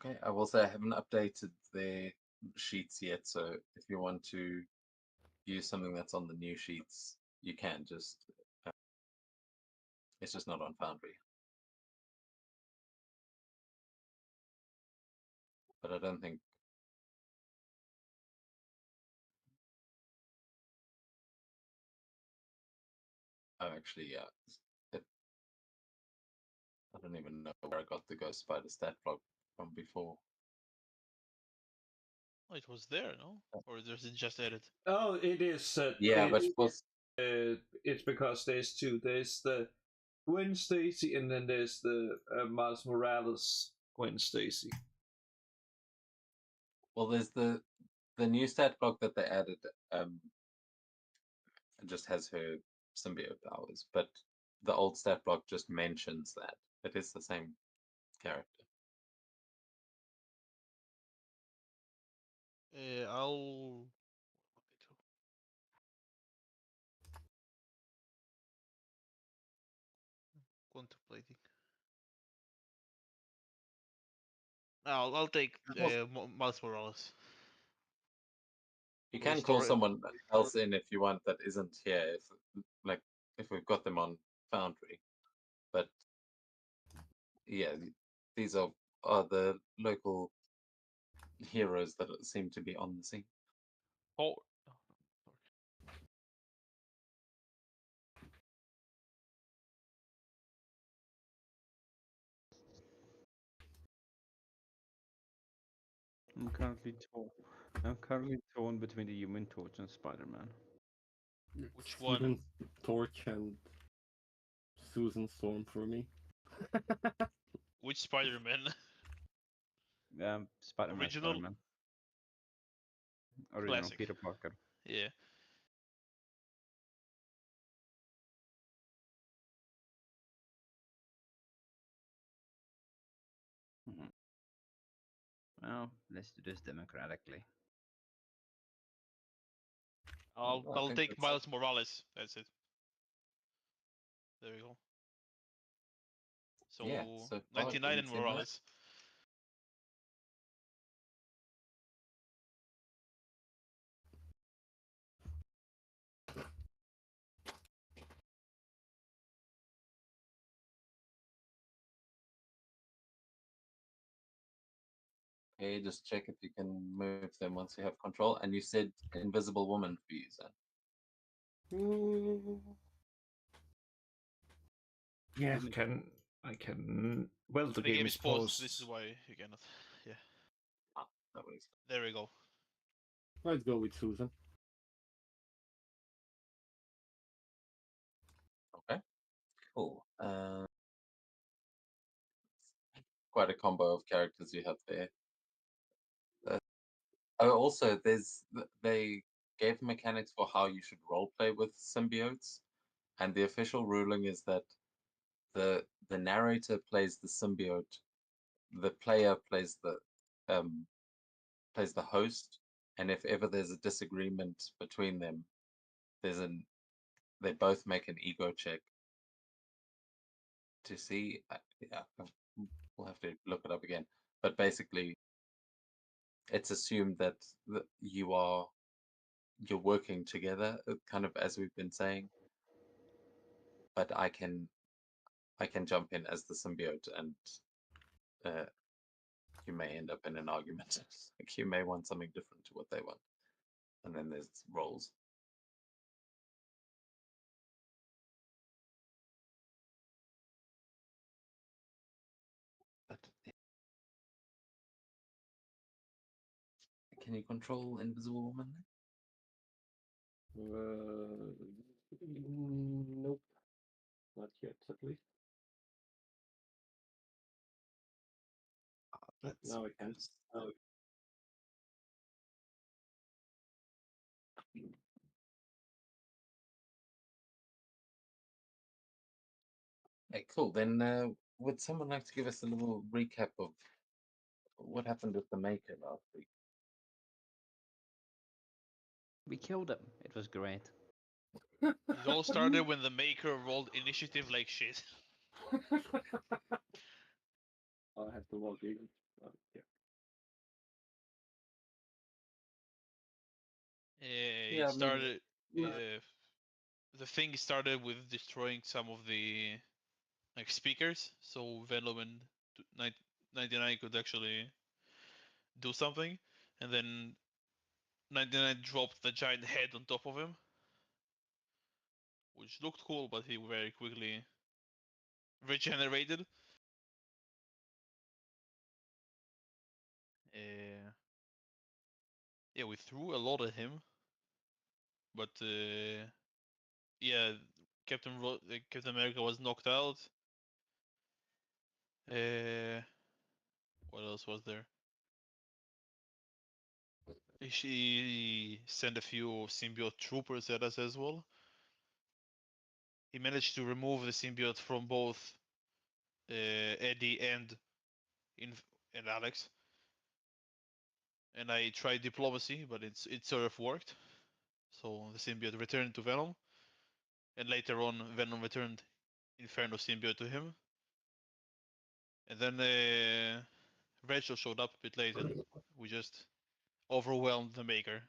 Okay, I will say I haven't updated their sheets yet, so if you want to use something that's on the new sheets, you can just. It's just not on Foundry. But I don't think. Oh, actually, yeah. I don't even know where I got the Ghost Spider stat block from before. Oh, it was there, no? Or does it just edit? Oh, it is. Yeah, but It's because there's two. There's the Gwen Stacy, and then there's the Miles Morales Gwen Stacy. well, there's the new stat block that they added. Just has her symbiote powers, but the old stat block just mentions that it is the same character. I'll contemplating. I'll take Miles Morales. You can call someone else in if you want that isn't here, if we've got them on Foundry. But yeah, these are the local heroes that seem to be on the scene. Oh. I'm currently torn between the Human Torch and Spider-Man. Which one? Torch and Susan Storm for me. Which Spider-Man? Spider-Man. Original? Spider-Man. Original Classic. Peter Parker. Yeah. Well, let's do this democratically. I'll take Miles Morales. That's it. There we go. So, yeah, 99 and Morales. Okay, just check if you can move them once you have control. And you said Invisible Woman for you, Zan. Yeah, I can. Well, the game is paused. This is why you cannot. Yeah. That was... There we go. Let's go with Susan. Okay, cool. Quite a combo of characters you have there. Also, they gave mechanics for how you should roleplay with symbiotes, and the official ruling is that the narrator plays the symbiote, the player plays the host, and if ever there's a disagreement between them, they both make an ego check to see. Yeah, we'll have to look it up again, but basically, it's assumed that you're working together, kind of as we've been saying. But I can jump in as the symbiote, and you may end up in an argument. Like you may want something different to what they want, and then there's roles. But can you control Invisible Woman? Nope, not yet, at least. Now I can. Hey, cool. Then would someone like to give us a little recap of what happened with the Maker last week? We killed him. It was great. It all started when the Maker rolled initiative like shit. I'll have to log in. Yeah. It Yeah, I mean, started. The thing started with destroying some of the like speakers, so Venom and 99 could actually do something, and then 99 dropped the giant head on top of him, which looked cool, but he very quickly regenerated. Yeah, we threw a lot at him, but yeah, Captain America was knocked out. What else was there? She sent a few symbiote troopers at us as well. He managed to remove the symbiote from both Eddie and Alex. And I tried diplomacy, but it sort of worked. So the symbiote returned to Venom, and later on Venom returned Inferno symbiote to him. And then Rachel showed up a bit late, and we just overwhelmed the Maker.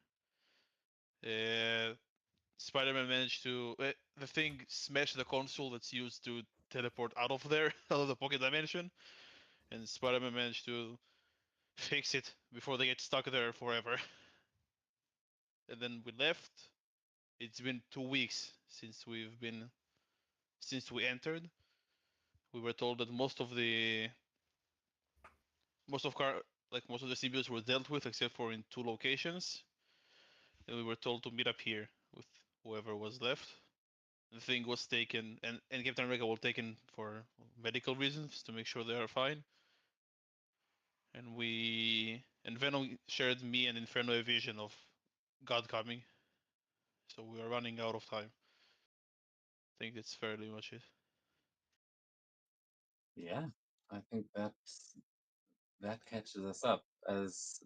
Spider-Man managed to the thing smashed the console that's used to teleport out of there, out of the pocket dimension, and Spider-Man managed to fix it before they get stuck there forever. And then we left. It's been 2 weeks since we entered. We were told that most of the symbiotes were dealt with except for in 2 locations, and we were told to meet up here with whoever was left. The thing was taken, and Captain America was taken for medical reasons to make sure they are fine. And Venom shared me and Inferno a vision of God coming, so we are running out of time. I think that's fairly much it. yeah, I think that catches us up. As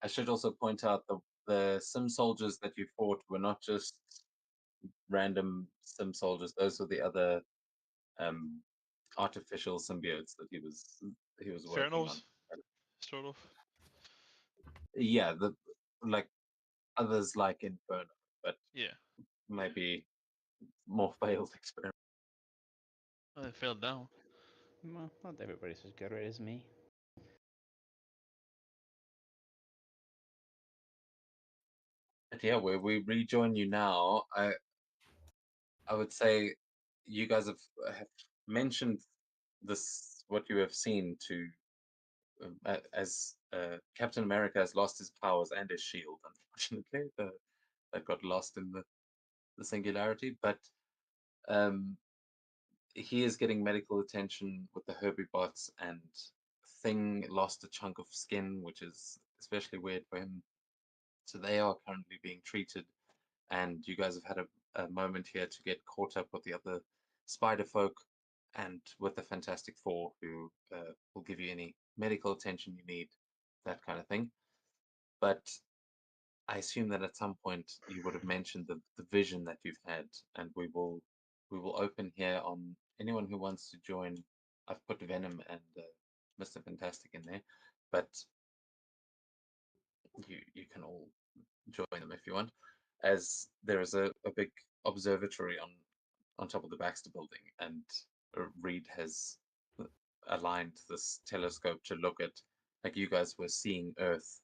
I should also point out, the Sim soldiers that you fought were not just random Sim soldiers; those were the other um, artificial symbiotes that he was working on. Infernos, sort of. Yeah, the like others like Inferno, but Yeah, maybe more failed experiment. I fell down. Well, not everybody's as good as me. But yeah, where we rejoin you now, I would say you guys have mentioned this what you have seen to as Captain America has lost his powers and his shield, unfortunately, that got lost in the singularity. But um, he is getting medical attention with the Herbiebots, and Thing lost a chunk of skin, which is especially weird for him. So they are currently being treated, and you guys have had a moment here to get caught up with the other spider folk and with the Fantastic Four, who will give you any medical attention you need, that kind of thing. But I assume that at some point you would have mentioned the vision that you've had, and we will open here on anyone who wants to join. I've put Venom and Mr. Fantastic in there, but you can all join them if you want, as there is a big observatory on top of the Baxter building, and Reed has aligned this telescope to look at, like you guys were seeing Earth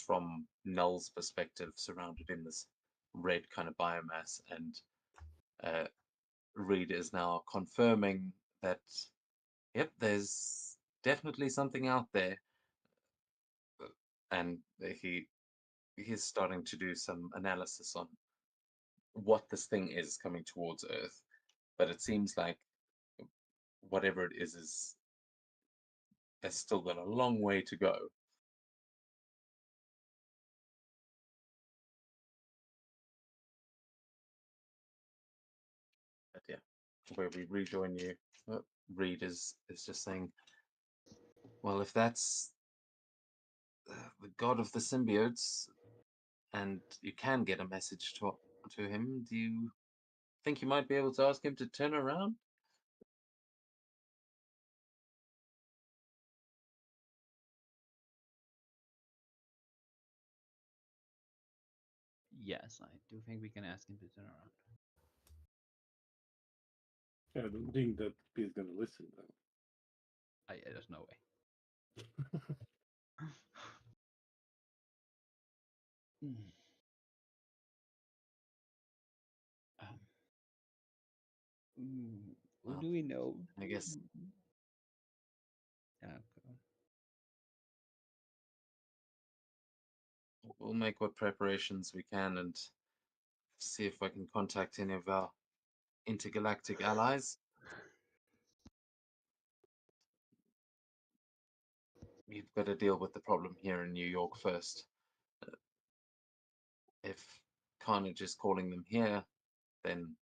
from Null's perspective, surrounded in this red kind of biomass, and Reed is now confirming that, yep, there's definitely something out there, and he's starting to do some analysis on what this thing is coming towards Earth, but it seems like whatever it is has still got a long way to go. But yeah, where we rejoin you, Reed is just saying, well, if that's the god of the symbiotes, and you can get a message to him, do you think you might be able to ask him to turn around? yes, I do think we can ask him to turn around. I don't think that he's gonna listen though. There's no way. Mm. Um, who Well, do we know? I guess Yeah, okay. we'll make what preparations we can and see if I can contact any of our intergalactic allies. You've got to deal with the problem here in New York first. If Carnage is calling them here, then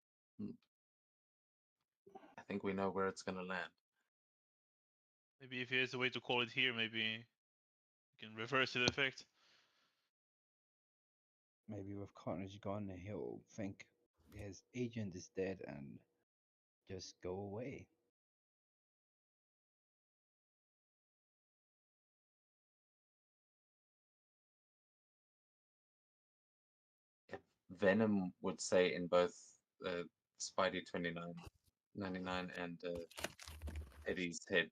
I think we know where it's going to land. Maybe if there's a way to call it here, maybe you can reverse the effect. Maybe with Carnage gone, he'll think his agent is dead and just go away. If Venom would say in both Spidey 2999 and Eddie's head,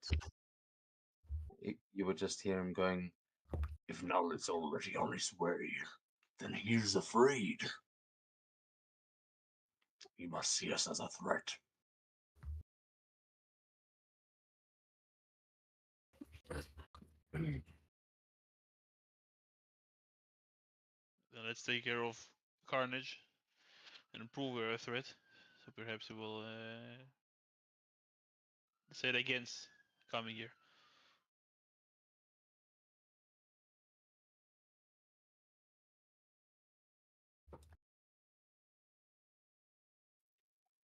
you would just hear him going, "If Null is already on his way, then he's afraid. He must see us as a threat." Then let's take care of Carnage and prove we're a threat. So perhaps we will say it against coming here.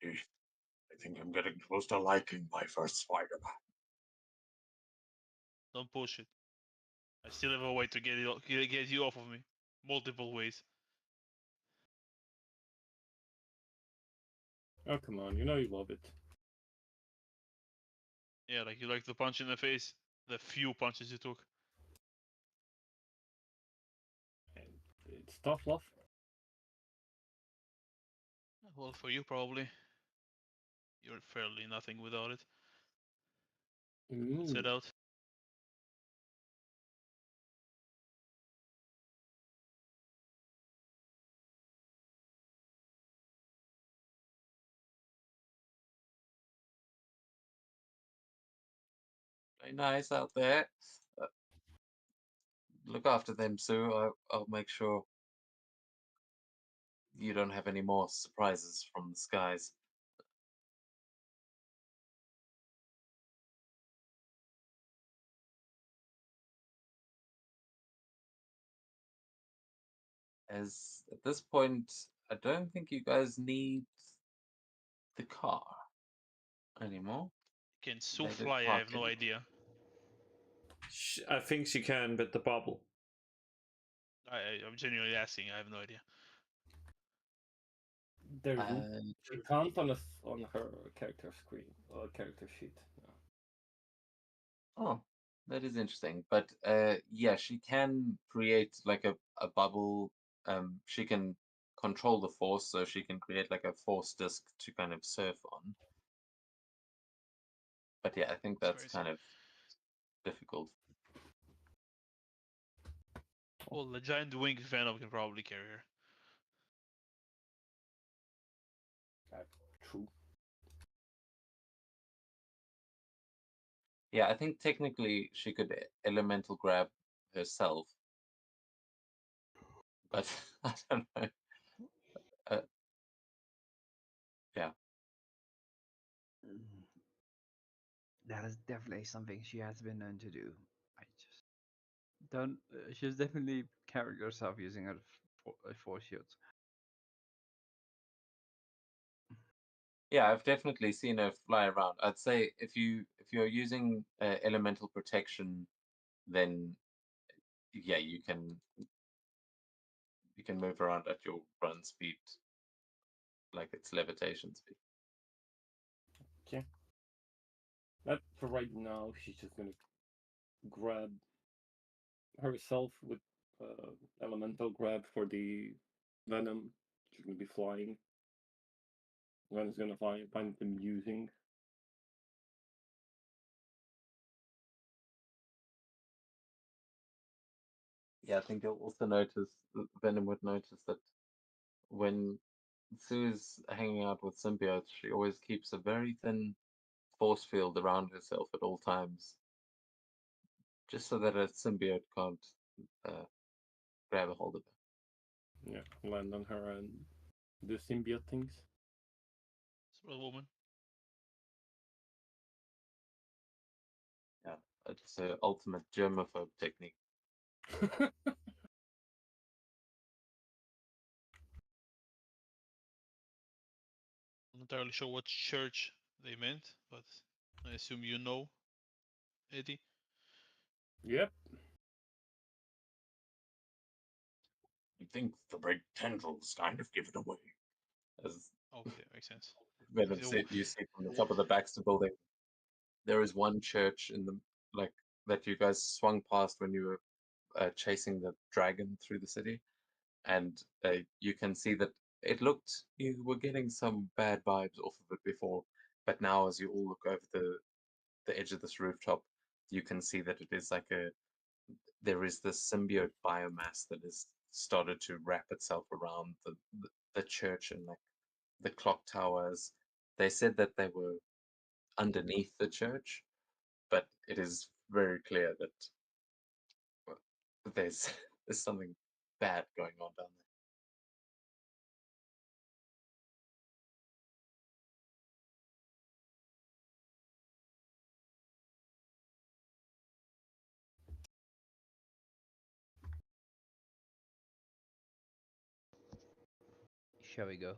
I think I'm getting close to liking my first Spider-Man. Don't push it. I still have a way to get you off of me. Multiple ways. Oh come on, you know you love it. Yeah, like you like the punch in the face. The few punches you took. And it's tough love. Well, for you probably. You're fairly nothing without it. Let's head out. Very nice out there. Uh, Look after them, Sue. I'll make sure you don't have any more surprises from the skies. As at this point, I don't think you guys need the car anymore. Can Sue They did fly? I park have no it. idea. I think she can with the bubble. I'm genuinely asking. I have no idea. There's Uh, she can't on her character screen or character sheet. No. Oh, that is interesting. But yeah, she can create like a bubble. She can control the force, so she can create like a force disk to kind of surf on. But yeah, I think that's Crazy. kind of difficult. Well, the giant winged Venom can probably carry her. True. Yeah, I think technically she could elemental grab herself, but I don't know. Uh, yeah, That is definitely something she has been known to do. I just don't. She's definitely carried herself using a force shield. yeah, I've definitely seen her fly around. I'd say if you're using elemental protection, then yeah, you can move around at your run speed, like it's levitation speed. Okay. But for right now, she's just gonna grab herself with elemental grab for the Venom is gonna be flying. Venom's gonna find it amusing. Yeah, I think you'll also notice Venom would notice that when Sue's hanging out with symbiotes, she always keeps a very thin force field around herself at all times, just so that a symbiote can't uh, grab a hold of her. Yeah, land on her and do symbiote things. Small woman. Yeah, it's the ultimate germaphobe technique. I'm not entirely sure what church they meant, but I assume you know, Eddie. Yep. You think the big tendrils kind of give it away. As Okay, makes sense. Venom So- said, you see from the top of the Baxter building, there is one church in the like that you guys swung past when you were chasing the dragon through the city, and you can see that it looked you were getting some bad vibes off of it before, but now as you all look over the edge of this rooftop, you can see that it is like there is this symbiote biomass that has started to wrap itself around the church and like the clock towers. They said that they were underneath the church, but it is very clear that well, there's there's something bad going on down there. Shall we go?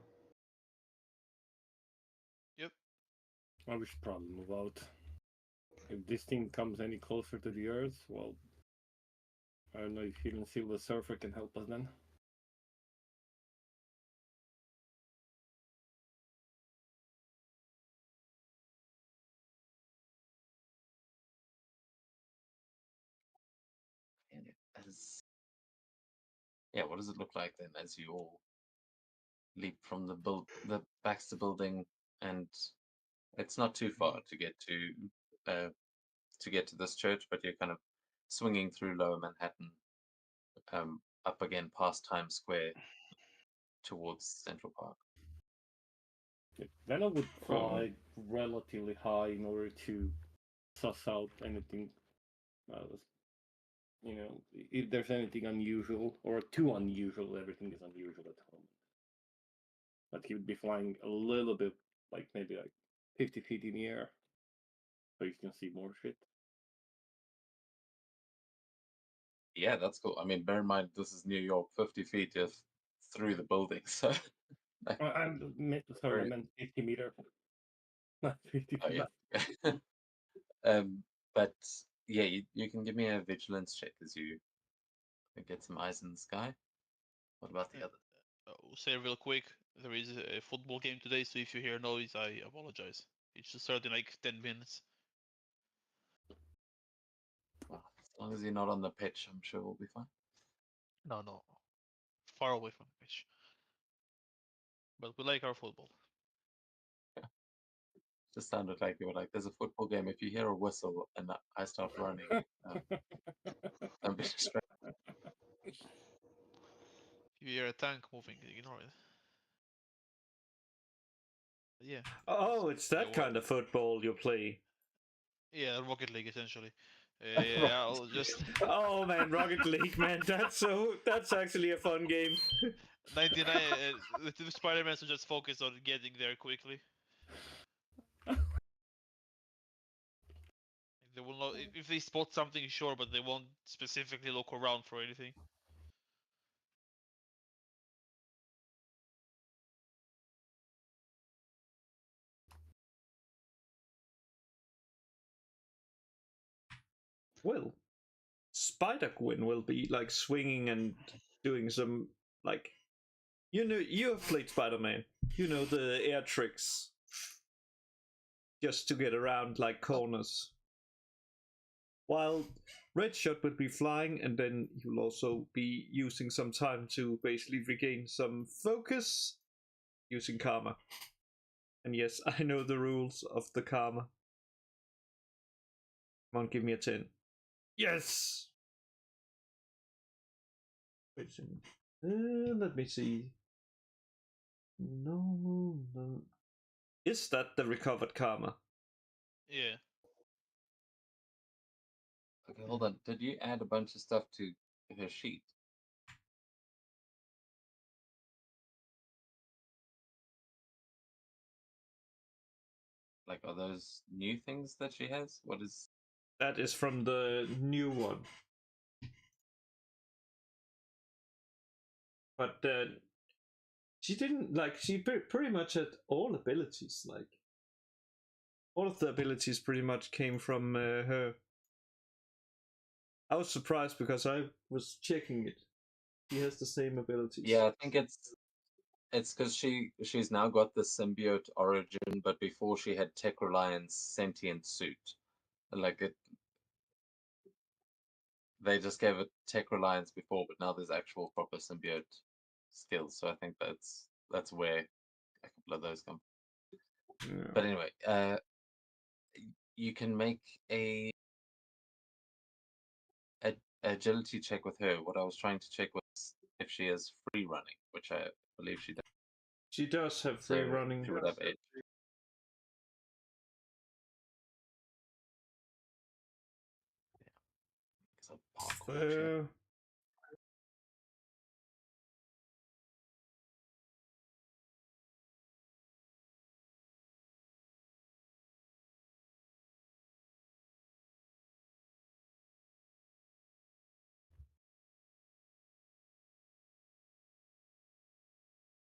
Yep. Well, we should probably move out. If this thing comes any closer to the Earth, well, I don't know if even Silver Surfer can help us then. And yeah, what does it look like then as you all leap from the Baxter building, and it's not too far to get to this church, but you're kind of swinging through Lower Manhattan, up again past Times Square towards Central Park. Then I would Oh. fly relatively high in order to suss out anything. If there's anything unusual or too unusual, everything is unusual at home. But he would be flying a little bit, like maybe like 50 feet in the air, so you can see more shit. Yeah, that's cool. I mean, bear in mind this is New York, 50 feet is through the building, so I Very- meant 50 meter, not 50 oh, feet. yeah. But yeah, you can give me a vigilance check as you get some eyes in the sky. What about the Yeah. other? We'll say real quick, there is a football game today, so if you hear noise, I apologize. It should start in like 10 minutes. Well, as long as you're not on the pitch, I'm sure we'll be fine. No. Far away from the pitch. But we like our football. Just sounded like you were like, "There's a football game. If you hear a whistle and I start running, don't be distracted." If you hear a tank moving, ignore it. But yeah. Oh, it's that Yeah, kind of football you play. Yeah, Rocket League essentially. Yeah, I'll just Oh man, Rocket League, man, that's actually a fun game. 99. The two Spider-Man should just focus on getting there quickly. They will not if they spot something, sure, but they won't specifically look around for anything. Well, Spider-Gwen will be like swinging and doing some like, you have played Spider-Man. You know the air tricks, just to get around like corners. While Red Shot will be flying, and then you'll also be using some time to basically regain some focus using Karma. And yes, I know the rules of the Karma. Come on, give me a 10. Yes! Wait a minute. Let me see. No. Is that the recovered Karma? Yeah. Okay, hold on. Did you add a bunch of stuff to her sheet? Like, are those new things that she has? What is... That is from the new one. But she didn't, like, she pretty much had all abilities, like, all of the abilities pretty much came from her. I was surprised because I was checking it. She has the same abilities. Yeah, I think it's because she's now got the symbiote origin, but before she had Tech Reliance sentient suit. Like it, they just gave it Tech Reliance before, but now there's actual proper symbiote skills. So I think that's where a couple of those come. Yeah. But anyway, you can make a agility check with her. What I was trying to check was if she has free running, which I believe she does. She does have free So running. she would have 8. It's a parkour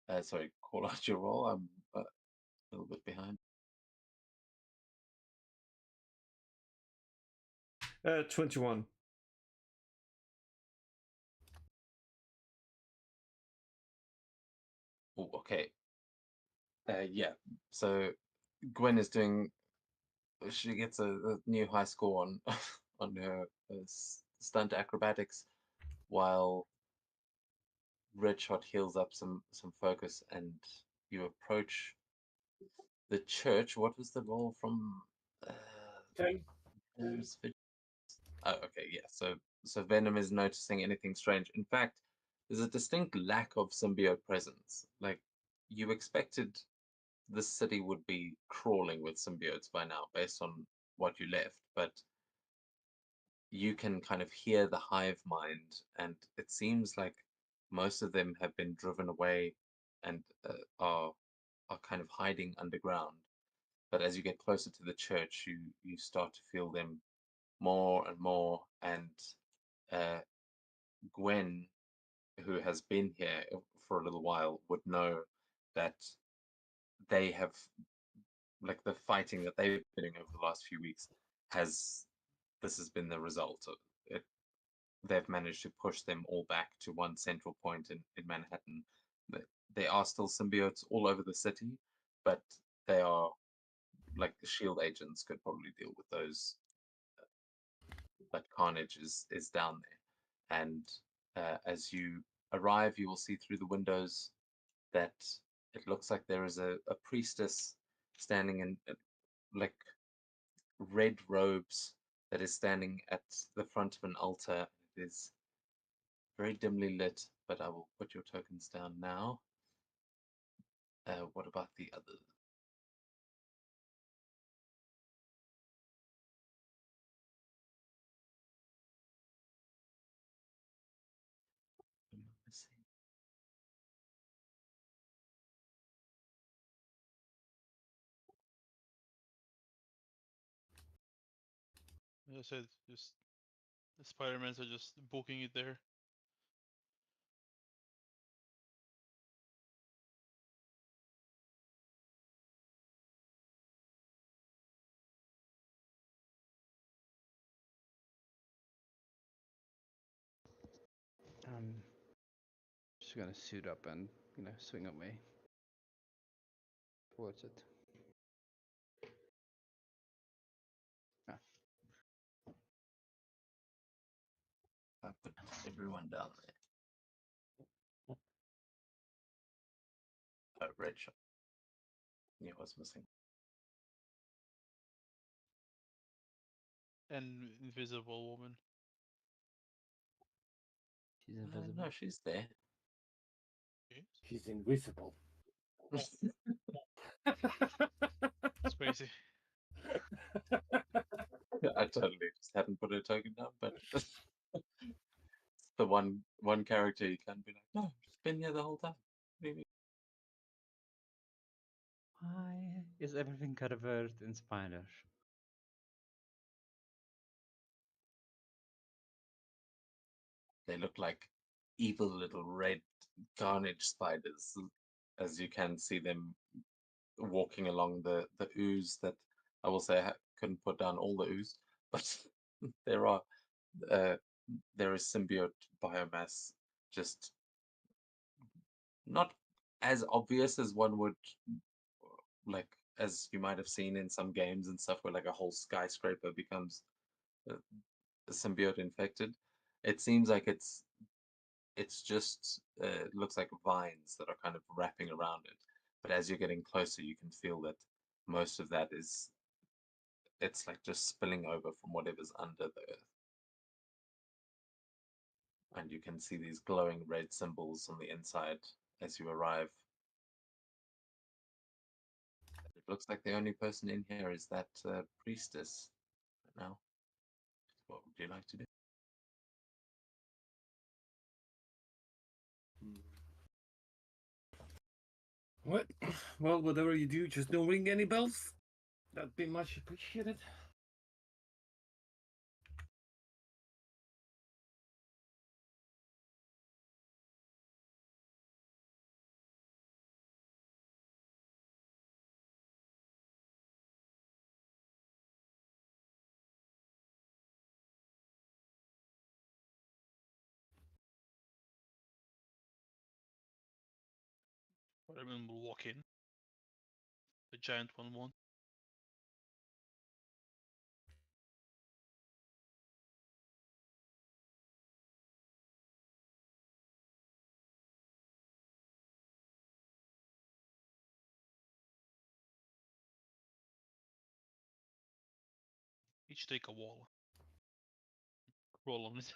check. Sorry, call out your roll. I'm a little bit behind. 21. Oh, okay. Yeah. So Gwen is doing. She gets a new high score on on her stunt acrobatics, while Redshot heals up some focus, and you approach the church. What was the roll from? Uh, 10. Venom's oh, okay, yeah. So Venom is noticing anything strange. In fact, there's a distinct lack of symbiote presence. Like you expected this city would be crawling with symbiotes by now, based on what you left, but you can kind of hear the hive mind, and it seems like most of them have been driven away and are kind of hiding underground. But as you get closer to the church, you start to feel them more and more, and uh, Gwen, who has been here for a little while, would know that they have, like the fighting that they've been doing over the last few weeks, this has been the result of it. They've managed to push them all back to one central point in Manhattan. There are still symbiotes all over the city, but they are like the shield agents could probably deal with those. But Carnage is down there, and as you arrive, you will see through the windows that it looks like there is a priestess standing in like red robes that is standing at the front of an altar. It is very dimly lit, but I will put your tokens down now. What about the other? As I said, just the Spider-Mans are just booking it there. Just gonna suit up and swing away towards it. Ah. Put everyone down there. Oh, red shot. Yeah, what's missing? And invisible woman. She's invisible. No, she's there. Yes. She's invisible. It's crazy. I totally just hadn't put a token down, but the one character you can be like, no, she's been here the whole time. What do you mean? Why is everything covered in spiders? They look like evil little red Carnage spiders, as you can see them walking along the ooze that I will say I couldn't put down all the ooze, but there are there is symbiote biomass, just not as obvious as one would like, as you might have seen in some games and stuff where like a whole skyscraper becomes a, a symbiote infected. It seems like it's just looks like vines that are kind of wrapping around it, but as you're getting closer you can feel that most of that is, it's like just spilling over from whatever's under the earth, and you can see these glowing red symbols on the inside as you arrive. It looks like the only person in here is that priestess right now. What would you like to do? What? Well, whatever you do, just don't ring any bells. That'd be much appreciated. Fireman will walk in. The giant one won't. Each take a wall. Roll on it.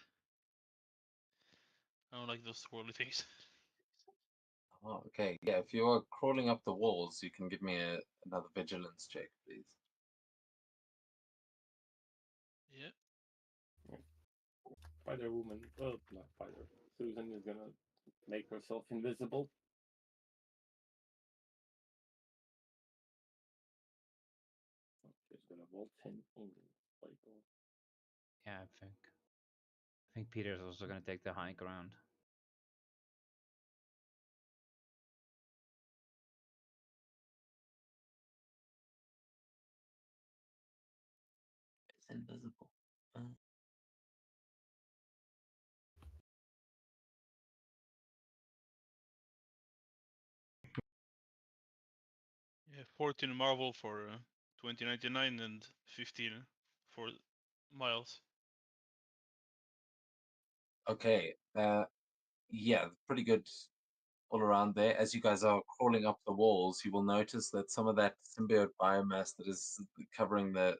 I don't like those swirly things. Oh, okay. Yeah, if you're crawling up the walls, you can give me another vigilance check, please. Yeah. Spider Woman, not Spider. Susan is gonna make herself invisible. She's gonna vault in cycle. Yeah, I think Peter's also gonna take the high ground. It's invisible. Yeah, 14 Marvel for 2099 and 15 for Miles. Okay. Yeah, pretty good all around there. As you guys are crawling up the walls, you will notice that some of that symbiote biomass that is covering the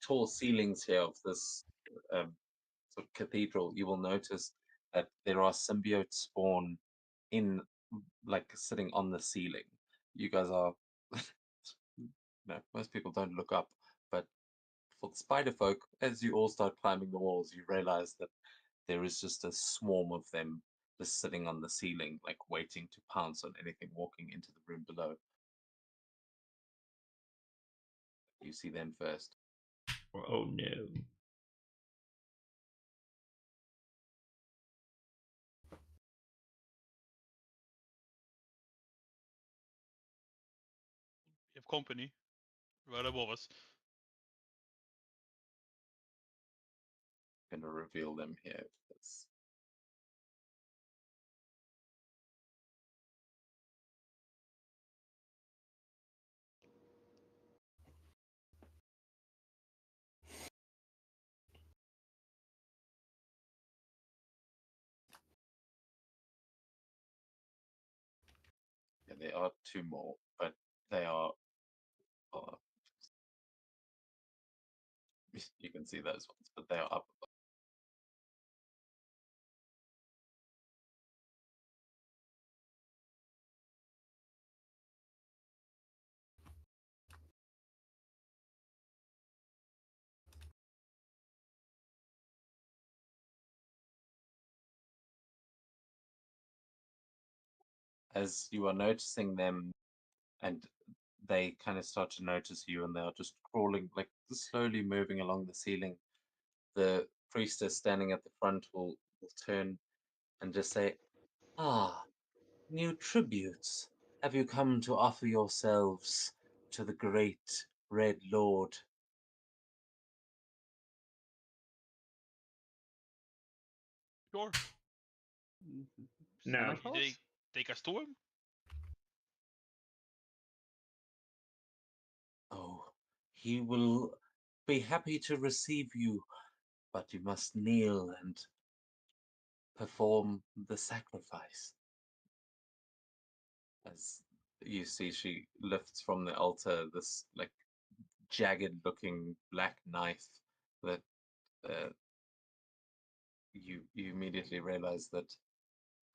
tall ceilings here of this sort of cathedral, you will notice that there are symbiote spawn in, like, sitting on the ceiling. You guys are no, most people don't look up, but for the spider folk, as you all start climbing the walls, you realize that there is just a swarm of them just sitting on the ceiling, like waiting to pounce on anything walking into the room below. You see them first. Oh no. We have company right above us. I'm gonna reveal them here. Because there are two more, but they are. You can see those ones, but they are up above. As you are noticing them, and they kind of start to notice you, and they are just crawling, like slowly moving along the ceiling. The priestess standing at the front will turn and just say, "Ah, new tributes. Have you come to offer yourselves to the great Red Lord?" Sure. No. Santa Did Claus? they take us to him? Oh, he will be happy to receive you, but you must kneel and perform the sacrifice. As you see, she lifts from the altar this like jagged looking black knife that uh, you immediately realize that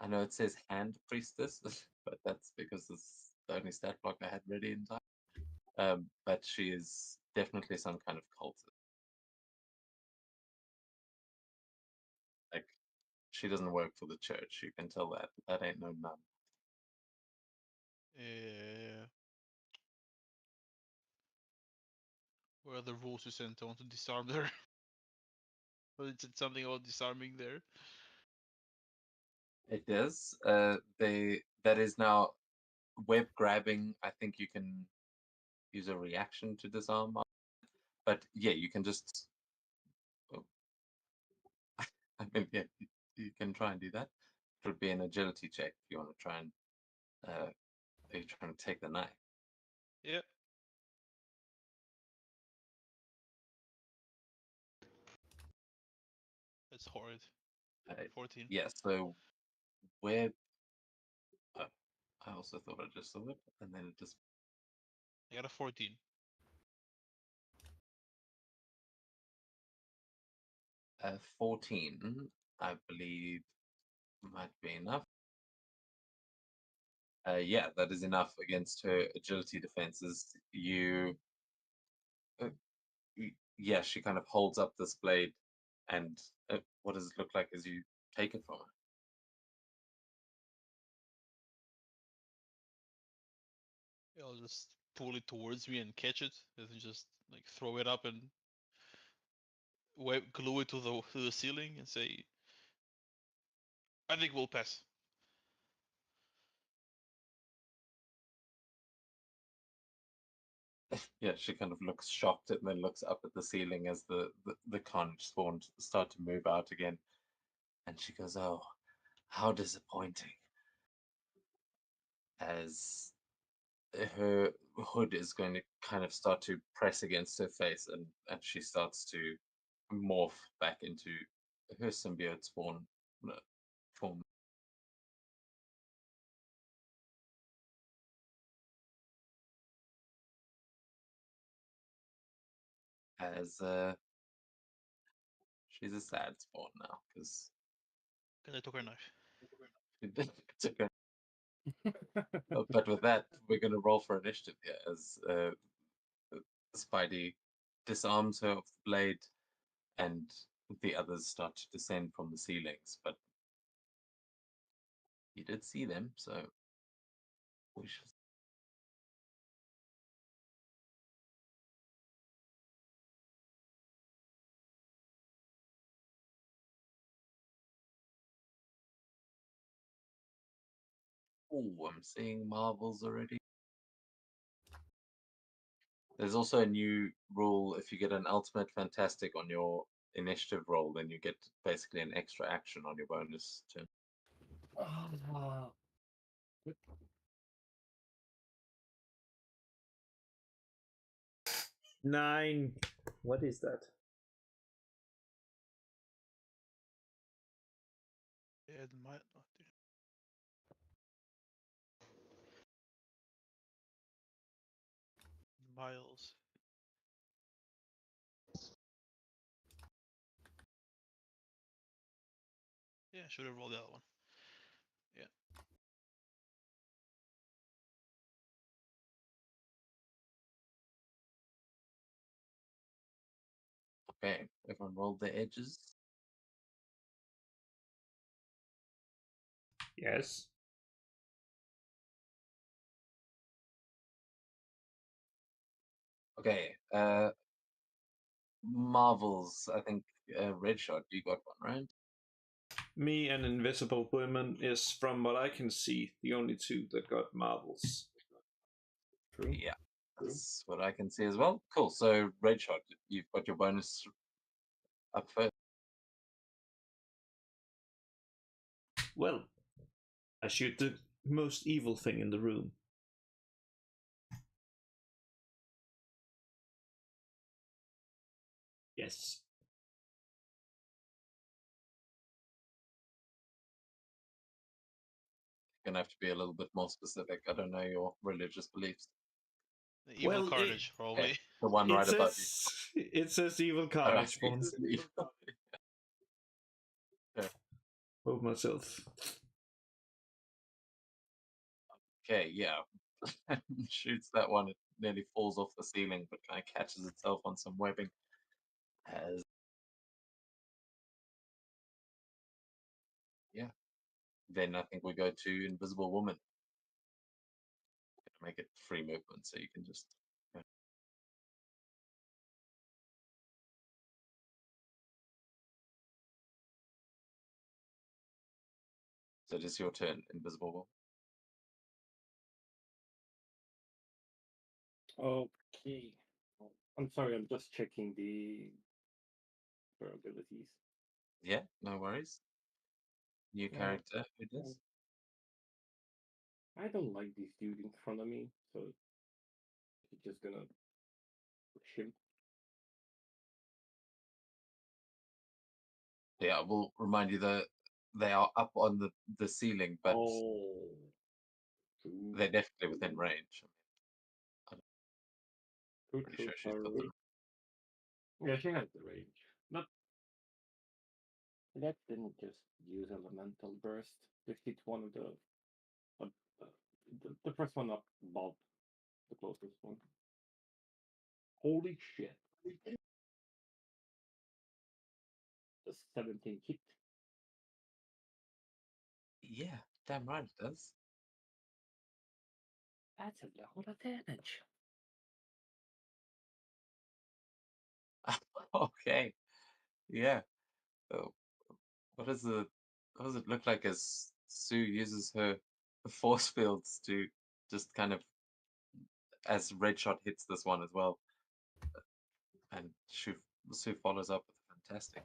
I know it says hand priestess, but that's because this is the only stat block I had ready in time. But she is definitely some kind of cultist. Like, she doesn't work for the church. You can tell that. That ain't no nun. Uh, what are the rules you sent on to disarm her? Or is it something about disarming there? It is. That is now web grabbing. I think you can use a reaction to disarm. But yeah, you can just. Oh, I mean, yeah, you can try and do that. It would be an agility check if you want to try and. Are you trying to take the knife? Yeah. That's horrid. Uh, 14. yeah. So web. Uh, I also thought I just saw it, and then it just I got a 14. 14. I believe might be enough. Yeah, that is enough against her agility defenses. Uh, yeah, she kind of holds up this blade, and what does it look like as you take it from her? I'll just pull it towards me and catch it, and then just like throw it up and glue it to the ceiling and say, "I think we'll pass." Yeah, she kind of looks shocked and then looks up at the ceiling as the Carnage spawn start to move out again, and she goes, "Oh, how disappointing!" As her hood is going to kind of start to press against her face, and she starts to morph back into her symbiote spawn form. As she's a sad spawn now because Because I took her knife. it took her. But with that, we're going to roll for initiative here as Spidey disarms her of the blade, and the others start to descend from the ceilings. But you did see them, so we should. Oh, I'm seeing marvels already. There's also a new rule: if you get an ultimate fantastic on your initiative roll, then you get basically an extra action on your bonus turn. Ah, 9. What is that? It might not do. Miles. Yeah, should have rolled the other one. Yeah. Okay, everyone rolled their edges. Yes. Okay, Marvels. I think Red Shot, you got one, right? Me and Invisible Woman is, from what I can see, the only two that got marbles. True. Yeah, that's what I can see as well. Cool. So Red Shot, you've got your bonus up first. Well, I shoot the most evil thing in the room. Yes. You're gonna have to be a little bit more specific. I don't know your religious beliefs. The evil Well, Carnage, probably. Okay, the one right above you. It says evil Oh, carnage one. it's an evil- Move myself. Okay, yeah. Shoots that one, it nearly falls off the ceiling, but kind of catches itself on some webbing. As yeah. Then I think we go to Invisible Woman. Make it free movement, so you can just. Yeah. So it is your turn, Invisible Woman. Okay. I'm sorry, I'm just checking their abilities. Yeah, no worries. New character, it is. I don't like this dude in front of me, so he's just gonna push him. Yeah, we'll remind you that they are up on the ceiling, but Oh, true, they're definitely within range. I'm true, pretty true, sure she's got the. Yeah, she has the range. Not that didn't just use elemental burst. Just hit one of uh, uh, the first one up above the closest one. Holy shit! The 17 hit. Yeah, damn right it does. That's a lot of damage. Okay, yeah. Oh, what does the what does it look like as Sue uses her force fields to just kind of as Red Shot hits this one as well, and Sue follows up with a fantastic.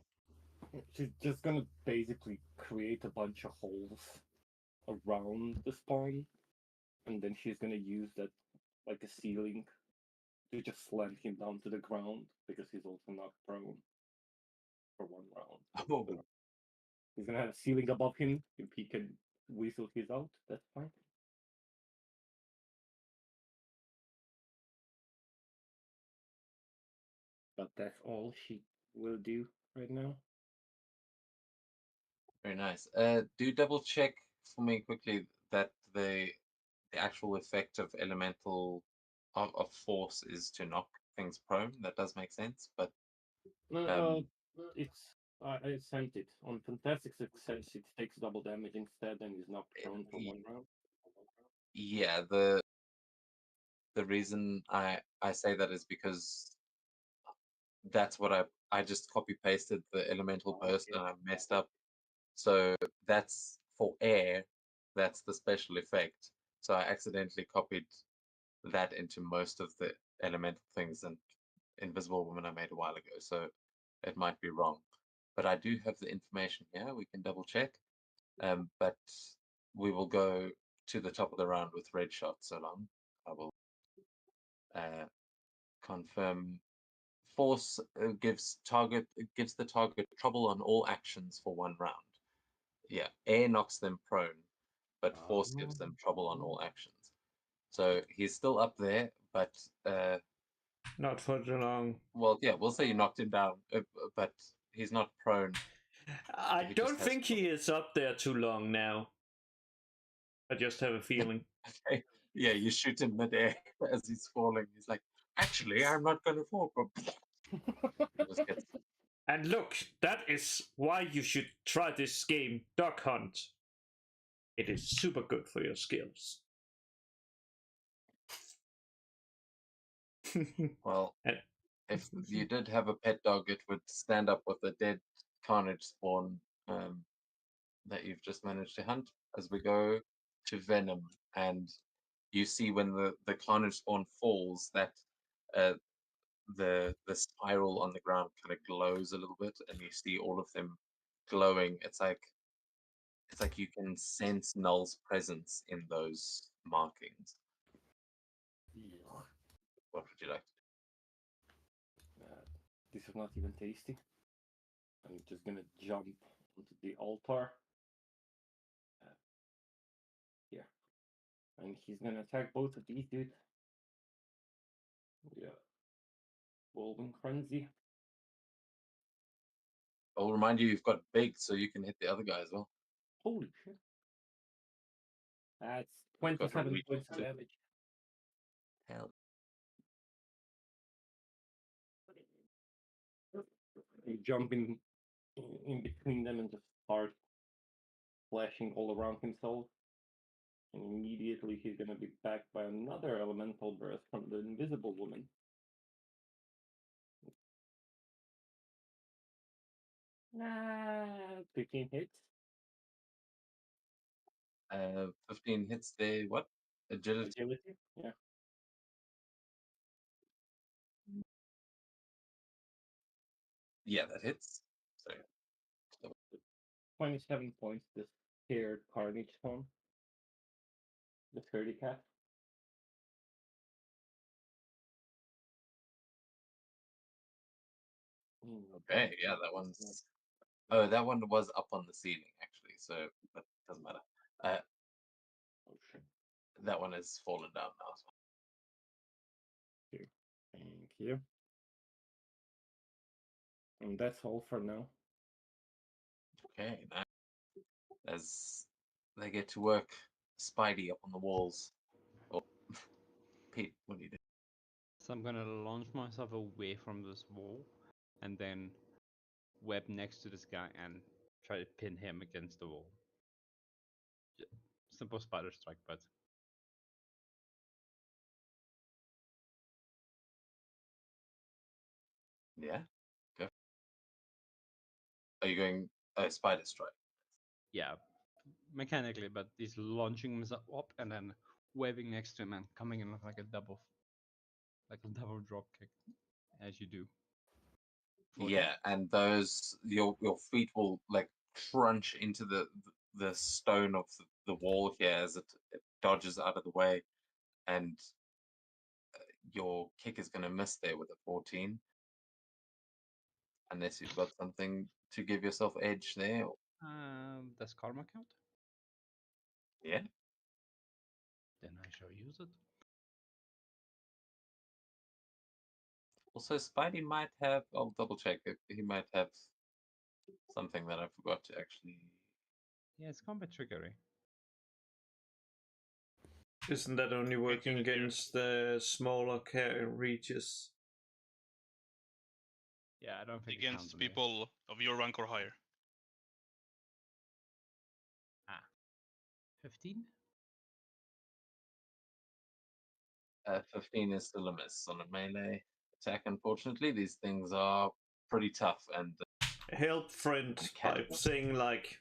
She's just gonna basically create a bunch of holes around the spawn, and then she's gonna use that like a ceiling to just slam him down to the ground because he's also not prone for one round. Oh, He's gonna have a ceiling above him. If he can weasel his out, that's fine. But that's all she will do right now. very nice. Do double check for me quickly that the actual effect of elemental of force is to knock things prone. That does make sense, but No, um, it's I sent it on fantastic success. It takes double damage instead and is not prone for y- one round. yeah, the reason I say that is because that's what I just copy pasted the elemental burst and I messed up. So that's for air. That's the special effect. So I accidentally copied that into most of the elemental things and Invisible Woman I made a while ago. So it might be wrong, but I do have the information here. We can double check. But we will go to the top of the round with Red Shot. So long. I will uh, confirm. Force gives the target trouble on all actions for one round. Yeah, air knocks them prone, but force gives them trouble on all actions. So he's still up there, but Not for too long. Well, yeah, we'll say you knocked him down, but he's not prone. I He just don't has think he is up there too long now. I just have a feeling. Okay. Yeah, you shoot him midair as he's falling. He's like, actually, I'm not going to fall. He just gets. And look, that is why you should try this game, Duck Hunt. It is super good for your skills. Well, And- if you did have a pet dog, it would stand up with a dead Carnage spawn that you've just managed to hunt as we go to Venom. And you see when the Carnage spawn falls that uh, the spiral on the ground kind of glows a little bit, and you see all of them glowing. It's like you can sense Null's presence in those markings. What would you like to This is not even tasty. I'm just gonna jump onto the altar. Here. And he's gonna attack both of these dudes. Yeah. Wolven Frenzy. I'll remind you, you've got big, so you can hit the other guy as well. Holy shit. That's You've got 27 reach points of too. damage. Hell. You jump in between them and just start flashing all around himself. And immediately he's gonna be backed by another elemental burst from the invisible woman. 15 hits. 15 hits there. What? Agility. Agility. Yeah. Yeah, that hits. So 27 points. The scared Carnage form. The 30 cat. okay, yeah, that one's. Oh, that one was up on the ceiling actually, so that doesn't matter. Oh shit. That one has fallen down now as Here. Thank you. And that's all for now. well. Okay, now as they get to work, Spidey up on the walls. Oh, Pete, what do you do? So I'm gonna launch myself away from this wall, and then web next to this guy and try to pin him against the wall. Simple spider strike, but Yeah, go. Are you going spider strike? yeah, mechanically. But he's launching himself up and then webbing next to him and coming in with like a double drop kick, as you do. 14. Yeah, and those your feet will like crunch into the stone of the wall here as it dodges out of the way, and your kick is going to miss there with a 14, unless you've got something to give yourself edge there. Does karma count? Yeah, Then I shall use it. also Spidey might have. I'll double check if he might have something that I forgot to actually. Yeah, it's combat trickery. Isn't that only working do it here. against the smaller reaches? Yeah, I don't think it counts Against on here. people of your rank or higher. 15. 15 is still a miss on a melee attack. Unfortunately, these things are pretty tough, and Help friend by Mechanical. saying like,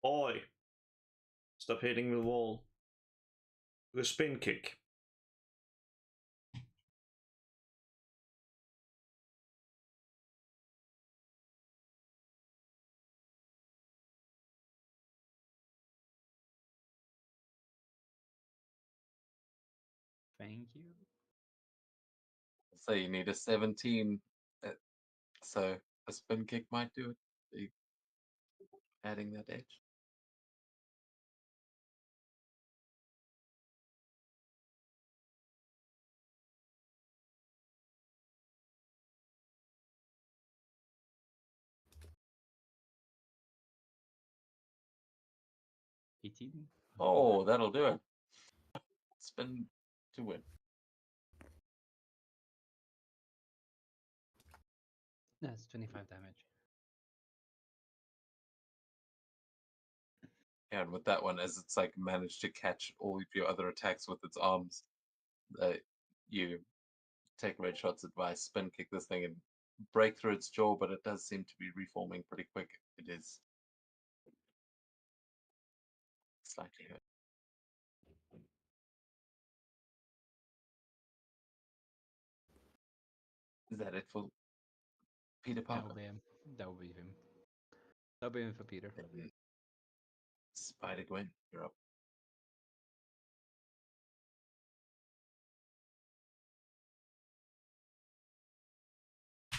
"Oi, stop hitting the wall." Do a spin kick. Thank you. so you need a 17. So a spin kick might do it. Be adding that edge. 18. Oh, that'll do it. Spin to win. That's 25 damage. Yeah, and with that one, as it's like managed to catch all of your other attacks with its arms, you take Red Shot's advice, spin kick this thing and break through its jaw, but it does seem to be reforming pretty quick. It is slightly hurt. Is that it for Peter That will Parker? be him. That will be him. That'll be him for Peter. Then Spider Gwen, you're up.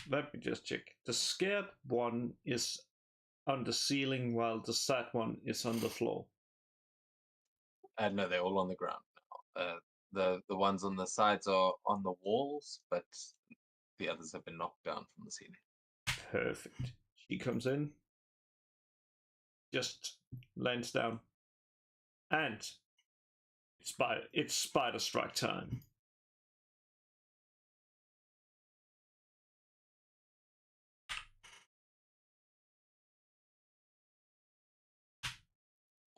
Let me just check. The scared one is on the ceiling while the sad one is on the floor. No, they're all on the ground now. The ones on the sides are on the walls, but the others have been knocked down from the ceiling. Perfect. She comes in, just lands down, and it's spider strike time.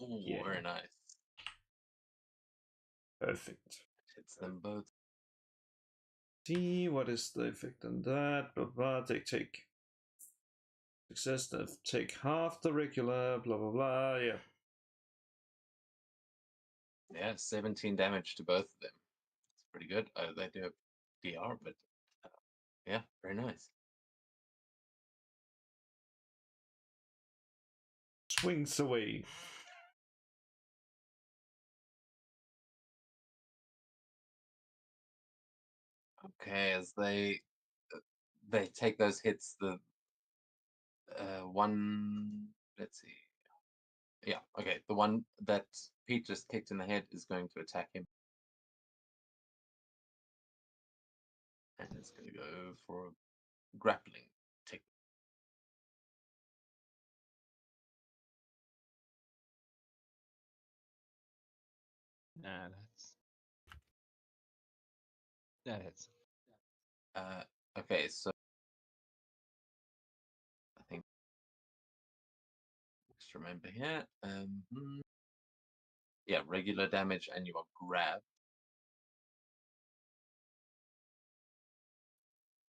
Oh, Yeah. very nice. Perfect. Hits them both. See what is the effect on that. Blah blah. They take success. They take half the regular. Blah blah blah. Yeah. Yeah, 17 damage to both of them. It's pretty good. They do have DR, but yeah, very nice. Swings away. Okay, as they take those hits, the one, let's see. Yeah, okay, the one that Pete just kicked in the head is going to attack him. And it's going to go for a grappling technique. Nah, that hits. Okay, so I think just remember here. Yeah, regular damage, and you are grabbed.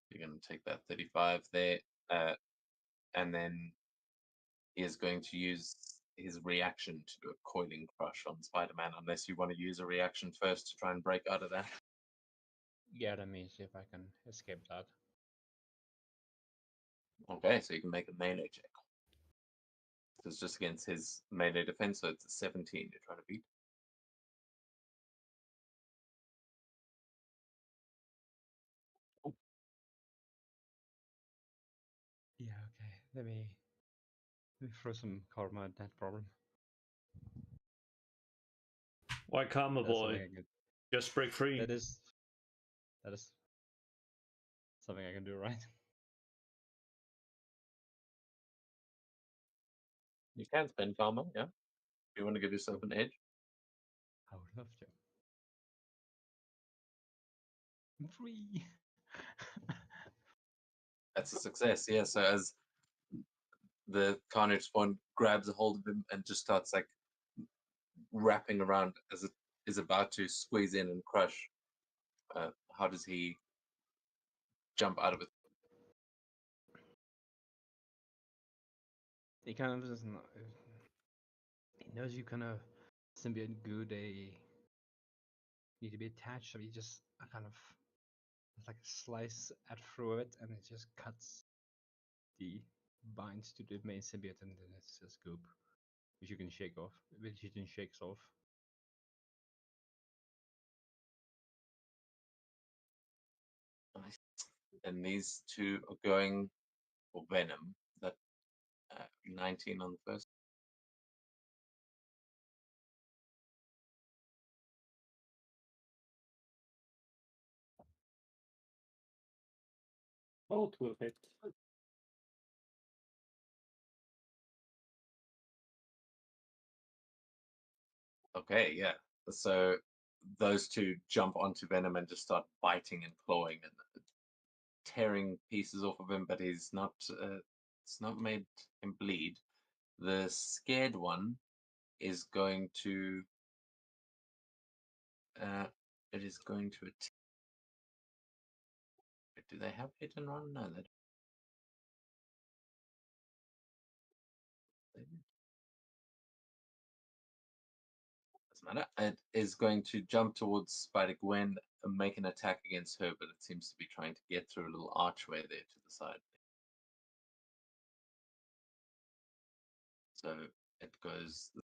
You're going to take that 35 there, and then he is going to use his reaction to do a coiling crush on Spider-Man, unless you want to use a reaction first to try and break out of that. Yeah, let me see if I can escape that. Okay, so you can make a melee check. So it's just against his melee defense, so it's a 17 you're trying to beat. Yeah, okay. Let me throw some karma at that problem. Why karma That's boy? something I can. Just break free. That is something I can do, right? You can spend karma, yeah. If you want to give yourself an edge. I would love to. I'm free. That's a success, yeah. So as the Carnage spawn grabs a hold of him and just starts like wrapping around as it is about to squeeze in and crush, how does he jump out of it? He kind of doesn't. He knows you kind of symbiote goo. They need to be attached, so he just kind of like a slice at through it, and it just cuts the binds to the main symbiote, and then it's just goop, which you can shake off, which you can shakes off. Nice. And these two are going for Venom. That 19 on the first. Both will hit. Okay, yeah. So those two jump onto Venom and just start biting and clawing and tearing pieces off of him, but he's not. It's not made him bleed. The scared one is going to. It is going to attack. Do they have hit and run? No, they don't. Doesn't matter. It is going to jump towards Spider Gwen and make an attack against her, but it seems to be trying to get through a little archway there to the side. So it goes. It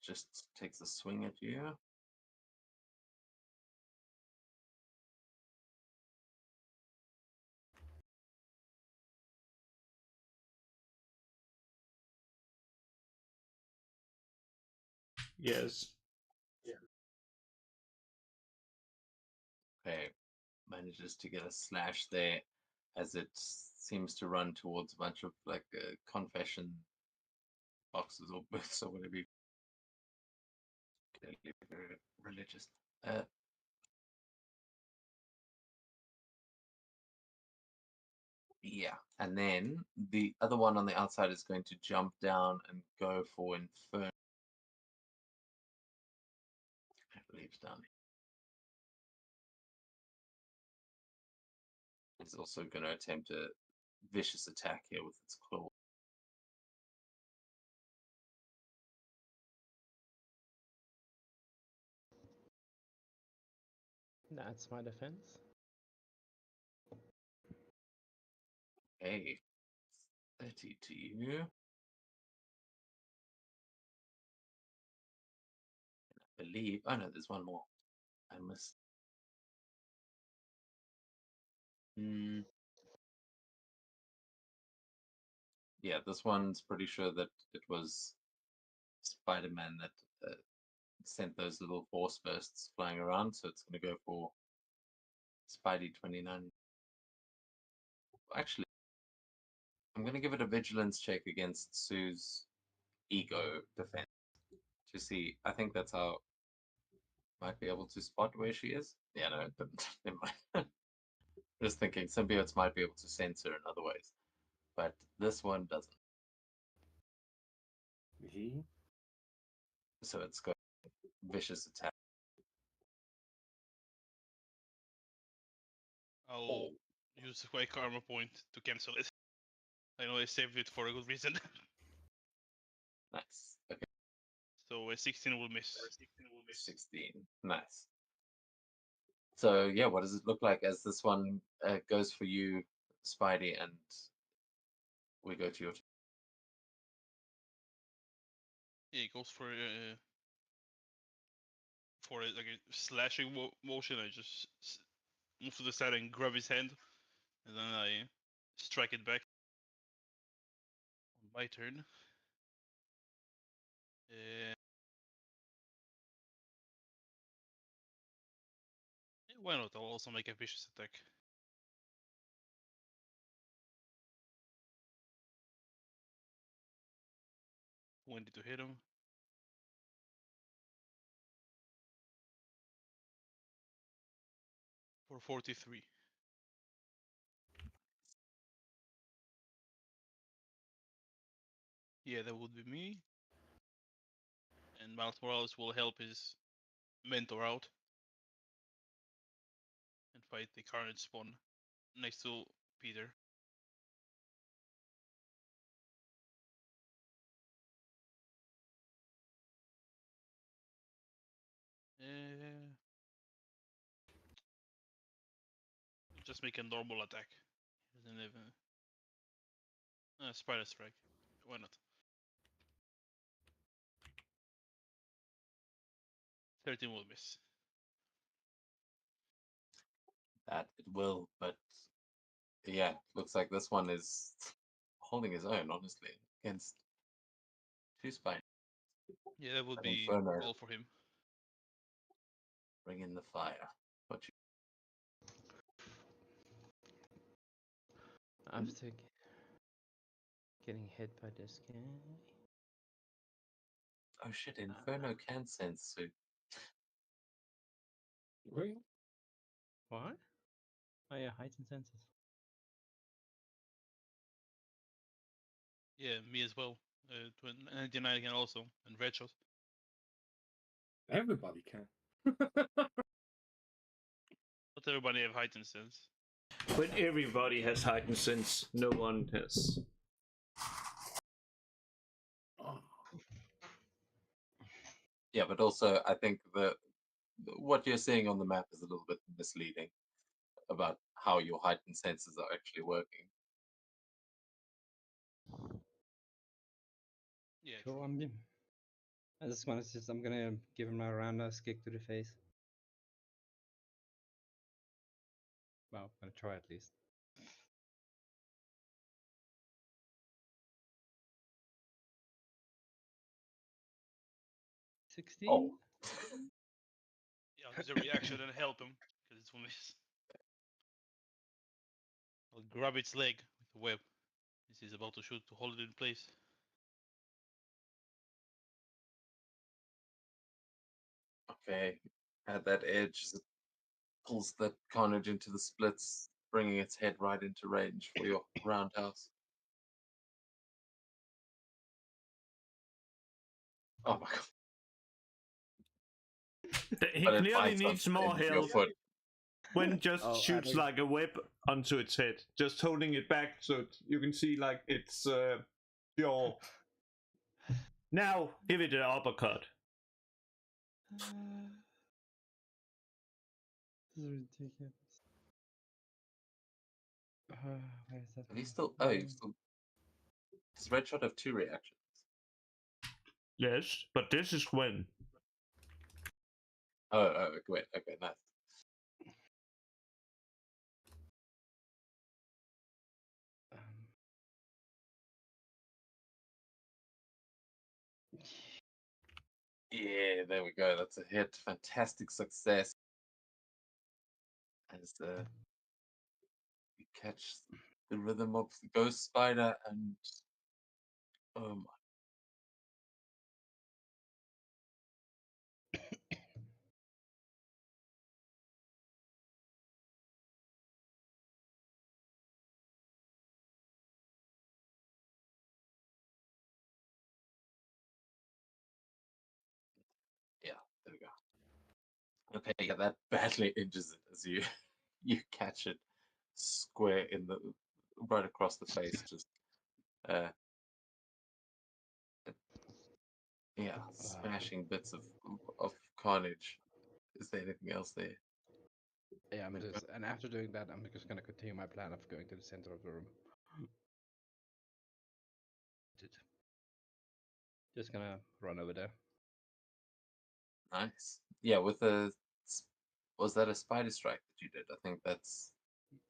just takes a swing at you. Yes. Okay, manages to get a slash there as it seems to run towards a bunch of like confession boxes or booths or whatever. Clearly very religious. Yeah, and then the other one on the outside is going to jump down and go for Inferno. It leaves down. It's also going to attempt a vicious attack here with its claw. That's my defense. Okay, 30 to you. I believe. Oh no, there's one more. I missed. Yeah, this one's pretty sure that it was Spider-Man that sent those little force bursts flying around, so it's going to go for Spidey 29. Actually, I'm going to give it a vigilance check against Sue's ego defense to see. I think that's how might be able to spot where she is. Yeah, no, but never mind. Just thinking symbiotes might be able to sense her in other ways, but this one doesn't. See? So it's got vicious attack. I'll use my karma point to cancel it. I know I saved it for a good reason. Nice. Okay, So a 16 will miss. 16. Nice. So yeah, what does it look like as this one goes for you, Spidey, and we go to your Yeah, it goes for like a slashing motion. I just move to the side and grab his hand, and then I strike it back. On my turn. Yeah, why not? I'll also make a vicious attack. Wanted to hit him. For 43. Yeah, that would be me. And Miles Morales will help his mentor out and fight the Carnage spawn next to Peter. Just make a normal attack. Doesn't even. Spider Strike. Why not? 13 will miss. that. It will, but yeah, looks like this one is holding his own, honestly, against two Spidey. Yeah, that would But be Inferno, all for him. bring in the fire. What you After getting hit by this guy. Oh shit, Inferno can sense too. Real? What? Oh yeah, heightened senses. Yeah, me as well. 99 can also, and red shot. Everybody can. Not everybody have heightened sense. When everybody has heightened sense, no one has. Oh. Yeah, but also I think that what you're seeing on the map is a little bit misleading about how your heightened senses are actually working. Yeah, Sure, true. I just want to I'm gonna give him a roundhouse kick to the face. Well, I'm gonna try at least. Oh, 16? Yeah, I'll use a reaction and help him because it's for miss. I'll grab its leg with the web. This is about to shoot to hold it in place. okay. At that edge, it pulls that Carnage into the splits, bringing its head right into range for your roundhouse. Oh my god! He But it clearly bites onto needs the more end of your help. foot. When just Oh, shoots Alex. like a web onto its head, just holding it back so you can see like its jaw. Now give it an uppercut. This is ridiculous. Where is that? Have you still? Oh, you still. Does Red Shot have 2 reactions? Yes, but this is when. Oh, wait. Okay, nice. Yeah, there we go. That's a hit. Fantastic success. As you catch the rhythm of the ghost spider, and oh my. Yeah, there we go. Okay, yeah, that badly injures it as you you catch it square in the right across the face, just uh yeah, smashing bits of carnage. Is there anything else there? Yeah, I'm just, and after doing that, I'm just gonna continue my plan of going to the center of the room. Just gonna run over there. Nice. Yeah, with the was that a spider strike that you did? I think that's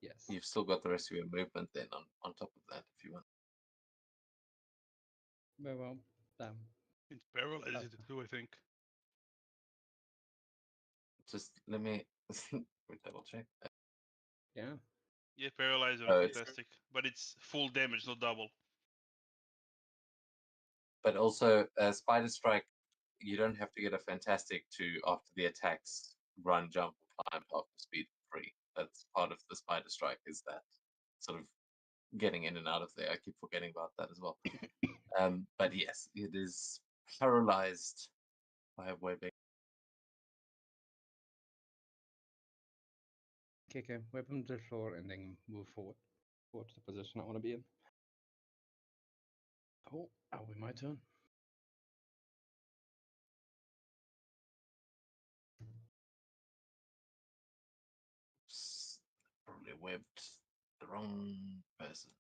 Yes. you've still got the rest of your movement then on top of that if you want. Very well. It paralyzes it too, I think. Just let me double check. Yeah. Yeah, paralyzer, Oh, it's fantastic. But it's full damage, not double. but also spider strike. You don't have to get a fantastic to after the attacks run, jump, or climb half the speed free. That's part of the spider strike. Is that sort of getting in and out of there? I keep forgetting about that as well. But yes, it is paralyzed by webbing. Kick a weapon to the floor and then move forward towards the position I want to be in. Oh, are we my turn? Probably webbed the wrong person.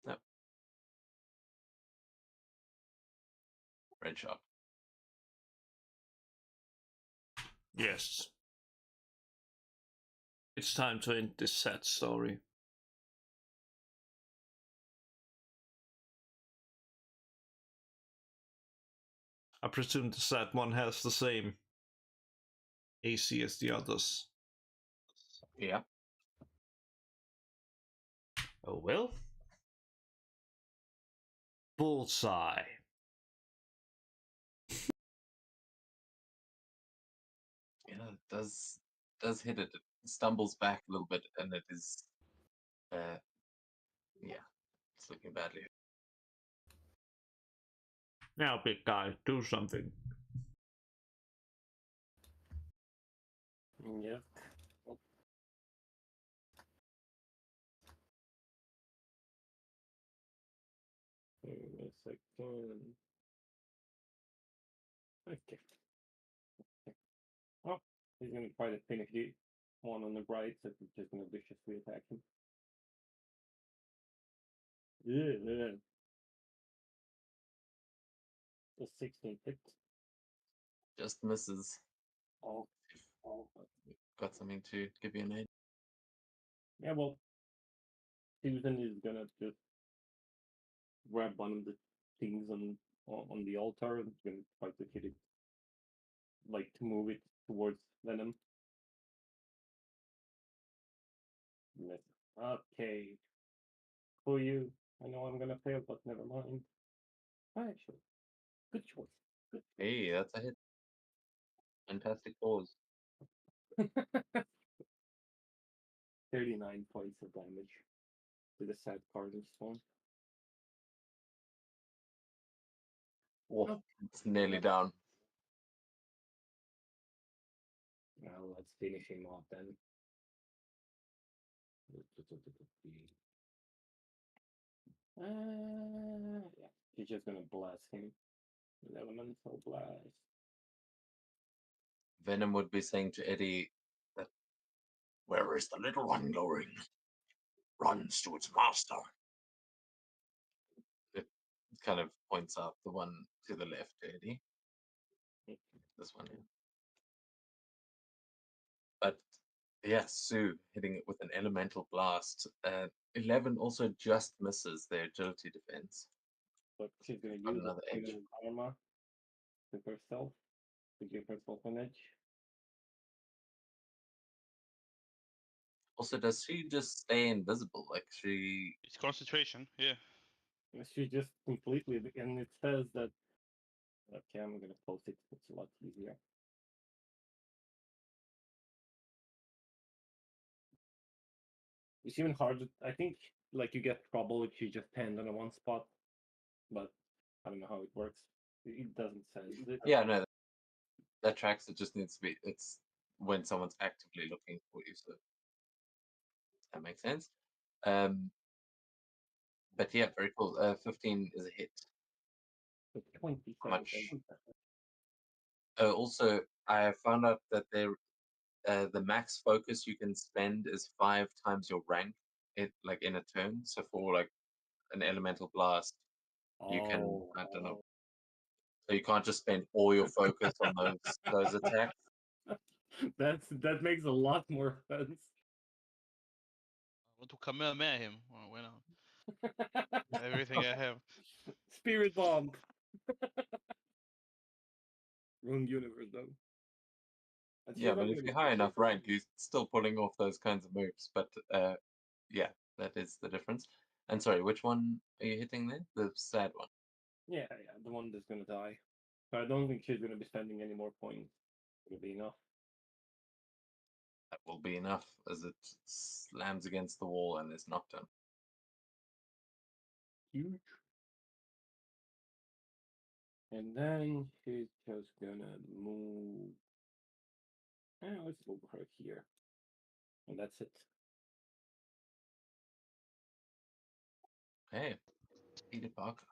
No. Red shot. Yes. It's time to end this sad story. I presume the sad one has the same AC as the others. Yeah. Oh well. Bullseye. Yeah, it does hit it. It stumbles back a little bit, and it is, yeah, it's looking badly. Now, big guy, do something. Yep. Wait a second. Okay. Oh, he's gonna try to finish the one on the right, so we're just gonna viciously attack him. Yeah. The 16 hit. Just misses. Oh, Got something to give you an aid. yeah, well, Susan is gonna just grab one of the things on the altar and gonna try to hit it, like to move it towards Venom. Miss. Okay. For you. I know I'm gonna fail, but never mind. Actually, good choice. Good Hey, that's a hit. Fantastic pause. 39 points of damage to the sad Carnage spawn. Oh, it's nearly down. Now let's finish him off then. Yeah, he's just gonna blast him with elemental blast. Venom would be saying to Eddie that, "Where is the little one going? Runs to its master." It kind of points out the one to the left, Eddie. This one here. But yeah, Sue hitting it with an elemental blast. 11 also just misses their agility defense. But she's gonna Got use another a edge. point of armor to herself to give herself an edge. Also, does she just stay invisible? Like she. It's concentration. Yeah. She just completely, and it says that. Okay, I'm gonna post it. It's a lot easier. It's even harder. I think like you get trouble if you just stand on a one spot, but I don't know how it works. It doesn't say. Yeah, no, that tracks. It just needs to be. It's when someone's actively looking for you, so that makes sense. But yeah, very cool. 15 is a hit. It's 27. Much. Also, I found out that the max focus you can spend is 5 times your rank, like in a turn. So for like an elemental blast, you can, I don't know. So you can't just spend all your focus on those attacks. That makes a lot more sense. I want to Kamehameha him. Well, why not? Everything I have. Spirit bomb. Wrong universe though. That's Yeah, just but not if gonna you're high enough rank, you're still pulling off those kinds of moves. But yeah, that is the difference. And sorry, which one are you hitting there? The sad one. Yeah, the one that's gonna die. So I don't think she's gonna be spending any more points. It'll be enough. That will be enough as it slams against the wall and is knocked down. Huge. And then she's just gonna move. Let's move her here. And that's it. Okay, Peter Parker.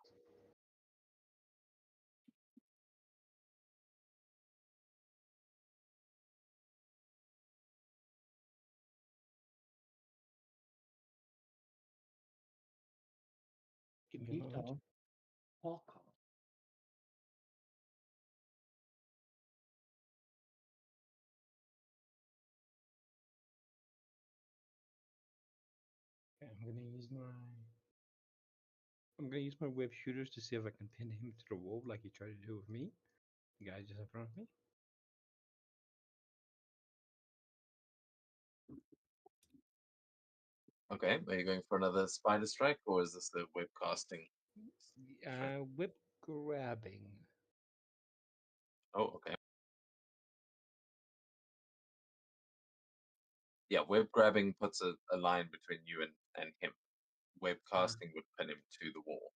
Give me a moment. Parker. Okay, I'm gonna use my web shooters to see if I can pin him to the wall like he tried to do with me. The guy just in front of me. Okay, are you going for another spider strike or is this the web casting? Whip grabbing. Oh, okay. Yeah, web grabbing puts a line between you and him. Web casting would pin him to the wall.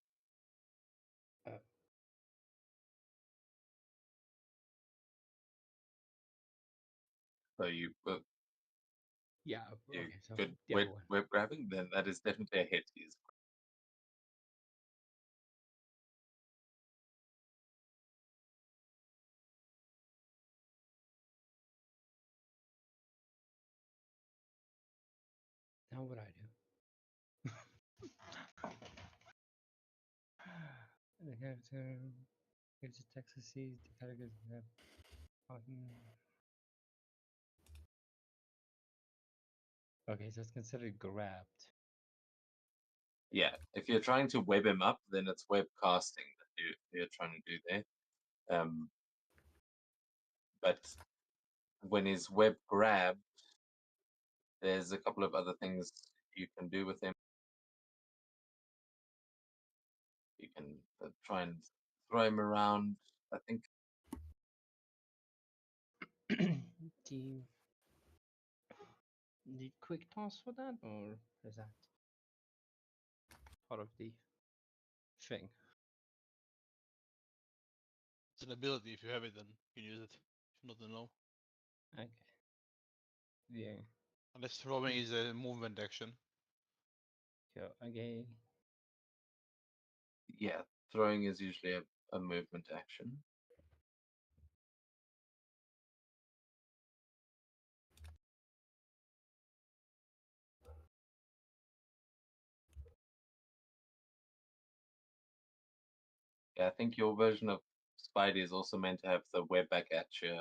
So you Yeah. you Okay. So good the other one. web grabbing, then that is definitely a hit. He's Now what I do? The character gets attack succeeds. The character have Okay, so it's considered grabbed. yeah. If you're trying to web him up, then it's web casting that you're trying to do there. But when he's web grabbed, there's a couple of other things you can do with him. You can try and throw him around. I think Do you need quick toss for that, or is that part of the thing? It's an ability. If you have it, then you can use it. If not, then no. Okay. Yeah. Unless throwing is a movement action. Go okay. yeah, throwing is usually a movement action. Yeah, I think your version of Spidey is also meant to have the web back at you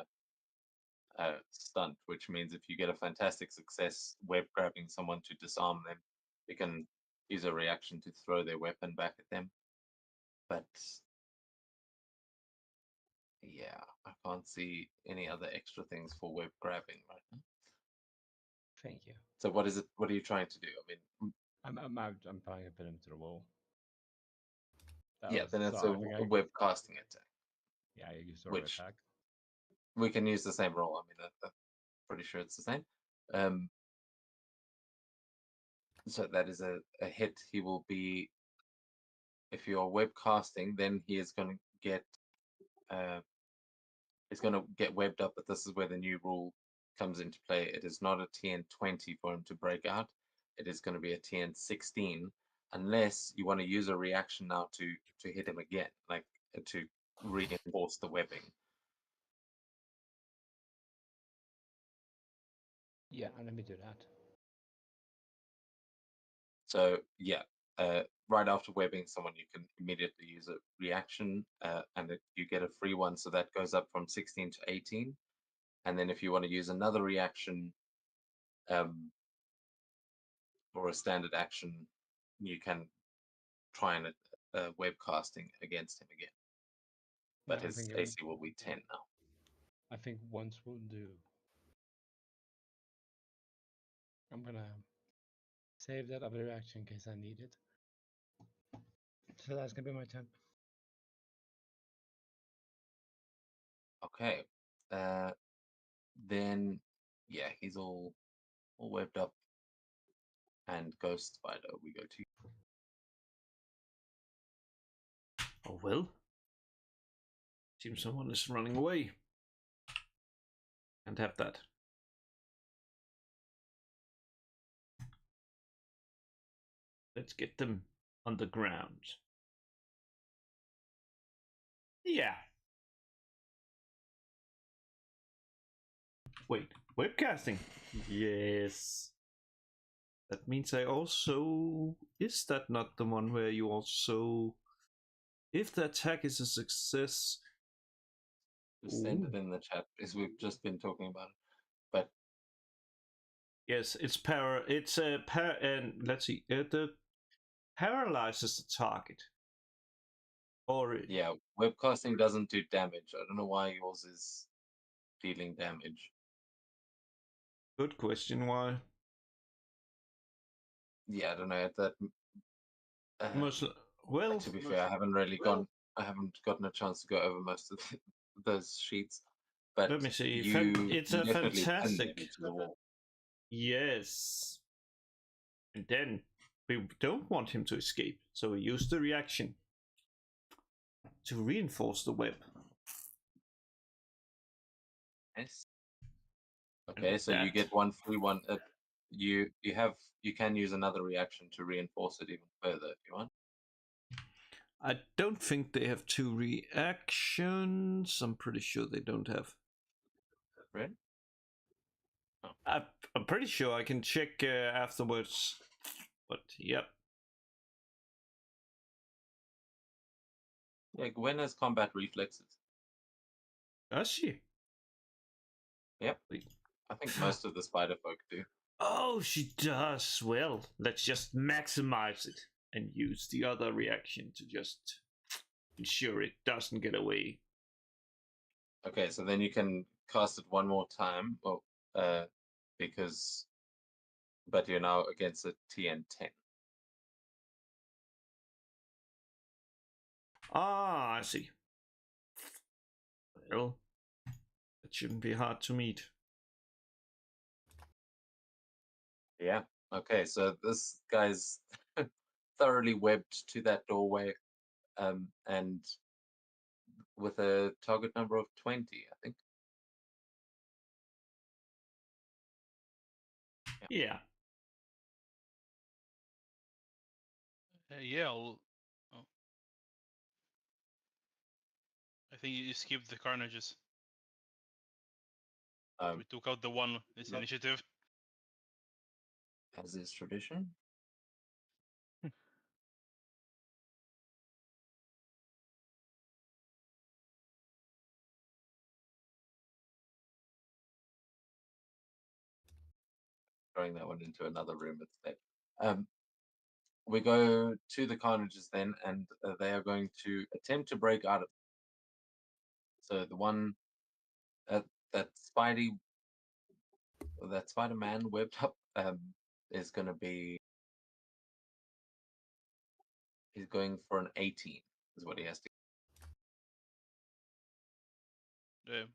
stunt, which means if you get a fantastic success web grabbing someone to disarm them, you can use a reaction to throw their weapon back at them. But yeah, I can't see any other extra things for web grabbing right now. Thank you. So what is it? What are you trying to do? I mean, I'm trying to put him to the wall. yeah, then it's so I think a web casting attack, yeah, I use a which attack. we can use the same roll. I mean, I'm pretty sure it's the same. So that is a hit. He will be, if you're web casting, then he is going to get he's going to get webbed up. But this is where the new rule comes into play. It is not a TN20 for him to break out. It is going to be a TN16, unless you want to use a reaction now to hit him again, like to reinforce the webbing. Yeah, let me do that. So yeah, right after webbing someone, you can immediately use a reaction, and you get a free one. So that goes up from 16 to 18. And then if you want to use another reaction, or a standard action, you can try and web casting against him again. But Yeah, his AC will be 10 now. I think once will do. I'm gonna save that other reaction in case I need it. So that's gonna be my turn. Okay. Then yeah, he's all webbed up. And Ghost Spider, we go to you. Oh well. Seems someone is running away. Can't have that. Let's get them on the ground. Yeah. Wait, webcasting. Yes. That means I also... Is that not the one where you also... If the attack is a success... Just send it in the chat, as we've just been talking about it. But yes, it's power. It's a and let's see. The paralyzes the target. Or yeah, webcasting doesn't do damage. I don't know why yours is dealing damage. good question. Why? Yeah, I don't know. That Most Well, To be fair, I haven't really gone. I haven't gotten a chance to go over most of those sheets, but let me see. you It's you a definitely pinned fantastic. them to the wall. Yes. And then we don't want him to escape, so we use the reaction to reinforce the web. Yes. And Okay, with so you that, get 1/3 1. You can use another reaction to reinforce it even further if you want. I don't think they have 2 reactions. I'm pretty sure they don't have. Right? I'm pretty sure I can check afterwards. But yep. Yeah, Gwen has combat reflexes. Does she? Yep. I think most of the spider folk do. Oh, she does. Well, let's just maximize it and use the other reaction to just ensure it doesn't get away. Okay, so then you can cast it one more time. Well, because but you're now against a TN10. Ah, I see. Well, it shouldn't be hard to meet. Yeah. Okay, so this guy's thoroughly webbed to that doorway, and with a target number of 20, I think. Yeah. Yeah, oh. I think you skipped the Carnages. Um, We took out the one. This no. initiative. As is tradition. Throwing that one into another room instead. We go to the Carnages then, and they are going to attempt to break out of. So the one that Spider-Man webbed up is going to be. He's going for an 18. Is what he has to. Yeah.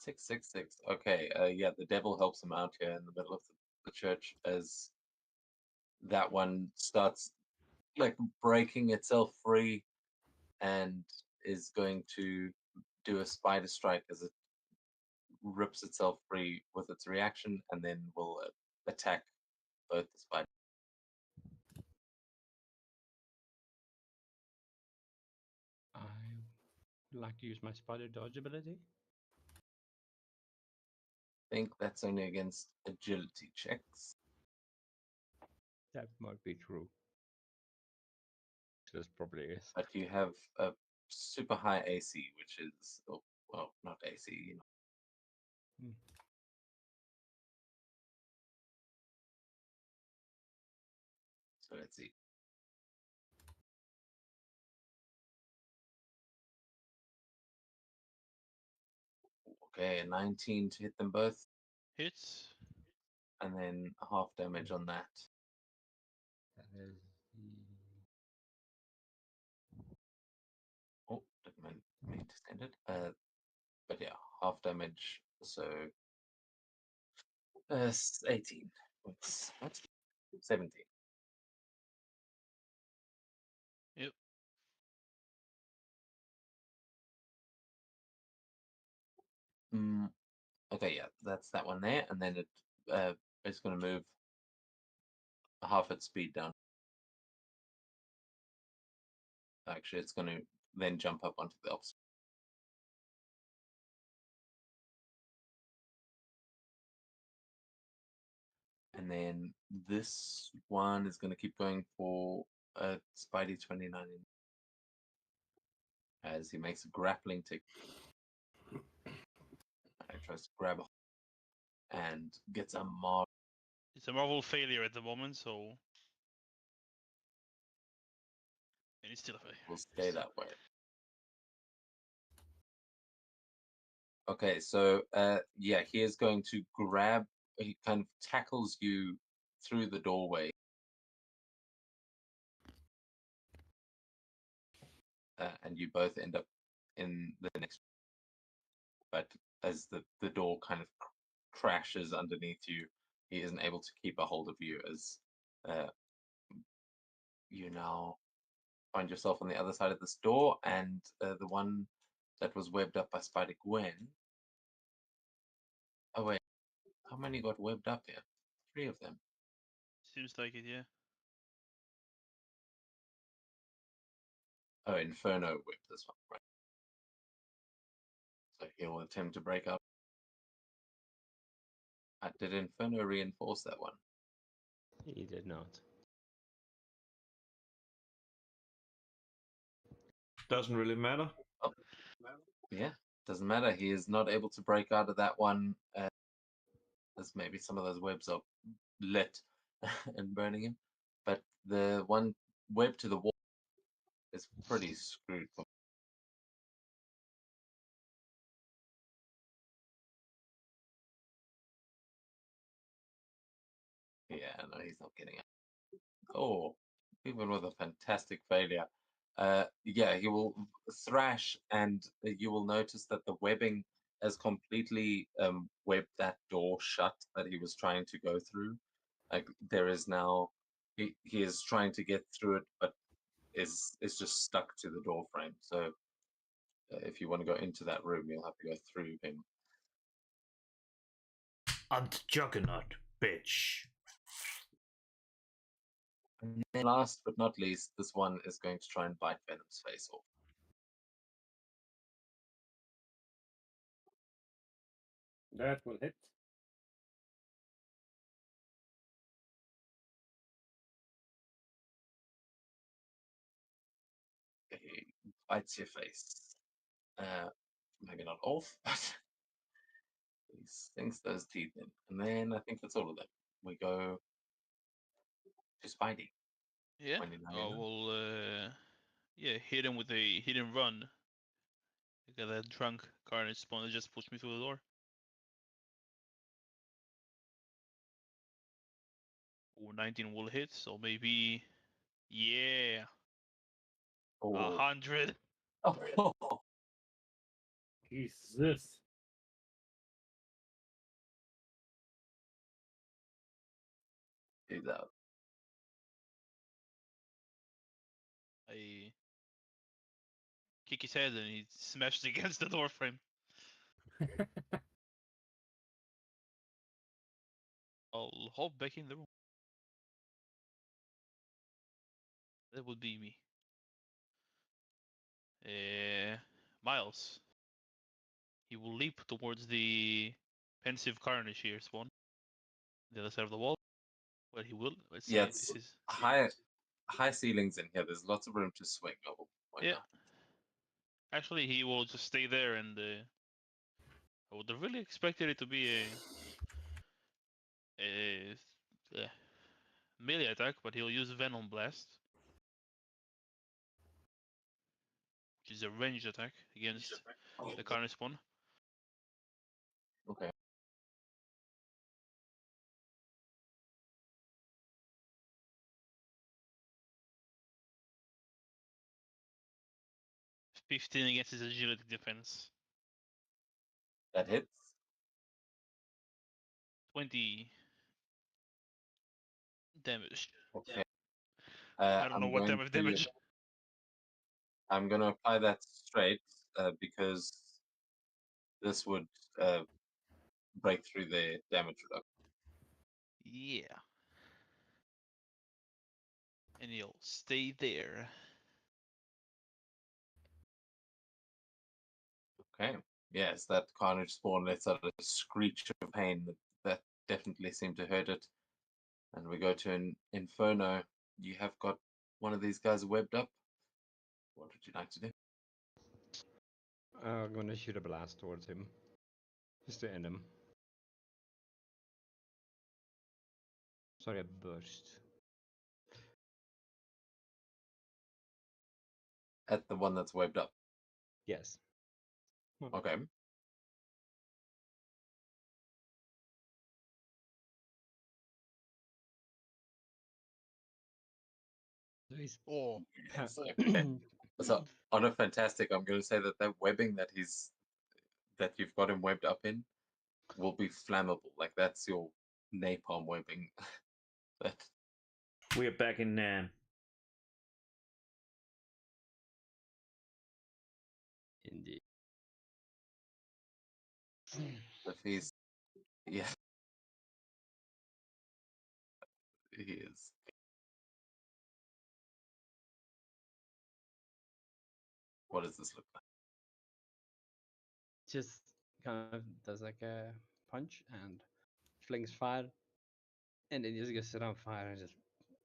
666. Okay, yeah, the devil helps him out here in the middle of the church as that one starts like breaking itself free and is going to do a spider strike as it rips itself free with its reaction and then will attack both the spider. I would like to use my spider dodge ability. I think that's only against agility checks. That might be true. This probably is. But you have a super high AC, which is, oh, well, not AC, you know. Hmm. So let's see. Okay, a 19 to hit them both, Hits. and then half damage on that. That is Oh, didn't mean to send it. But yeah, half damage. So 18. What's 17? Yep. Okay, yeah, that's that one there, and then it's going to move half its speed down. Actually, it's going to then jump up onto the opposite. And then this one is going to keep going for Spidey 29 as he makes a grappling tick. He tries to grab a and gets a mark. It's a Marvel failure at the moment, so. And it's still a failure. Will stay that way. Okay, so yeah, he is going to grab he kind of tackles you through the doorway. And you both end up in the next. But as the door kind of crashes underneath you, he isn't able to keep a hold of you as you now find yourself on the other side of this door, and the one that was webbed up by Spider Gwen. Oh wait, how many got webbed up here? 3 of them. Seems like it, yeah. Oh, Inferno whipped this one, right? So he'll attempt to break up. Did Inferno reinforce that one? He did not. Doesn't really matter. Oh, yeah, doesn't matter. He is not able to break out of that one, as maybe some of those webs are lit and burning him. But the one web to the wall is pretty screwed for. Yeah, no, he's not getting it. Oh, even with a fantastic failure. Yeah, he will thrash, and you will notice that the webbing has completely webbed that door shut that he was trying to go through. Like there is now, he is trying to get through it, but is just stuck to the door frame. So if you want to go into that room, you'll have to go through him. Juggernaut, bitch. And then last but not least, this one is going to try and bite Venom's face off. That will hit. He bites your face. Maybe not off, but he sinks those teeth in. And then I think that's all of them. We go to Spidey. Yeah. 29. I will yeah, hit him with a hit and run. You got that drunk Carnage spawn that just pushed me through the door. Ooh, 19 will hit, so maybe yeah. Oh. 100. Oh. Jesus. He's out. I kick his head and he smashed against the door frame. I'll hop back in the room. That would be me. Miles. He will leap towards the pensive Carnage here spawn. The other side of the wall. Well, he will. Let's see. Yeah, This it's is high ceilings in here. There's lots of room to swing. Oh, why yeah. not? Actually, he will just stay there, and I would have really expected it to be a melee attack, but he'll use Venom Blast, which is a ranged attack against the Carnage spawn. Okay. 15 against his agility defense. That hits. 20 damage. Okay. I don't know what type of damage. I'm going to apply that straight because this would break through the damage reduction. Yeah. And he'll stay there. Okay. Yes, that Carnage spawn lets out a screech of pain that definitely seemed to hurt it. And we go to an Inferno. You have got one of these guys webbed up. What would you like to do? I'm gonna shoot a blast towards him. Just to end him. Sorry, a burst. At the one that's webbed up. Yes. Okay. So he's Oh, Yes, okay. So on a fantastic, I'm going to say that that webbing that you've got him webbed up in will be flammable. Like that's your napalm webbing. That We're back in Nam. indeed. if he's yeah, he is. What does this look like? Just kind of does like a punch and flings fire, and then just gets set on fire and just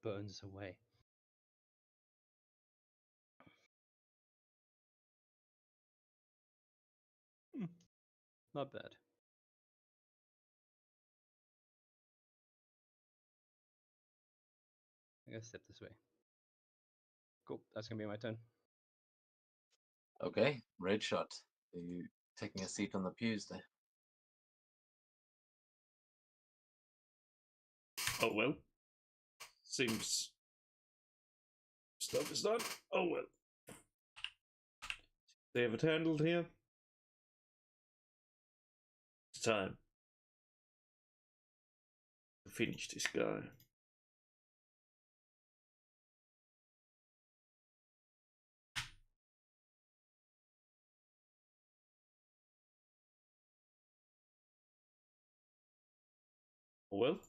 burns away. Not bad. I guess step this way. Cool. That's gonna be my turn. Okay, red shot. Are you taking a seat on the pews there? Oh well. Seems stuff is done. Oh well. They have it handled here. It's time to finish this guy. Oh well.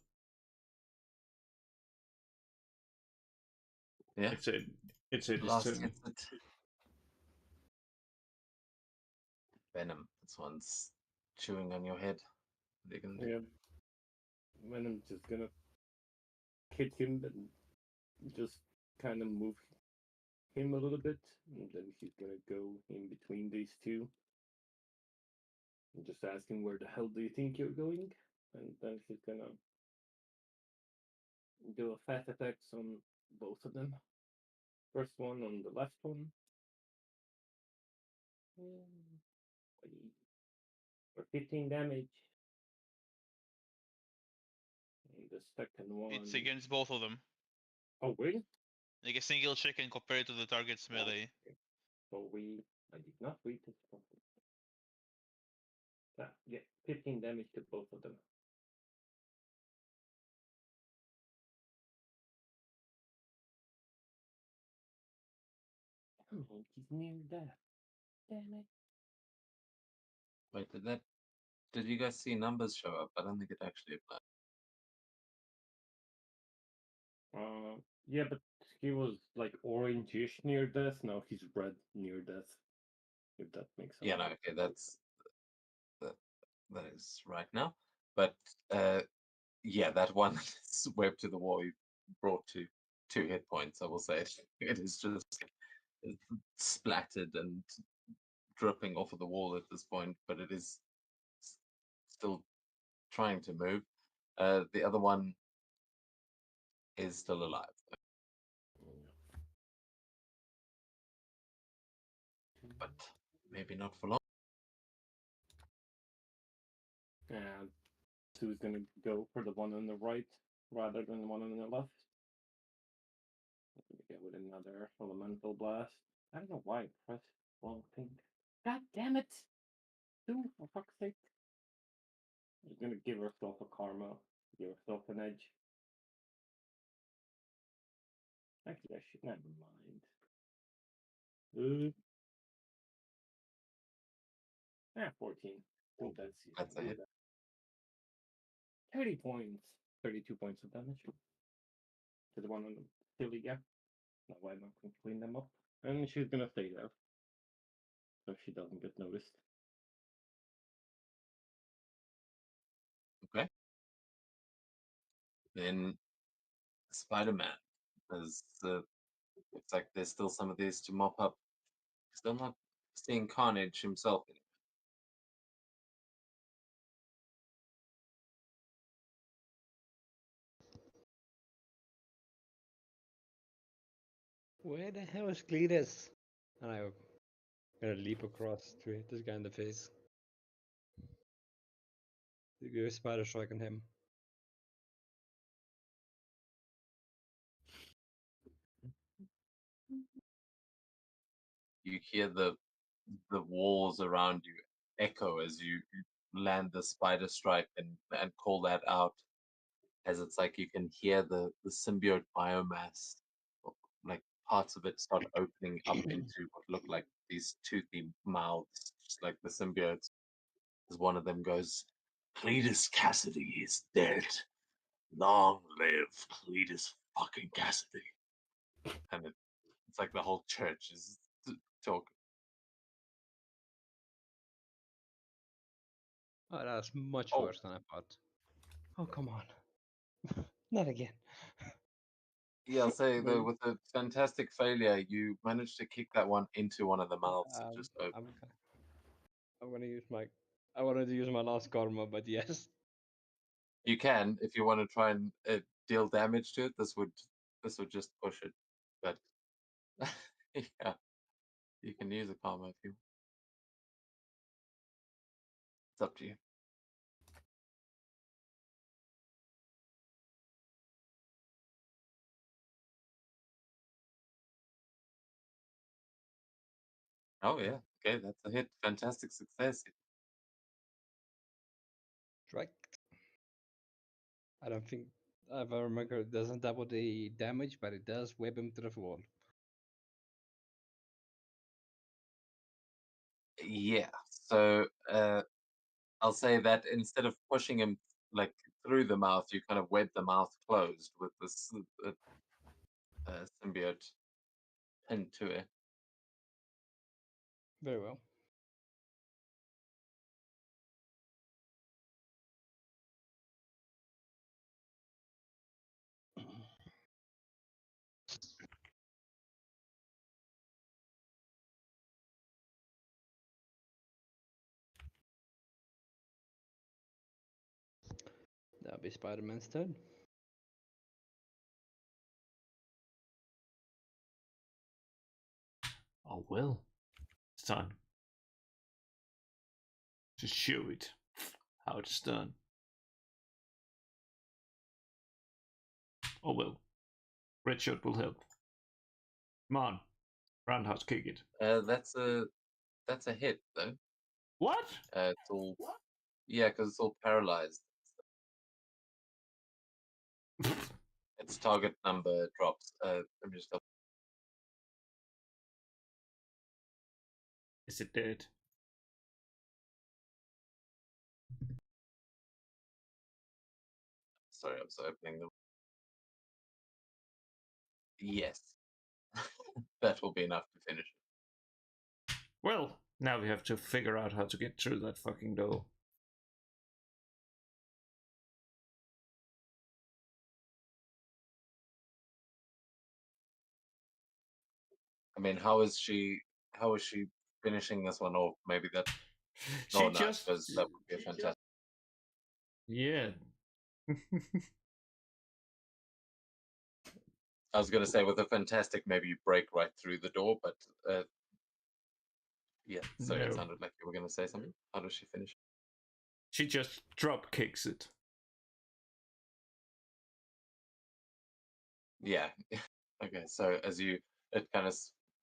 Yeah. It's his Last turn. hits it. Venom. This one's chewing on your head. What are you gonna do? Yeah. Venom's just gonna hit him and just kind of move him a little bit, and then she's gonna go in between these two and just ask him, where the hell do you think you're going? And then she's gonna do a fast attacks on both of them. First one on the left one. For 15 damage. And the second one. it's against both of them. Oh, really? Like a single check and compare it to the target's melee. Okay. So I did not read this properly. Yeah, 15 damage to both of them. Oh, he's near death. Damn it. Wait, did you guys see numbers show up? I don't think it actually applied. Yeah, but he was like orangish near death. Now he's red near death. If that makes sense. Yeah, no, okay, that is right now. But yeah, that one swept to the wall. You brought to 2 hit points. I will say it is just splattered and dripping off of the wall at this point, but it is still trying to move. The other one is still alive. But maybe not for long. And Sue's gonna go for the one on the right rather than the one on the left. Gonna get with another elemental blast. I don't know why I pressed the wrong thing. God damn it! Sue, for fuck's sake. She's gonna give herself a karma, give herself an edge. Actually, I should never mind. 14. Oh, that's a hit. 30 points. 32 points of damage. To the one on the silly gap. Now I'm not going to clean them up. And she's gonna stay there. So she doesn't get noticed. Okay. Then Spider-Man. There's it's like there's still some of these to mop up. Still not seeing Carnage himself. Where the hell is Cletus? And I'm gonna leap across to hit this guy in the face. Do a spider strike on him. you hear the walls around you echo as you land the spider strike and call that out, as it's like you can hear the symbiote biomass, like parts of it start opening up into what look like these toothy mouths, just like the symbiotes. As one of them goes, "Cletus Cassidy is dead. Long live Cletus fucking Cassidy." And it's like the whole church is talking. Oh, that's much Oh. worse than I thought. Oh, come on. Not again. Yeah, I'll say though, Well, with a fantastic failure, you managed to kick that one into one of the mouths. It just opened. I'm gonna use my. I wanted to use my last karma, but yes. You can, if you want to try and deal damage to it. This would just push it, but yeah, you can use a karma if you. It's up to you. Oh yeah, okay, that's a hit. Fantastic success. Right. I don't think if I remember, it doesn't double the damage, but it does whip him to the floor. Yeah, so I'll say that instead of pushing him like through the mouth, you kind of web the mouth closed with this symbiote pinned to it. Very well. That'll be Spider-Man's turn. Oh well. It's time to show it how it's done. Oh well. Red shirt will help. Come on. Roundhouse kick it. That's a hit though. What? It's all yeah, because it's all paralyzed. Its target number drops. Let me just Is it dead? sorry, I was opening them. Yes, that will be enough to finish it. Well, now we have to figure out how to get through that fucking door. I mean, how is she? How is she finishing this one off? Maybe that. She No, just. because that would be a fantastic. Yeah. I was going to say with a fantastic, maybe you break right through the door, but yeah. Sorry, it No. sounded like you were going to say something. How does she finish? She just drop kicks it. Yeah. Okay. So as it kind of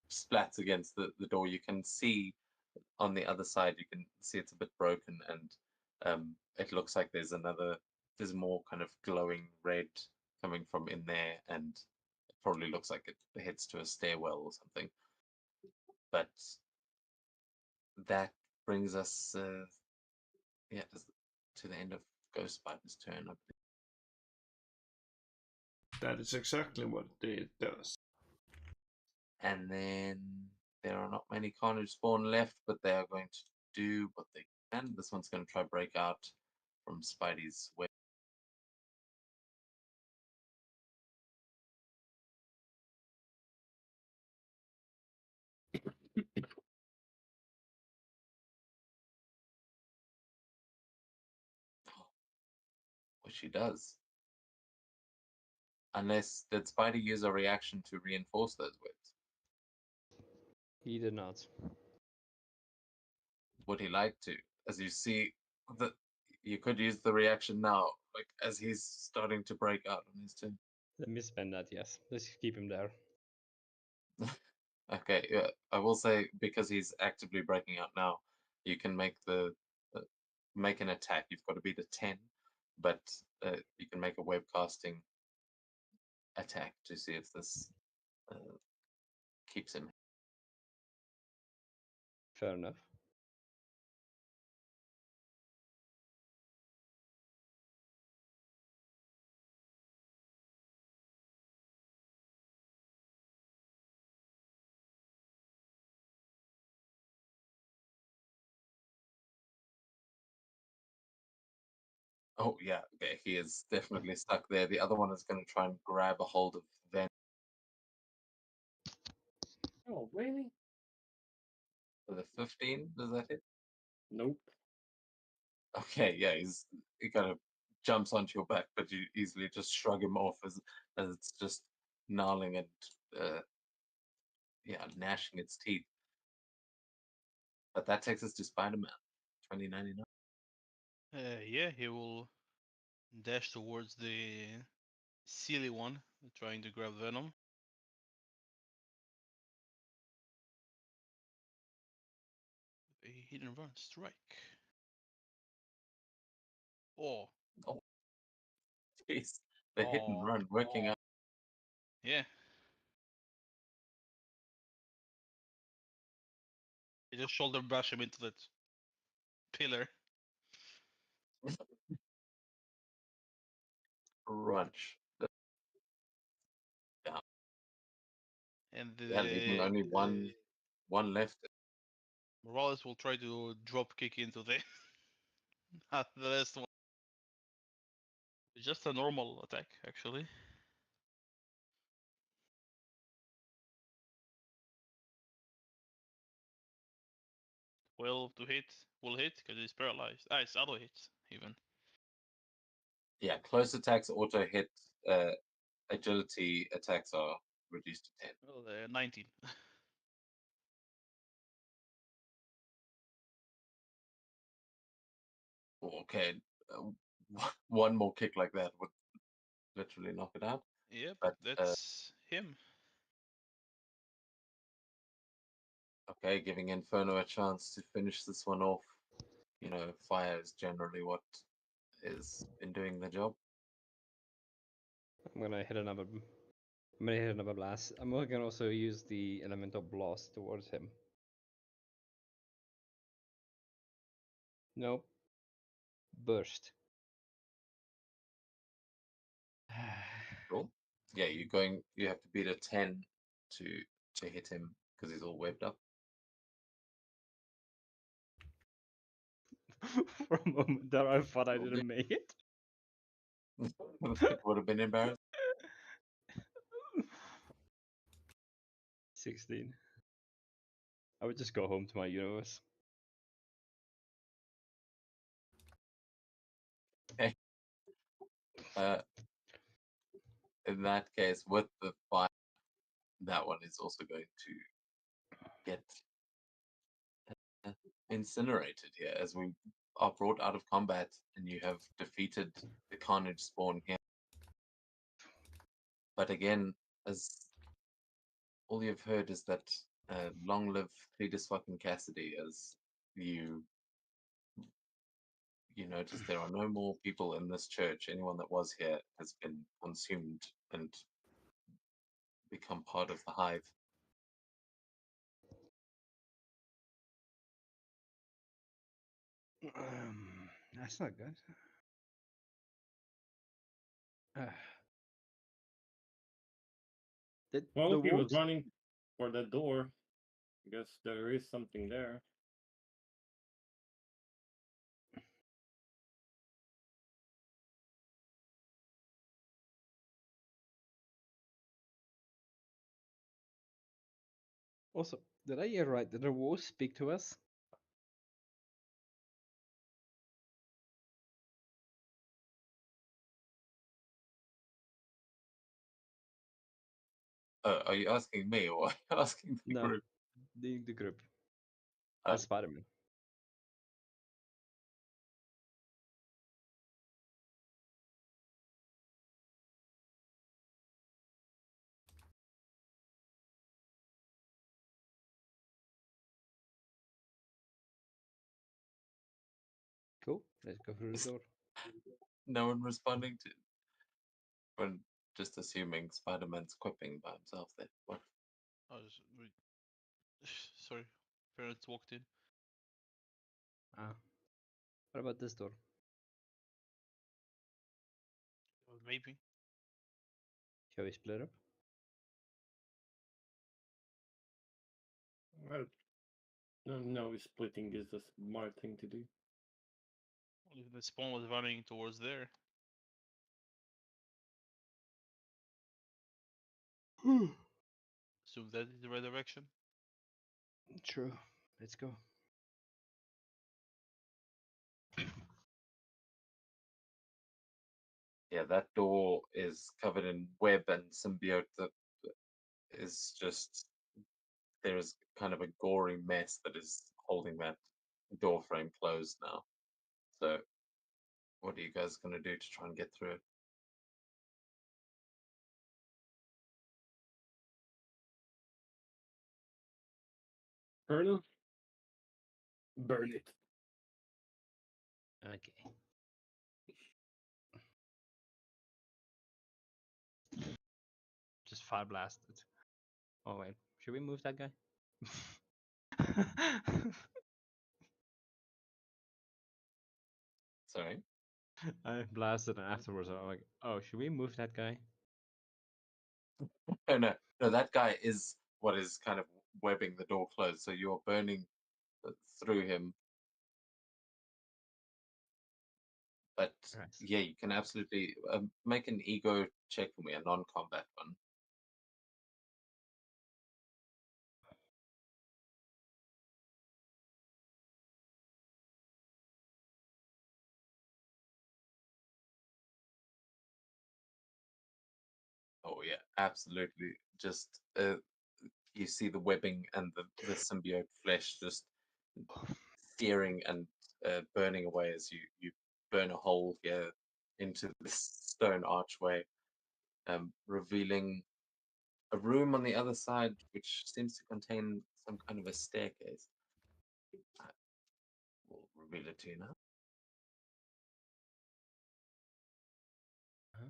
splats against the door, you can see on the other side. You can see it's a bit broken, and it looks like there's more kind of glowing red coming from in there, and it probably looks like it heads to a stairwell or something. But that brings us, yeah, to the end of Ghost Spider's turn. I believe. That is exactly what it does. And then there are not many Carnage spawn left, but they are going to do what they can. This one's going to try break out from Spidey's web. Which she does. Unless did Spidey use a reaction to reinforce those webs? He did not. Would he like to? As you see, that you could use the reaction now, like as he's starting to break out on his turn. Let me spend that, yes. Let's keep him there. Okay, I will say because he's actively breaking out now, you can make make an attack. You've got to beat a 10, but you can make a web casting attack to see if this uh, keeps him. Fair enough. Oh yeah, okay, he is definitely stuck there. The other one is going to try and grab a hold of Van Oh, really? for the 15. Does that hit? Nope. Okay, yeah, he kind of jumps onto your back, but you easily just shrug him off as it's just gnarling and yeah, gnashing its teeth. But that takes us to Spider-Man, 2099. Yeah, he will dash towards the silly one, trying to grab Venom. A hit and run strike. Oh, Oh, jeez, the hit and oh, run working out. yeah. He just shoulder bash him into that pillar. Crunch. Yeah, And yeah, leaving only one left. Morales will try to drop kick into the the last one. It's just a normal attack, actually. Well, to hit will hit because he's paralyzed. Ah, it's auto hit even. Yeah, close attacks auto hit. Agility attacks are reduced to 10. Well, 19. Okay, uh, one more kick like that would literally knock it out. Yep, But that's him. okay, giving Inferno a chance to finish this one off. You know, fire is generally what is been doing the job. I'm gonna hit another. I'm gonna hit another blast. I'm gonna also use the elemental blast towards him. Nope. Burst. Cool. Yeah, you have to beat a 10 to hit him because he's all webbed up. For a moment there, I thought I Will do. didn't make it. It would have been embarrassing. 16. I would just go home to my universe. Okay. In that case, with the fire, that one is also going to get incinerated here as we are brought out of combat and you have defeated the Carnage spawn here. But again, as all you've heard is that long live Cletus fucking Cassidy, as you notice there are no more people in this church. Anyone that was here has been consumed and become part of the hive. That's not good. Well, The if he was wolves. running for the door, I guess there is something there. Also, did I hear right? Did the wolves speak to us? Are you asking me or are you asking the No, group? the group. Uh, The Spider-Man. Cool. Let's go through the door. No one responding to. We're just assuming Spider-Man's quipping by himself then. What? I was, sorry, parents walked in. Ah. What about this door? Maybe. Shall we split up? Well, no, splitting is the smart thing to do. If the spawn was running towards there. Assume that is the right direction. True. Let's go. Yeah, that door is covered in web and symbiote that is just there is kind of a gory mess that is holding that door frame closed now. So, what are you guys going to do to try and get through it? Colonel, burn it. Okay. Just fire blast it. Oh wait, should we move that guy? Sorry. I blasted and afterwards I'm like, oh, should we move that guy? No, no, no. That guy is what is kind of webbing the door closed. So you're burning through him. But Right. yeah, you can absolutely make an ego check for me, a non-combat one. Oh yeah, absolutely. Just you see the webbing and the symbiote flesh just searing and burning away as you burn a hole here into this stone archway, revealing a room on the other side which seems to contain some kind of a staircase. I will reveal it to you now. Huh?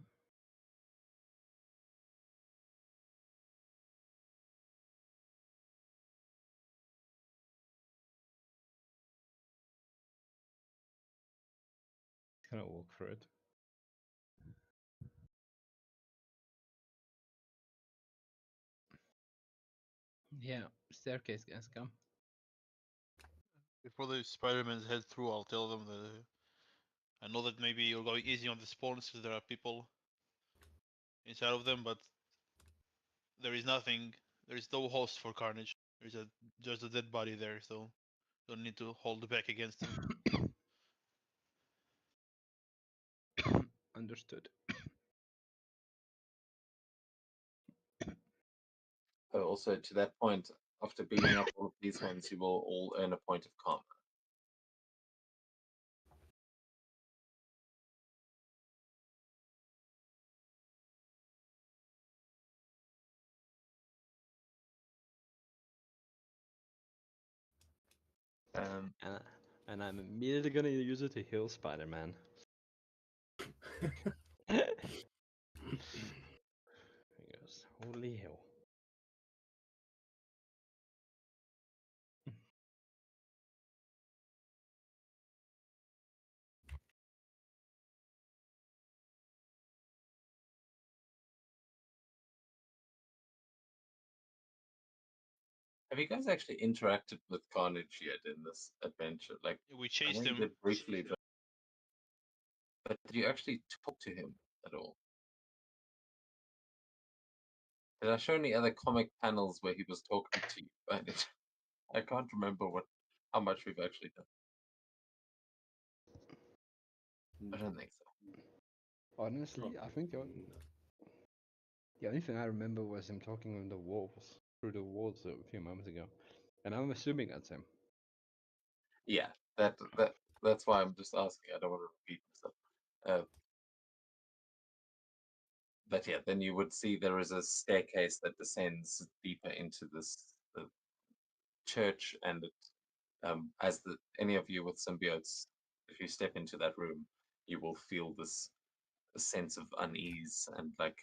Can I walk through it? Yeah, staircase guys, come. Before the Spider-Mans head through, I'll tell them that I know that maybe you're going easy on the spawns because there are people inside of them, but there is nothing. There is no host for Carnage. There's a dead body there, so don't need to hold back against him. Understood. Also, to that point, after beating up all of these ones, you will all earn a point of karma. Um, And I'm immediately gonna use it to heal Spider-Man. He goes, holy hell. have you guys actually interacted with Carnage yet in this adventure? Like, We I chased know you him. did briefly, but did you actually talk to him at all? Did I show any other comic panels where he was talking to you? I can't remember how much we've actually done. I don't think so. Honestly, I think the only thing I remember was him talking on the walls, through the walls a few moments ago. And I'm assuming that's him. Yeah, that's why I'm just asking. I don't want to repeat myself. But yeah, then you would see there is a staircase that descends deeper into the church, and it, as any of you with symbiotes if you step into that room, you will feel this sense of unease and like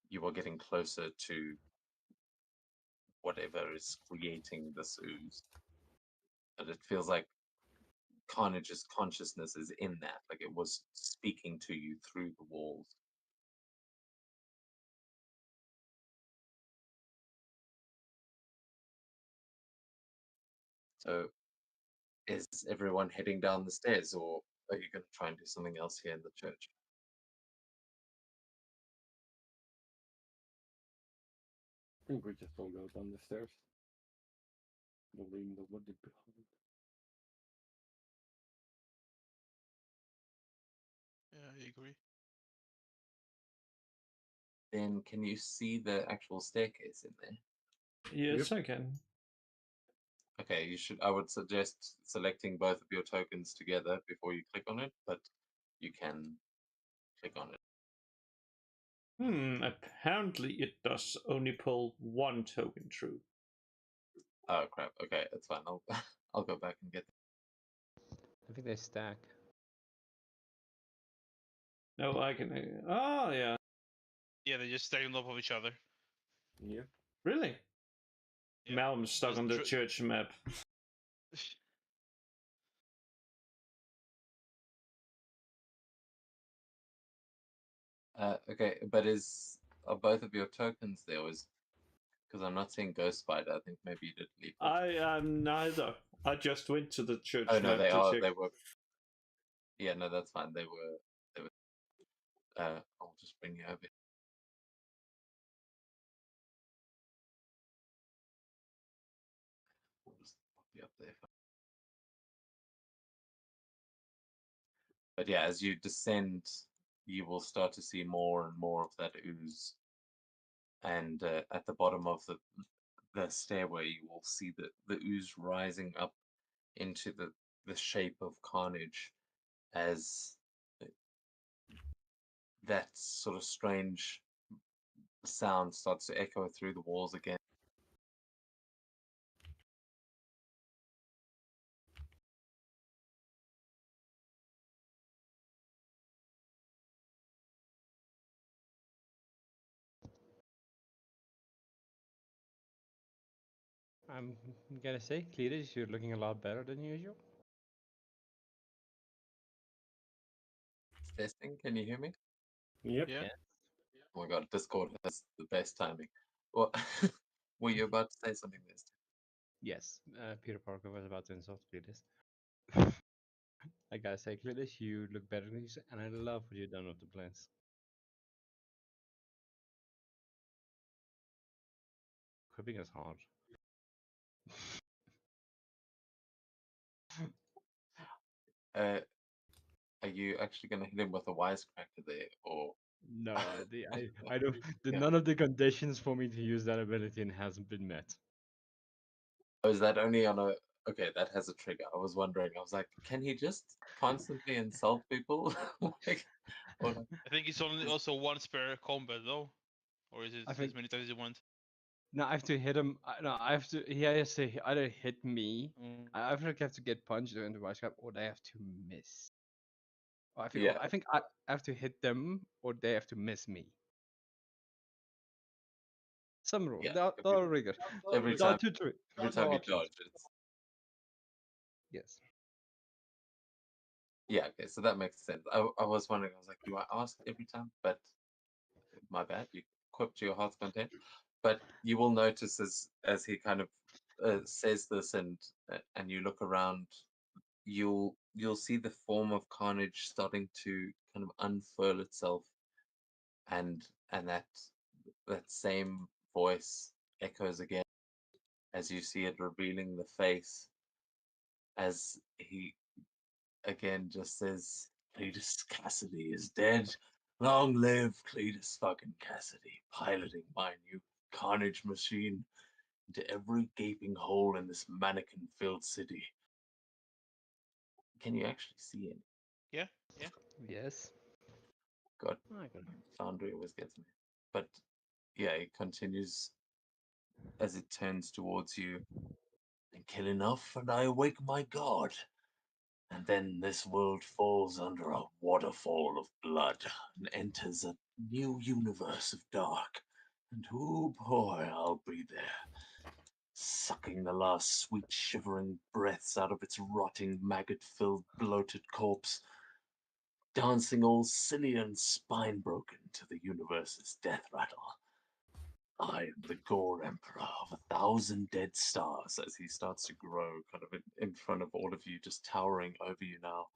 you are getting closer to whatever is creating this ooze. But it feels like Carnage's consciousness is in that, like it was speaking to you through the walls. So, is everyone heading down the stairs, or are you going to try and do something else here in the church? I think we just all go down the stairs. We'll leave the wood behind. Yeah, I agree. Then can you see the actual staircase in there? Yes, I can. Okay, you should. I would suggest selecting both of your tokens together before you click on it, but you can click on it. Apparently it does only pull one token through. Oh crap! Okay, that's fine. I'll I'll go back and get. I think they stack. No, I can. Oh, yeah. Yeah, they just stay on top of each other. Yeah. Really? Yeah. Now I'm stuck Just on the church map. Okay, but are both of your tokens there? Was because I'm not seeing Ghost Spider. I think maybe you did leave. It. I am neither. I just went to the church Oh no, map they to are. check. They were. Yeah, no, that's fine. They were. They were. I'll just bring you over. I'll just pop you up there. But yeah, as you descend, you will start to see more and more of that ooze. And at the bottom of the stairway, you will see the ooze rising up into the shape of Carnage as that sort of strange sound starts to echo through the walls again. I'm gonna say, Cletus, you're looking a lot better than usual. Testing, can you hear me? Yep. Yeah. Oh my god, Discord has the best timing. What were you about to say something this? Yes, Peter Parker was about to insult Cletus. I gotta say, Cletus, you look better than usual, and I love what you've done with the plants. Equipping is hard. Uh, are you actually going to hit him with a wisecracker there, or No, I don't. yeah. None of the conditions for me to use that ability and hasn't been met. Oh, is that only on a? Okay, that has a trigger. I was wondering. I was like, can he just constantly insult people? like, or like, I think it's only also once per combat though, or is it I think as many times as you want? no, I have to hit him. No, I have to. He has to either hit me. Mm. I either have to get punched into my scrap, or they have to miss. yeah, I think I have to hit them, or they have to miss me. Some rule. yeah. There are rigor. Every There are time, two, three. every There time are you options. dodge, it's Yes. yeah. Okay, so that makes sense. I was wondering. I was like, do I ask every time? But my bad. You equipped to your heart's content. But you will notice as he kind of says this, and you look around, you'll see the form of Carnage starting to kind of unfurl itself, and that same voice echoes again as you see it revealing the face as he again just says, Cletus Cassidy is dead. Long live Cletus fucking Cassidy, piloting my new Carnage machine into every gaping hole in this mannequin-filled city. Can you actually see it? Yeah. Yes. God, I can. Foundry always gets me. But yeah, it continues as it turns towards you. And kill enough, and I awake my god. And then this world falls under a waterfall of blood and enters a new universe of dark. And oh boy, I'll be there, sucking the last sweet shivering breaths out of its rotting, maggot-filled, bloated corpse, dancing all silly and spine-broken to the universe's death rattle. I am the Gore Emperor of 1,000 dead stars, as he starts to grow kind of in front of all of you, just towering over you now,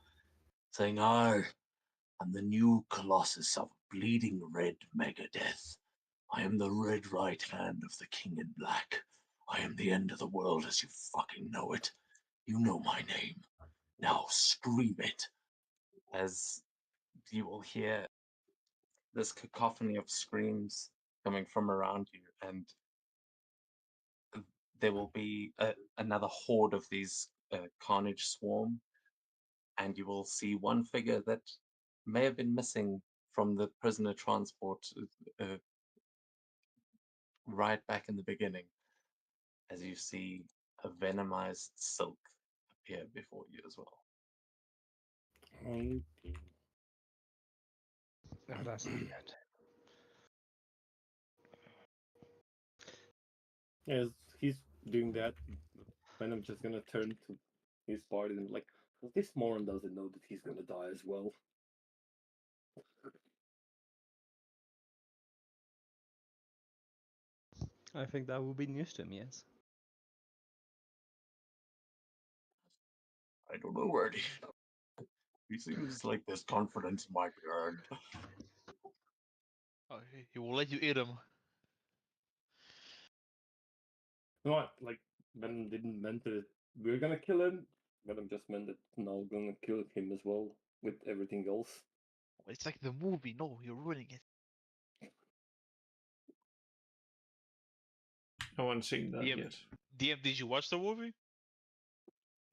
saying, I am the new Colossus of bleeding red Megadeth. I am the red right hand of the King in Black. I am the end of the world as you fucking know it. You know my name. Now scream it. As you will hear this cacophony of screams coming from around you, and there will be another horde of these Carnage swarm, and you will see one figure that may have been missing from the prisoner transport right back in the beginning, as you see a venomized Silk appear before you as well. Okay. No, that's not good. As he's doing that, Venom's just gonna turn to his party and like, this moron doesn't know that he's gonna die as well. I think that would be news to him, yes. I don't know, Eddie. He seems like this confidence might be earned. Oh, he will let you eat him. No, like Venom didn't meant that we're gonna kill him. Venom just meant that now we're gonna kill him as well with everything else. It's like the movie. No, you're ruining it. No one's seen that DM, yet. DM, did you watch the movie?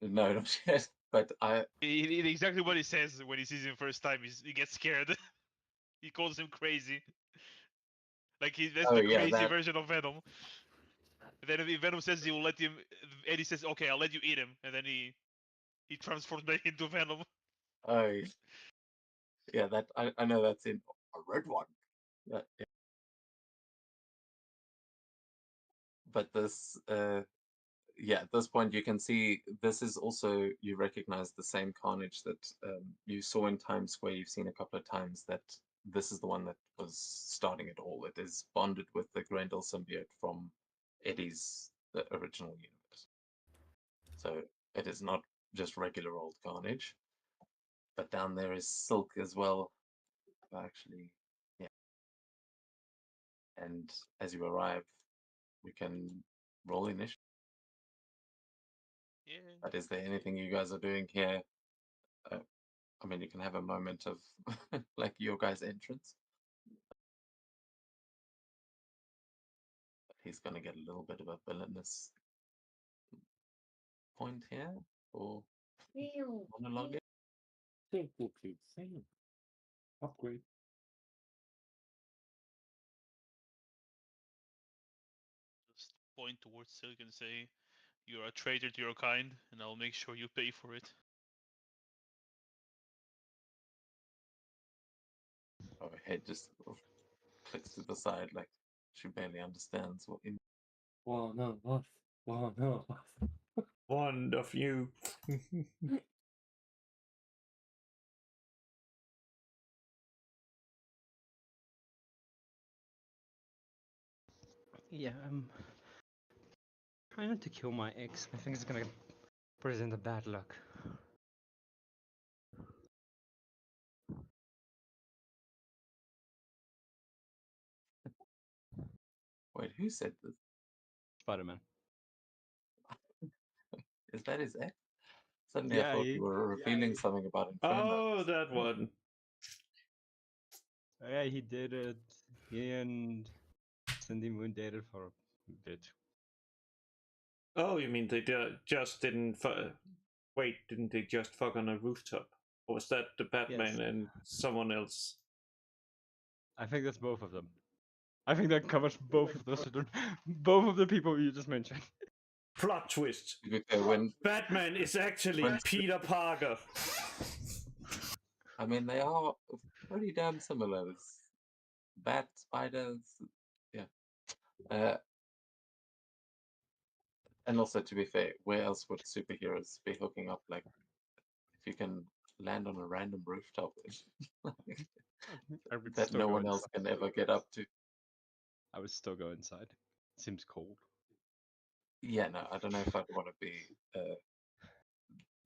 No, not yet. But Exactly what he says when he sees him first time. He gets scared. He calls him crazy. Like that's Oh, the yeah, crazy that- version of Venom. And then if Venom says he will let him, Eddie says, "Okay, I'll let you eat him," and then he transforms back into Venom. oh, yeah, that I know that's in a red one. Yeah. But this yeah, at this point you can see this is also, you recognize the same Carnage that you saw in Times Square. You've seen a couple of times that this is the one that was starting it all. It is bonded with the Grendel symbiote from Eddie's the original universe. So it is not just regular old Carnage. But down there is Silk as well. Actually, yeah. And as you arrive, we can roll initiative. Yeah. But is there anything you guys are doing here? I mean, you can have a moment of like your guys' entrance. But he's gonna get a little bit of a villainous point here for monologue. Same please, same. Upgrade. Just point towards Silk and say, "You're a traitor to your kind, and I'll make sure you pay for it." Oh, her head just sort of clicks to the side like she barely understands what in. One of us. One of us. One of you. Yeah, I'm trying not to kill my ex. I think it's gonna present a bad luck. Wait, who said this? Spider-Man. Is that his ex? Suddenly I Yeah, thought you were revealing something about Inferno. Oh, that one. yeah, he did it. He and Cindy Moon dated for a bit. Oh, you mean they just didn't wait, didn't they just fuck on a rooftop? Or was that the Batman Yes. and someone else? I think that's both of them. I think that covers both of those, both of the people you just mentioned. Plot twist. Okay, when Batman is actually When- Peter Parker. I mean, they are pretty damn similar. It's bat, spiders, yeah. And also, to be fair, where else would superheroes be hooking up? Like, if you can land on a random rooftop I would that still no go one else inside. can ever get up to. I would still go inside. Seems cold. Yeah, no, I don't know if I'd want to be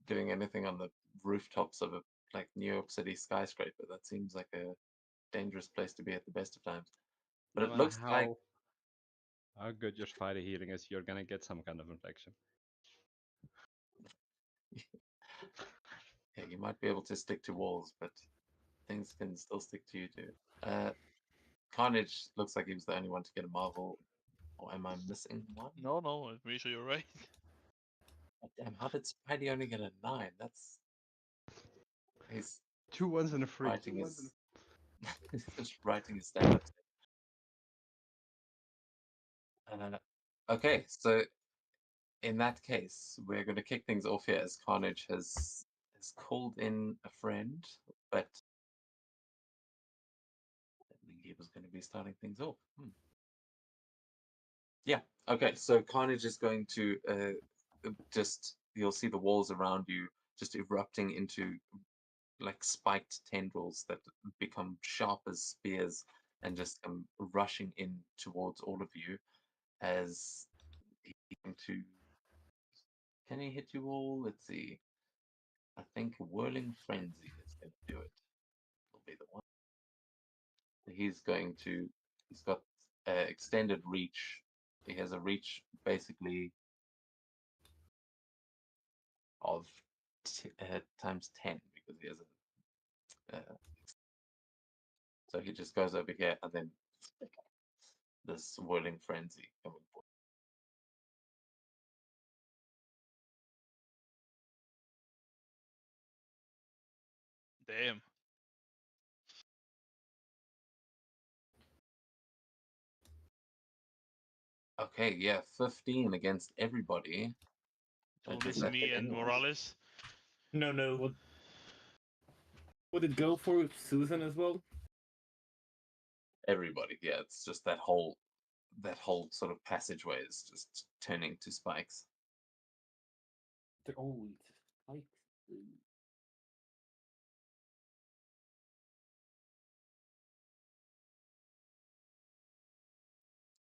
doing anything on the rooftops of a like New York City skyscraper. That seems like a dangerous place to be at the best of times. But No it matter looks like how good your spider healing is, you're gonna get some kind of infection. yeah, you might be able to stick to walls, but things can still stick to you too. Carnage looks like he was the only one to get a Marvel. Or am I missing one? No, I'm pretty sure you're right. Oh, damn, how did Spidey only get a 9? That's he's 2 ones and a 3. writing his he's just writing his stand-up. Okay, so in that case, we're going to kick things off here as Carnage has called in a friend, but I think he was going to be starting things off. Yeah. Okay. So Carnage is going to just you'll see the walls around you just erupting into like spiked tendrils that become sharp as spears and just come rushing in towards all of you as he's going to. Can he hit you all? Let's see. I think Whirling Frenzy is going to do it. Will be the one. He's going to. He's got extended reach. He has a reach basically of times 10 because he has a. So he just goes over here and then this Whirling Frenzy coming forward. Damn. Okay, yeah, 15 against everybody. Only Does that me hit and anyone? Morales. No. Would it go for Susan as well? Everybody, yeah. It's just that whole sort of passageway is just turning to spikes. They're always spikes.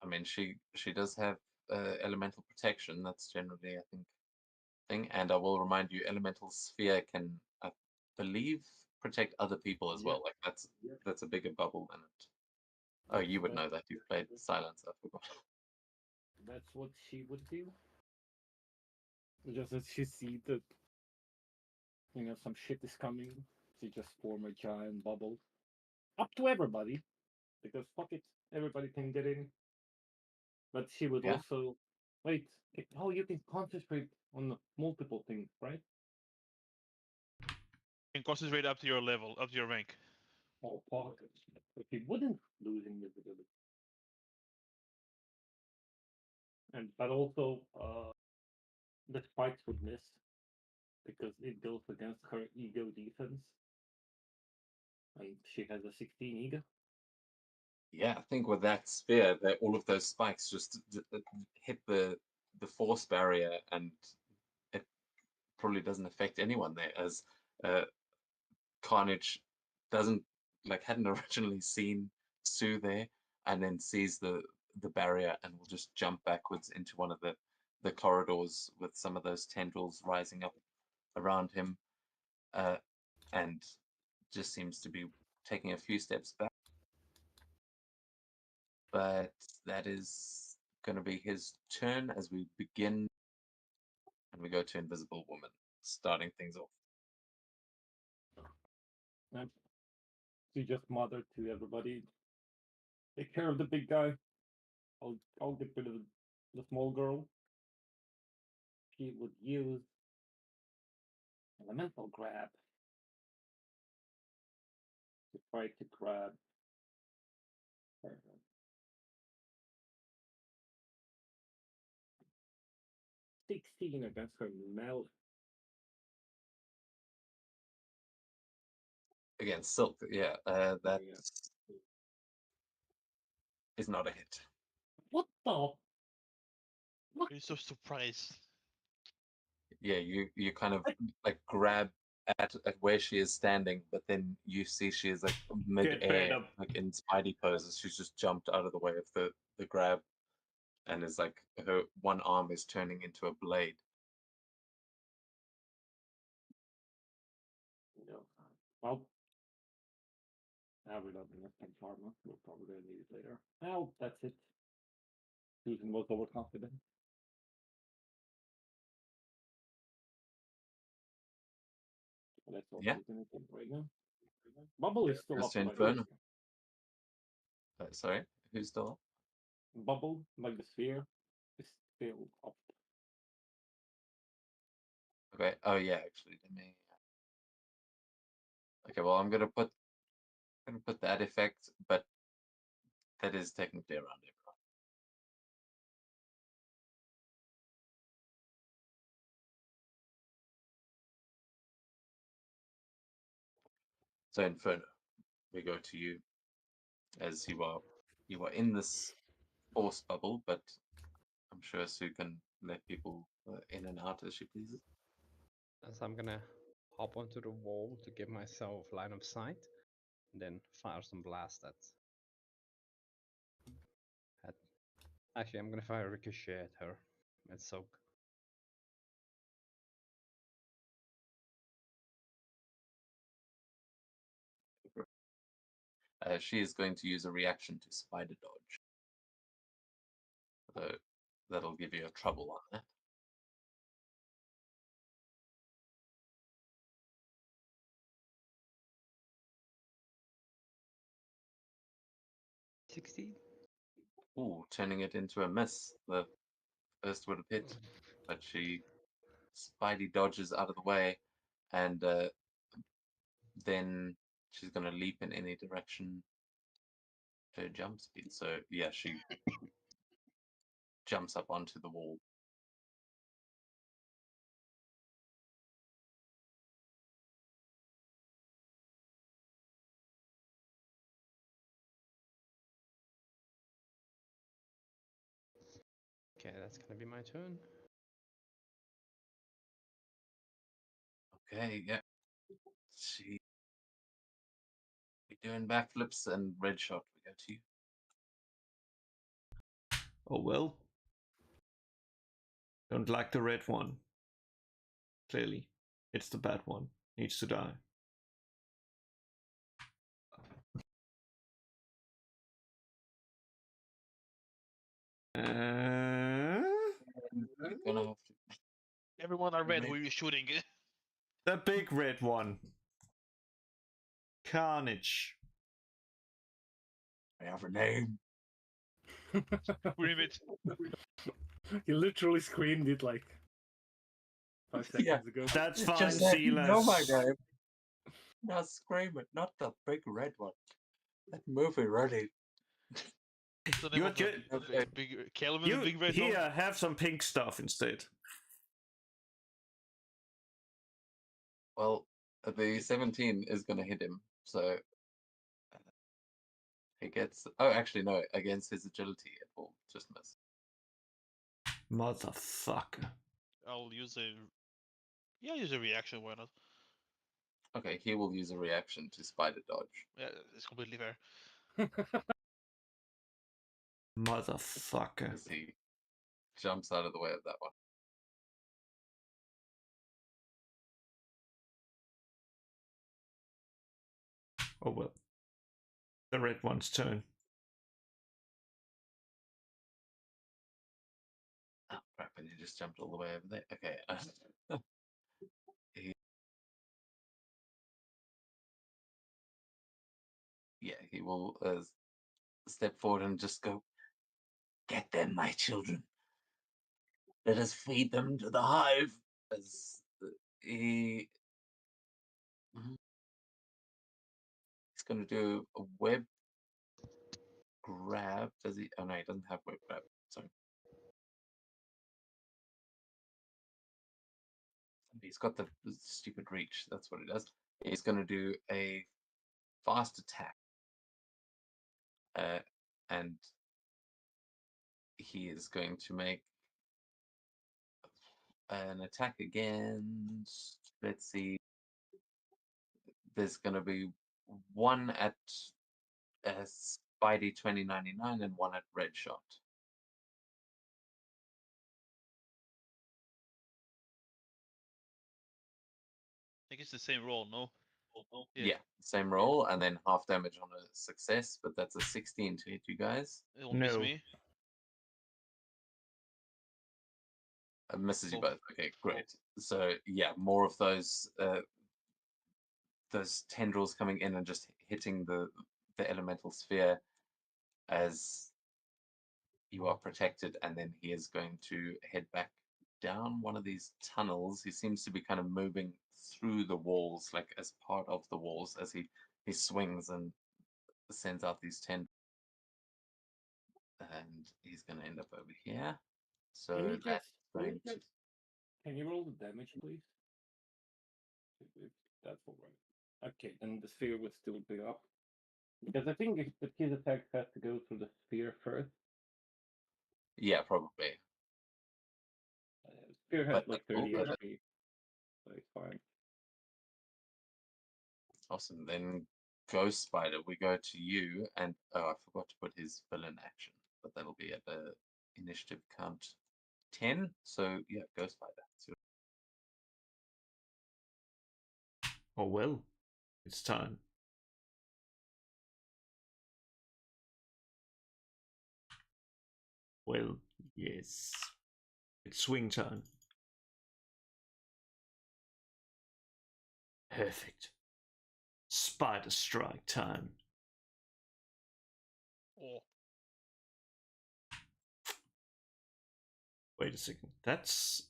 I mean, she does have elemental protection. That's generally, I think, thing. And I will remind you, elemental sphere can, I believe, protect other people as well. Like that's a bigger bubble than it. Oh, you would know that. You've played Silence. I forgot. That's what she would do. Just as she sees that, some shit is coming, she just form a giant bubble. Up to everybody, because fuck it, everybody can get in. But she would Yeah. also wait. Oh, you can concentrate on multiple things, right? You can concentrate up to your level, up to your rank. Oh, fuck. But he wouldn't lose invisibility. But also, the spikes would miss because it goes against her ego defense, and she has a 16 ego. Yeah, I think with that spear, that all of those spikes just hit the force barrier, and it probably doesn't affect anyone there, as Carnage doesn't hadn't originally seen Sue there, and then sees the barrier and will just jump backwards into one of the corridors with some of those tendrils rising up around him, and just seems to be taking a few steps back. But that is going to be his turn as we begin, and we go to Invisible Woman, starting things off. And she just muttered to everybody, "Take care of the big guy. I'll get rid of the small girl." She would use elemental grab to try to grab her. 15 against her melee. Against Silk, yeah, that Yeah. is not a hit. What the? What? You're so surprised. Yeah, you kind of like grab at where she is standing, but then you see she is like Get mid-air, better. like in Spidey poses. She's just jumped out of the way of the grab, and is like her one arm is turning into a blade. No. Well, now we're not enough time pharma. We'll probably need it later. Well, that's it. Susan was overconfident. That's all Yeah. Susan is in right now. Bubble is still Goes up, to by the way. Inferno. Sorry, who's still up? Bubble, like the sphere, is still up. Okay. Oh yeah, actually, let me. Okay, well, I'm gonna put that effect, but that is technically around everyone. So Inferno, we go to you, as you are in this force bubble, but I'm sure Sue can let people in and out as she pleases. As I'm gonna hop onto the wall to give myself line of sight, and then fire some blast at. Actually, I'm gonna fire ricochet at her. At Soak. She is going to use a reaction to spider dodge. So that'll give you a trouble on that. Ooh, turning it into a miss. The first would have hit, but she Spidey dodges out of the way, and then she's gonna leap in any direction to her jump speed. So yeah, she jumps up onto the wall. Okay, that's gonna be my turn. Okay, yeah. She be doing backflips, and red shot we go to you. Oh well. Don't like the red one. Clearly. It's the bad one. Needs to die. You're gonna have to. Everyone are red. Maybe. Who are you shooting? The big red one. Carnage. I have a name. Scream it. You literally screamed it like 5 seconds Yeah. ago. That's fine, Just said, you know my Silas. name. Now scream it, not the big red one. That movie ready. What's the name You're of the Okay. big Calvin, You the big red here dog? have some pink stuff instead. Well, the 17 is gonna hit him, so he gets. Oh, actually, no. Against his agility, it will just miss. Motherfucker. I'll use a. Yeah, use a reaction. Why not? Okay, he will use a reaction to spider dodge. Yeah, it's completely fair. Motherfucker. As he jumps out of the way of that one. Oh well. The red one's turn. Oh crap! And he just jumped all the way over there. Okay. He will step forward and just go. Get them, my children. Let us feed them to the hive. As he he's going to do a web grab. Does he? Oh no, he doesn't have web grab. Sorry. he's got the stupid reach. That's what he does. He's going to do a fast attack. And he is going to make an attack against, let's see, there's going to be one at Spidey 2099 and one at Red Shot. I think it's the same roll, no? Yeah, same roll, and then half damage on a success, but that's a 16 to hit you guys. It won't miss No. me. It misses you Oh. both. Okay, great. So yeah, more of those tendrils coming in and just hitting the elemental sphere as you are protected, and then he is going to head back down one of these tunnels. He seems to be kind of moving through the walls, like as part of the walls, as he swings and sends out these tendrils. And he's going to end up over here. So Can you that's just, going to... can you roll the damage, please? If that's all right. Okay, then the sphere will still be up. Because I think the his attack has to go through the sphere first. Yeah, probably. Sphere has But like cool, 30 but HP, so it's fine. awesome. Then Ghost Spider, we go to you, and oh, I forgot to put his villain action, but that'll be at the initiative count 10. So yeah, Ghost Spider. So, Oh well, it's time. Well, yes. It's swing time. Perfect. Spider strike time. Oh. Wait a second. That's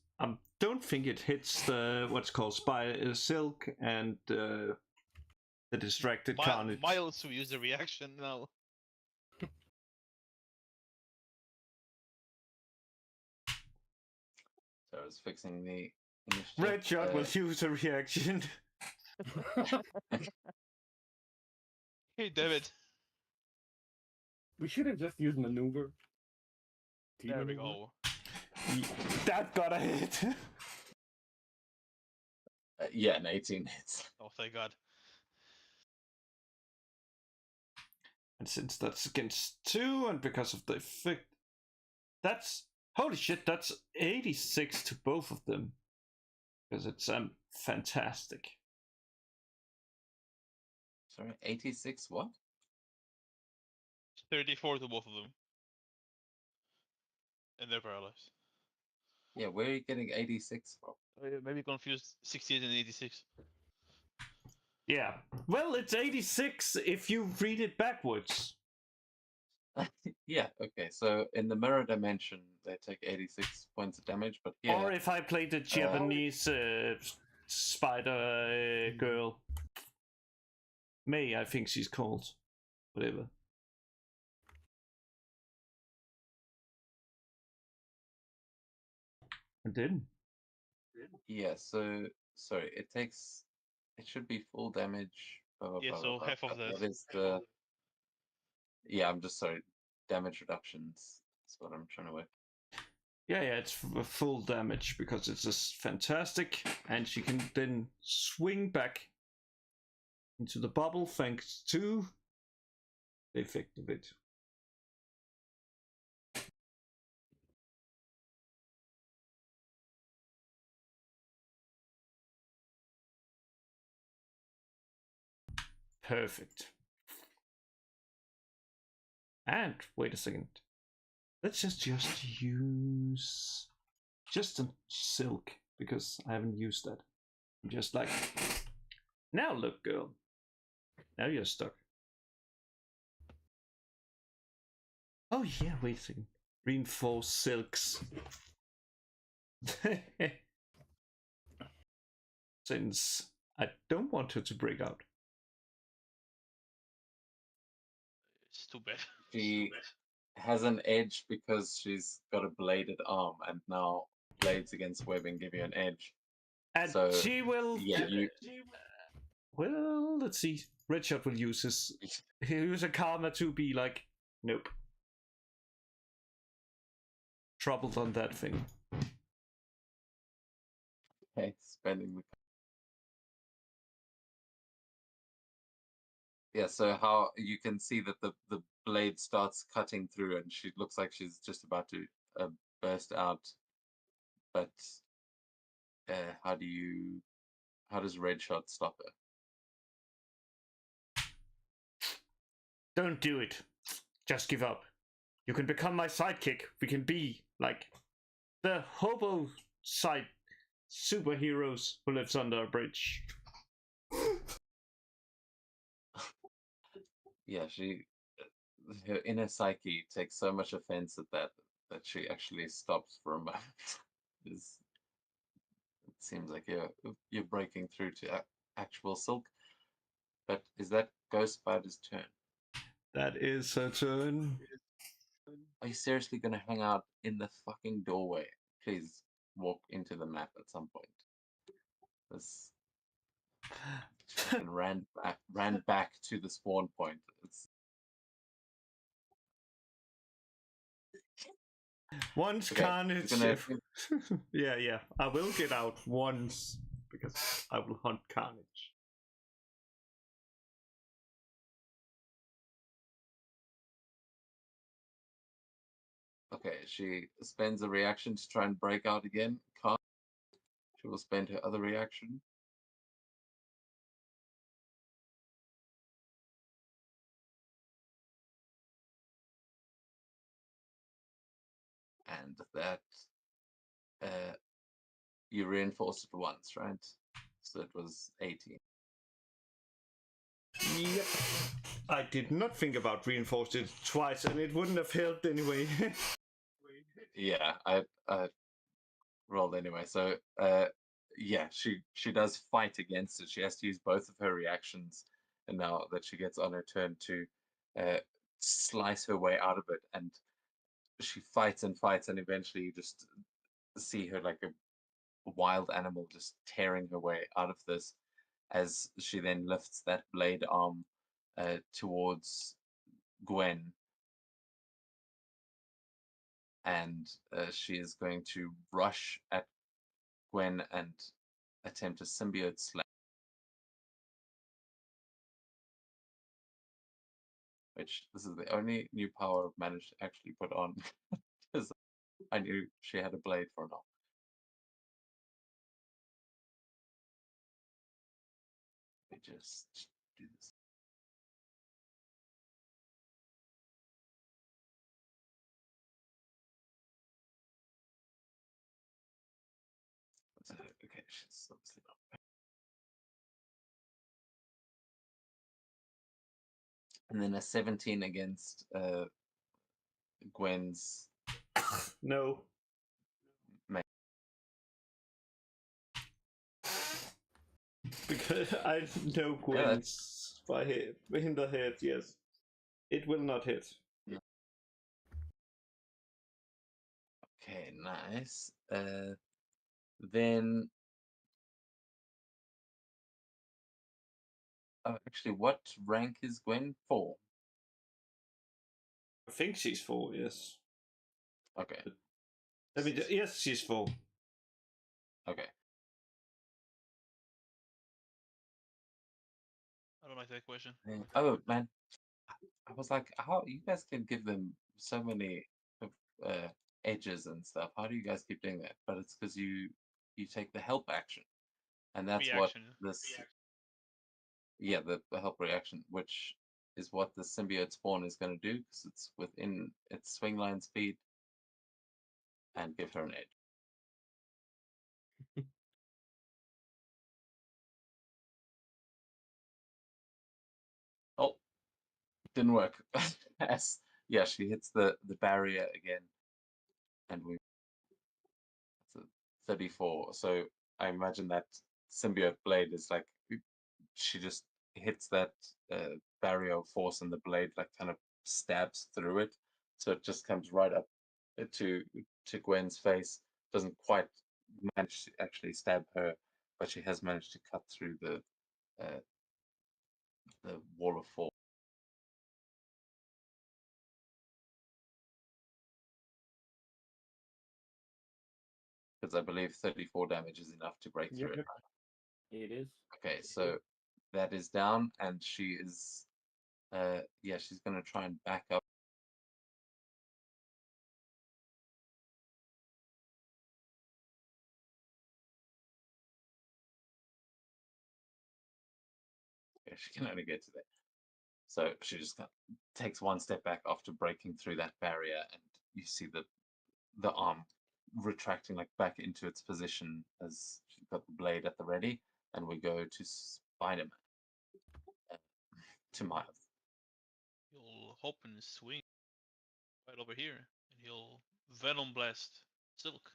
don't think it hits the what's called spider silk and the distracted Carnage. Miles who use the reaction now. so I was fixing the initiative. Red Shot will use a reaction. Hey, David. We should have just used maneuver. There we go. That got a hit. Yeah, an 18 hits. Oh, thank God. And since that's against 2, and because of the effect, that's holy shit. That's 86 to both of them because it's fantastic. Sorry, 86 what? 34 to both of them. And they're paralyzed. Yeah, where are you getting 86 from? Maybe confused 68 and 86. Yeah. Well, it's 86 if you read it backwards. Yeah, okay. So in the mirror dimension, they take 86 points of damage, but here... Or if I played the Japanese spider girl. May, I think she's called. Whatever. And then? Yeah, so... Sorry, it takes... It should be full damage. Blah, blah, Yeah, blah, so blah, half blah. of that. What is the... Yeah, I'm just sorry. Damage reductions. That's what I'm trying to work. Yeah, it's full damage because it's just fantastic, and she can then swing back into the bubble thanks to the effect of it. Perfect. And wait a second. Let's just use just a silk because I haven't used that. I'm just like, now look, girl. Now you're stuck. Oh yeah, wait a second. Reinforced silks. Since I don't want her to break out. It's too bad. She has an edge because she's got a bladed arm, and now blades against webbing give you an edge. And So, she will. yeah, you. Well, let's see. Redshot will use his. He'll use a karma to be like, nope. Troubled on that thing. Okay, spending the. Yeah, so how you can see that the blade starts cutting through, and she looks like she's just about to burst out. But how does Redshot stop her? Don't do it. Just give up. You can become my sidekick. We can be like the hobo side superheroes who lives under a bridge. Yeah, her inner psyche takes so much offense at that she actually stops for a moment. It seems like you're breaking through to actual Silk. But is that Ghost Spider's turn? That is her turn. Are you seriously gonna hang out in the fucking doorway? Please walk into the map at some point. This fucking ran back to the spawn point. It's Once okay. Carnage. Gonna... yeah. I will get out once because I will hunt Carnage. Okay, she spends a reaction to try and break out again. Can't. She will spend her other reaction. And that you reinforced it once, right? So it was 18. Yep. I did not think about reinforced it twice, and it wouldn't have helped anyway. Yeah, I rolled anyway. So yeah, she does fight against it. She has to use both of her reactions, and now that she gets on her turn to slice her way out of it, and she fights and fights, and eventually you just see her like a wild animal just tearing her way out of this, as she then lifts that blade arm towards Gwen, and she is going to rush at Gwen and attempt a symbiote slam, which this is the only new power I've managed to actually put on, because I knew she had a blade for now. Let me just do this. Okay, she's obviously not. And then a 17 against Gwen's No. main. Because I know Gwen's by head, in the head, yes. It will not hit. Okay, nice. Then actually, what rank is Gwen? 4. I think she's 4, yes. Okay. Yes, she's 4. Okay. I don't like that question. Oh man, I was like, how you guys can give them so many edges and stuff? How do you guys keep doing that? But it's because you take the help action, and that's Reaction. what this. Yeah, the help reaction, which is what the symbiote spawn is going to do, because it's within its swing line speed, and give her an edge. Oh, didn't work. Yes, yeah, she hits the barrier again, and we. It's a 34. So I imagine that symbiote blade is like she just hits that barrier of force, and the blade like kind of stabs through it, so it just comes right up to Gwen's face. Doesn't quite manage to actually stab her, but she has managed to cut through the wall of four. Because I believe 34 damage is enough to break through it. It is. Okay, so that is down, and she is, yeah, she's going to try and back up. Yeah, she can only get to there. So she just takes one step back after breaking through that barrier, and you see the arm retracting like back into its position as she's got the blade at the ready, and we go to Spider-Man. To Miles. He'll hop and swing right over here, and he'll Venom Blast Silk.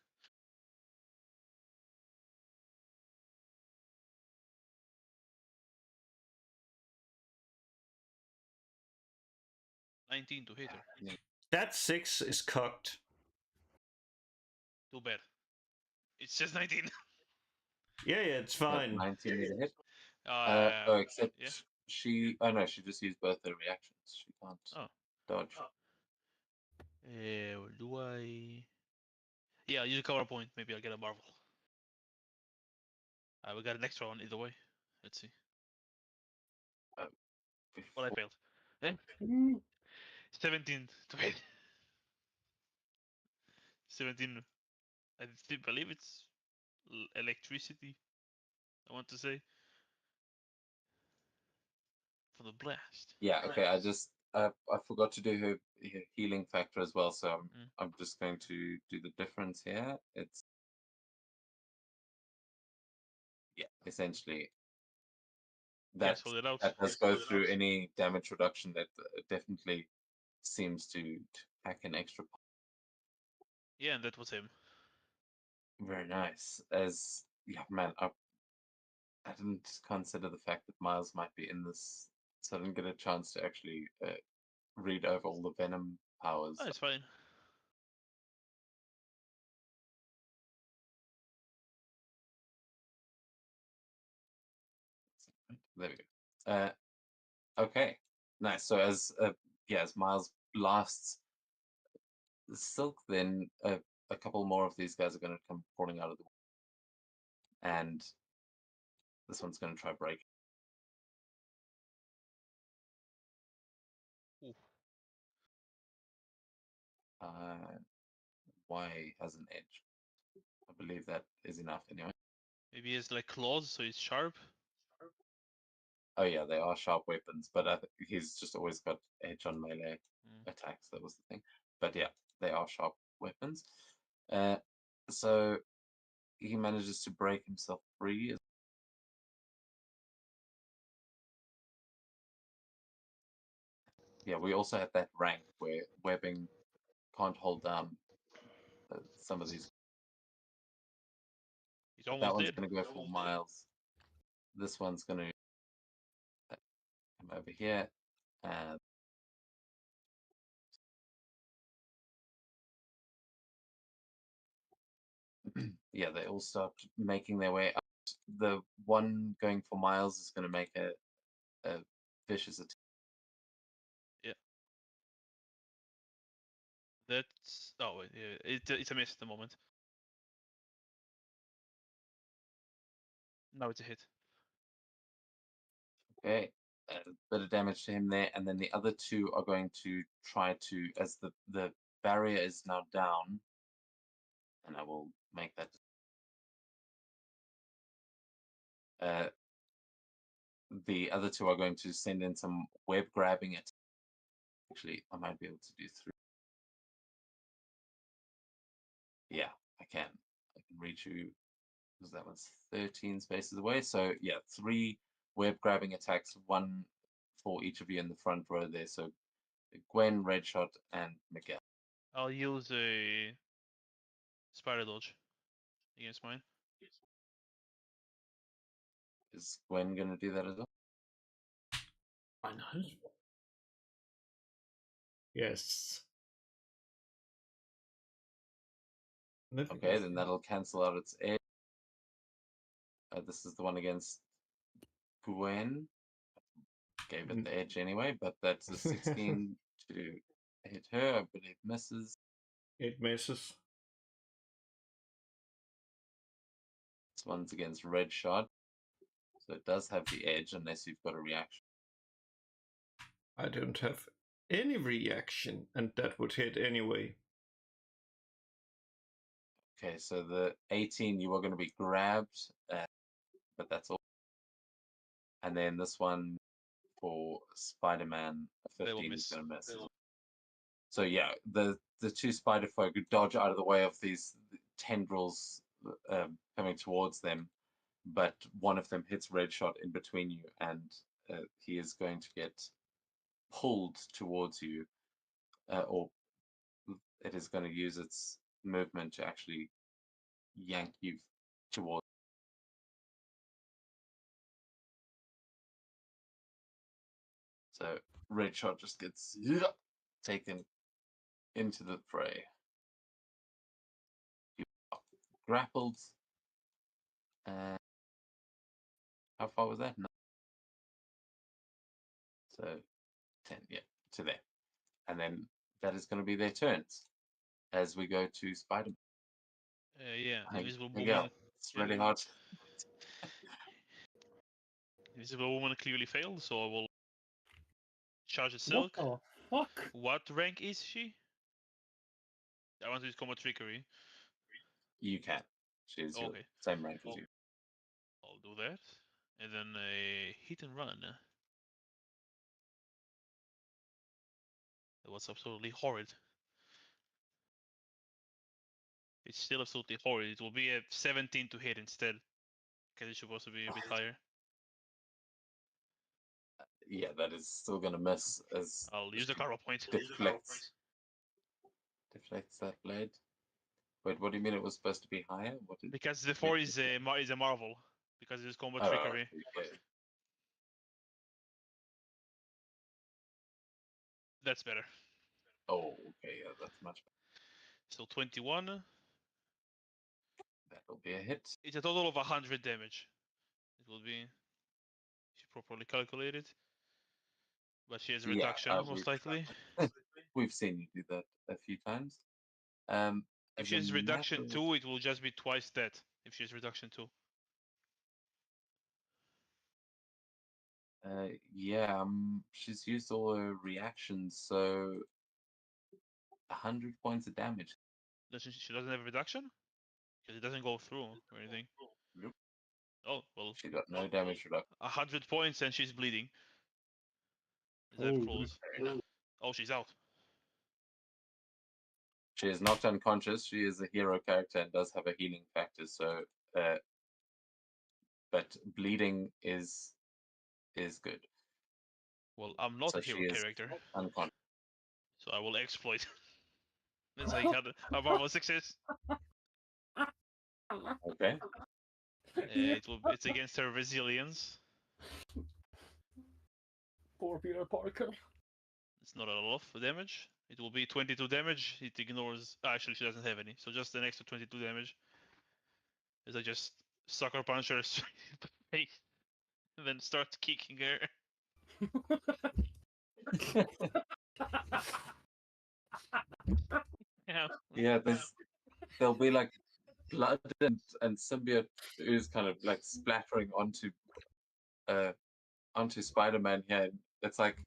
$19 to hit her. That 6 is cocked. Too bad. It's just 19. Yeah, it's fine. 19 is a hit. Except yeah. she. Oh no, she just used both her reactions. She can't dodge. Do I? Yeah, use a cover point. Maybe I'll get a Marvel. We got an extra one either way. Let's see. Well, I failed. Eh? 17 to hit. 17. I believe it's electricity. I want to say for the blast. Yeah. Okay. I forgot to do her healing factor as well, so I'm just going to do the difference here. It's essentially that Cancel it out. that does go through any damage reduction that definitely seems to pack an extra. Yeah, and that was him. Very nice. As yeah, man, I didn't consider the fact that Miles might be in this, so I didn't get a chance to actually read over all the Venom powers. Oh, it's fine. There we go. Okay, nice. So as as Miles blasts the silk, then a couple more of these guys are going to come crawling out of the wall, and this one's going to try break. Ooh. Y has an edge. I believe that is enough anyway. Maybe he has like claws, so he's sharp. Oh yeah, they are sharp weapons, but he's just always got edge on melee attacks. That was the thing. But yeah, they are sharp weapons. So he manages to break himself free. Yeah, we also have that rank where webbing can't hold down some of these. He's That almost one's dead. going to go for Miles. This one's going to come over here. And yeah, they all start making their way up. The one going for Miles is going to make a vicious attack. Yeah. That's wait, yeah, it's a miss at the moment. Now it's a hit. Okay, a bit of damage to him there, and then the other two are going to try to, as the barrier is now down, and I will make that. The other two are going to send in some web grabbing it. Actually, I might be able to do 3. Yeah, I can. I can reach you because that one's 13 spaces away. So yeah, 3 web grabbing attacks, 1 for each of you in the front row there. So Gwen, Redshot, and Miguel. I'll use a spider dodge against mine. Is Gwen going to do that as well? Why not? Yes. Okay, then that'll cancel out its edge. This is the one against Gwen. Gave it the edge anyway, but that's a 16 to hit her. I believe misses. It misses. This one's against Red Shot. So it does have the edge unless you've got a reaction. I don't have any reaction, and that would hit anyway. Okay, so the 18, you are going to be grabbed, but that's all. And then this one for Spider-Man, a They will 15 is miss. going to miss. So yeah, the two spider folk dodge out of the way of these tendrils coming towards them, but one of them hits Red Shot in between you, and he is going to get pulled towards you, or it is going to use its movement to actually yank you towards. So Red Shot just gets taken into the fray. You are grappled. How far was that? No. So 10, yeah, to there. And then that is going to be their turns as we go to Spider-Man. Yeah, Invisible Miguel, Woman. it's Yeah. really hard. Invisible Woman clearly failed, so I will charge a What Silk. the fuck? What rank is she? I want to use Combat Trickery. You can. She's your Okay. same rank as you. I'll do that. And then a hit and run. That was absolutely horrid. It's still absolutely horrid. It will be a 17 to hit instead. Because it's supposed to be a bit higher. Yeah, that is still going to miss as I'll use the Karma point. deflects that blade. Wait, what do you mean it was supposed to be higher? What did? Because the 4 is a marvel. Because it's Combat Oh, Trickery. okay. That's better. Oh, okay, yeah, that's much better. So 21. That'll be a hit. It's a total of 100 damage. It will be. She properly calculated. But she has a reduction, most likely. We've seen you do that a few times. If as she a has reduction matter 2, it will just be twice that. If she has reduction 2. yeah, she's used all her reactions, so 100 points of damage. She doesn't have a reduction? Because it doesn't go through or anything. Nope. Oh, well, She got no damage reduction. 100 points and she's bleeding. Is that Holy close? Oh, she's out. She is not unconscious. She is a hero character and does have a healing factor. So, but bleeding is good. Well, I'm not So a hero she is character, unconscious. so I will exploit. That's how you got a marvel success. Okay. It's against her resilience. Poor Peter Parker. It's not a lot of damage. It will be 22 damage. It ignores. Actually, she doesn't have any, so just an extra 22 damage. As I just sucker punch her straight in the face, and then start kicking her. Yeah. Yeah, there'll be like blood and symbiote ooze kind of like splattering onto Spider-Man here. It's like,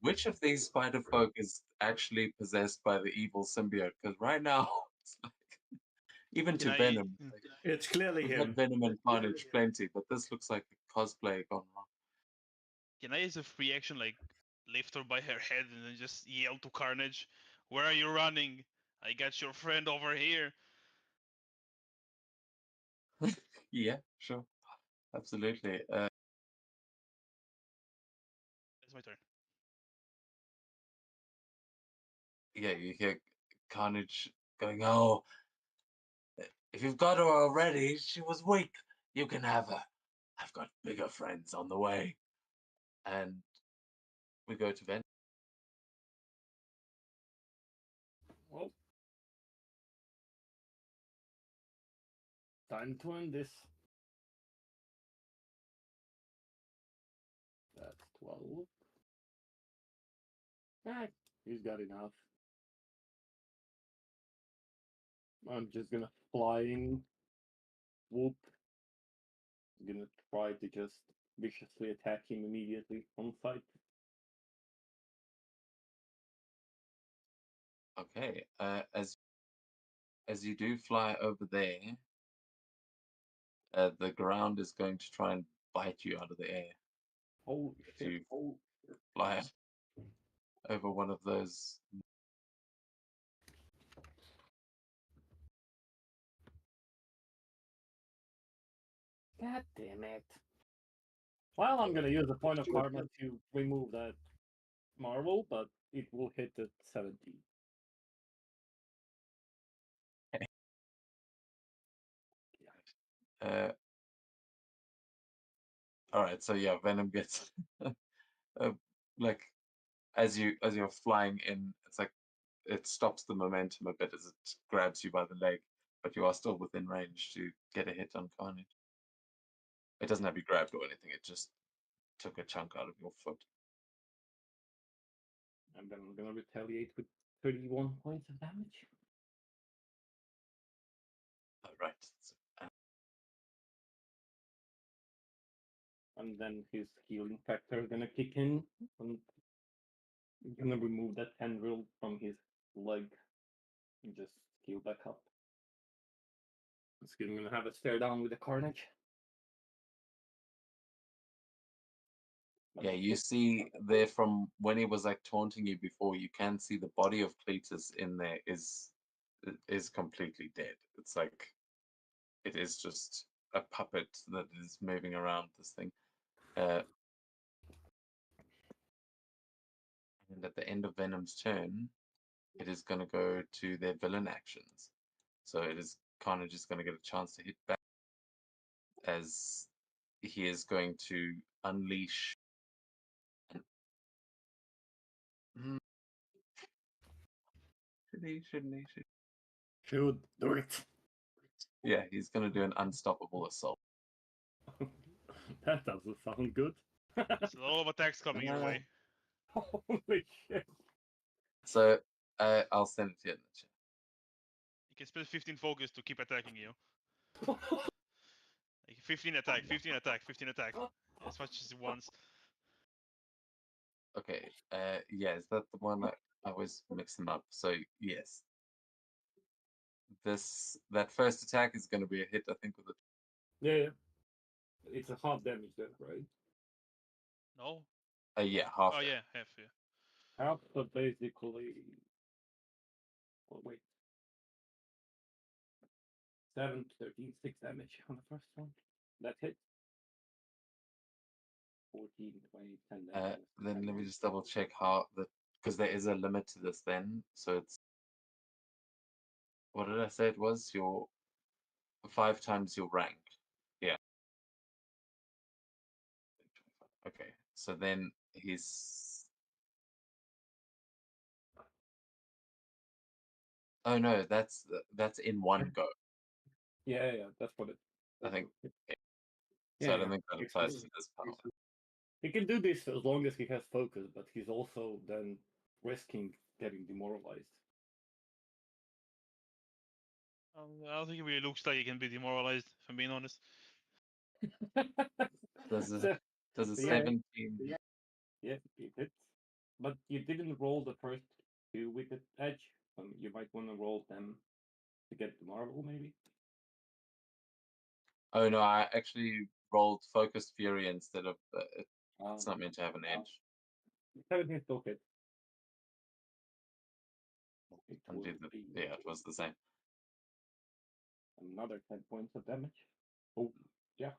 which of these spider folk is actually possessed by the evil symbiote? Because right now, it's like, even to Venom, It's clearly we've had him. Venom and Carnage plenty, but this looks like a cosplay gone wrong. Can I use a free action, like lift her by her head and then just yell to Carnage, "Where are you running? I got your friend over here." Yeah, sure, absolutely. That's my turn. Yeah, you hear Carnage going, "Oh, if you've got her already, she was weak. You can have her. I've got bigger friends on the way." And we go to Venom. Well, time to end this. 12. Ah, he's got enough. I'm just gonna flying whoop. I'm gonna try to just viciously attack him immediately on sight. Okay. As you do fly over there, the ground is going to try and bite you out of the air. Holy If shit. you fly over one of those. God damn it. Well, I'm gonna use a point of karma to remove that marvel, but it will hit at 17. All right, so yeah, Venom gets like as you're flying in, it's like it stops the momentum a bit as it grabs you by the leg, but you are still within range to get a hit on Carnage. It doesn't have you grabbed or anything; it just took a chunk out of your foot. And then I'm gonna retaliate with 31 points of damage. All right. And then his healing factor is gonna kick in. And I'm gonna remove that tendril from his leg and just heal back up. I'm gonna have a stare down with the Carnage. Yeah, you see there from when he was like taunting you before, you can see the body of Cletus in there is completely dead. It's like it is just a puppet that is moving around this thing. And at the end of Venom's turn, it is going to go to their villain actions. So it is Carnage is going to get a chance to hit back as he is going to unleash. Shouldn't he? Should do it. Yeah, he's going to do an unstoppable assault. That doesn't sound good. There's a lot of attacks coming your way. Holy shit. So I'll send it to you in the chat. You can spend 15 focus to keep attacking you. Like 15 attack, 15 attack, 15 attack. As much as he wants. Okay, yeah, is that the one? I always mix them up. So yes, that first attack is going to be a hit, I think, with it. Yeah. It's a half damage then, right? No? Yeah, half. Oh yeah, half, yeah. Half, but basically. Oh, wait. 7, 13, 6 damage on the first one. That hit. 14, 20, 10 damage. Then let me just double check how because there is a limit to this then. So it's what did I say it was? Your 5 times your rank. Yeah. Okay. So then he's oh no, that's in one go. Yeah, that's what it. I think. Yeah. Yeah, So I don't think that applies to this power. He can do this as long as he has focus, but he's also then risking getting demoralized. I don't think it really looks like he can be demoralized, if I'm being honest. Does a So, 17? yeah, it hits. But you didn't roll the first 2 with the edge. You might want to roll them to get the marvel, maybe. Oh no, I actually rolled Focused Fury instead of. It's not meant to have an edge. 17 still hit. Yeah, it was the same. Another 10 points of damage. Oh, yeah.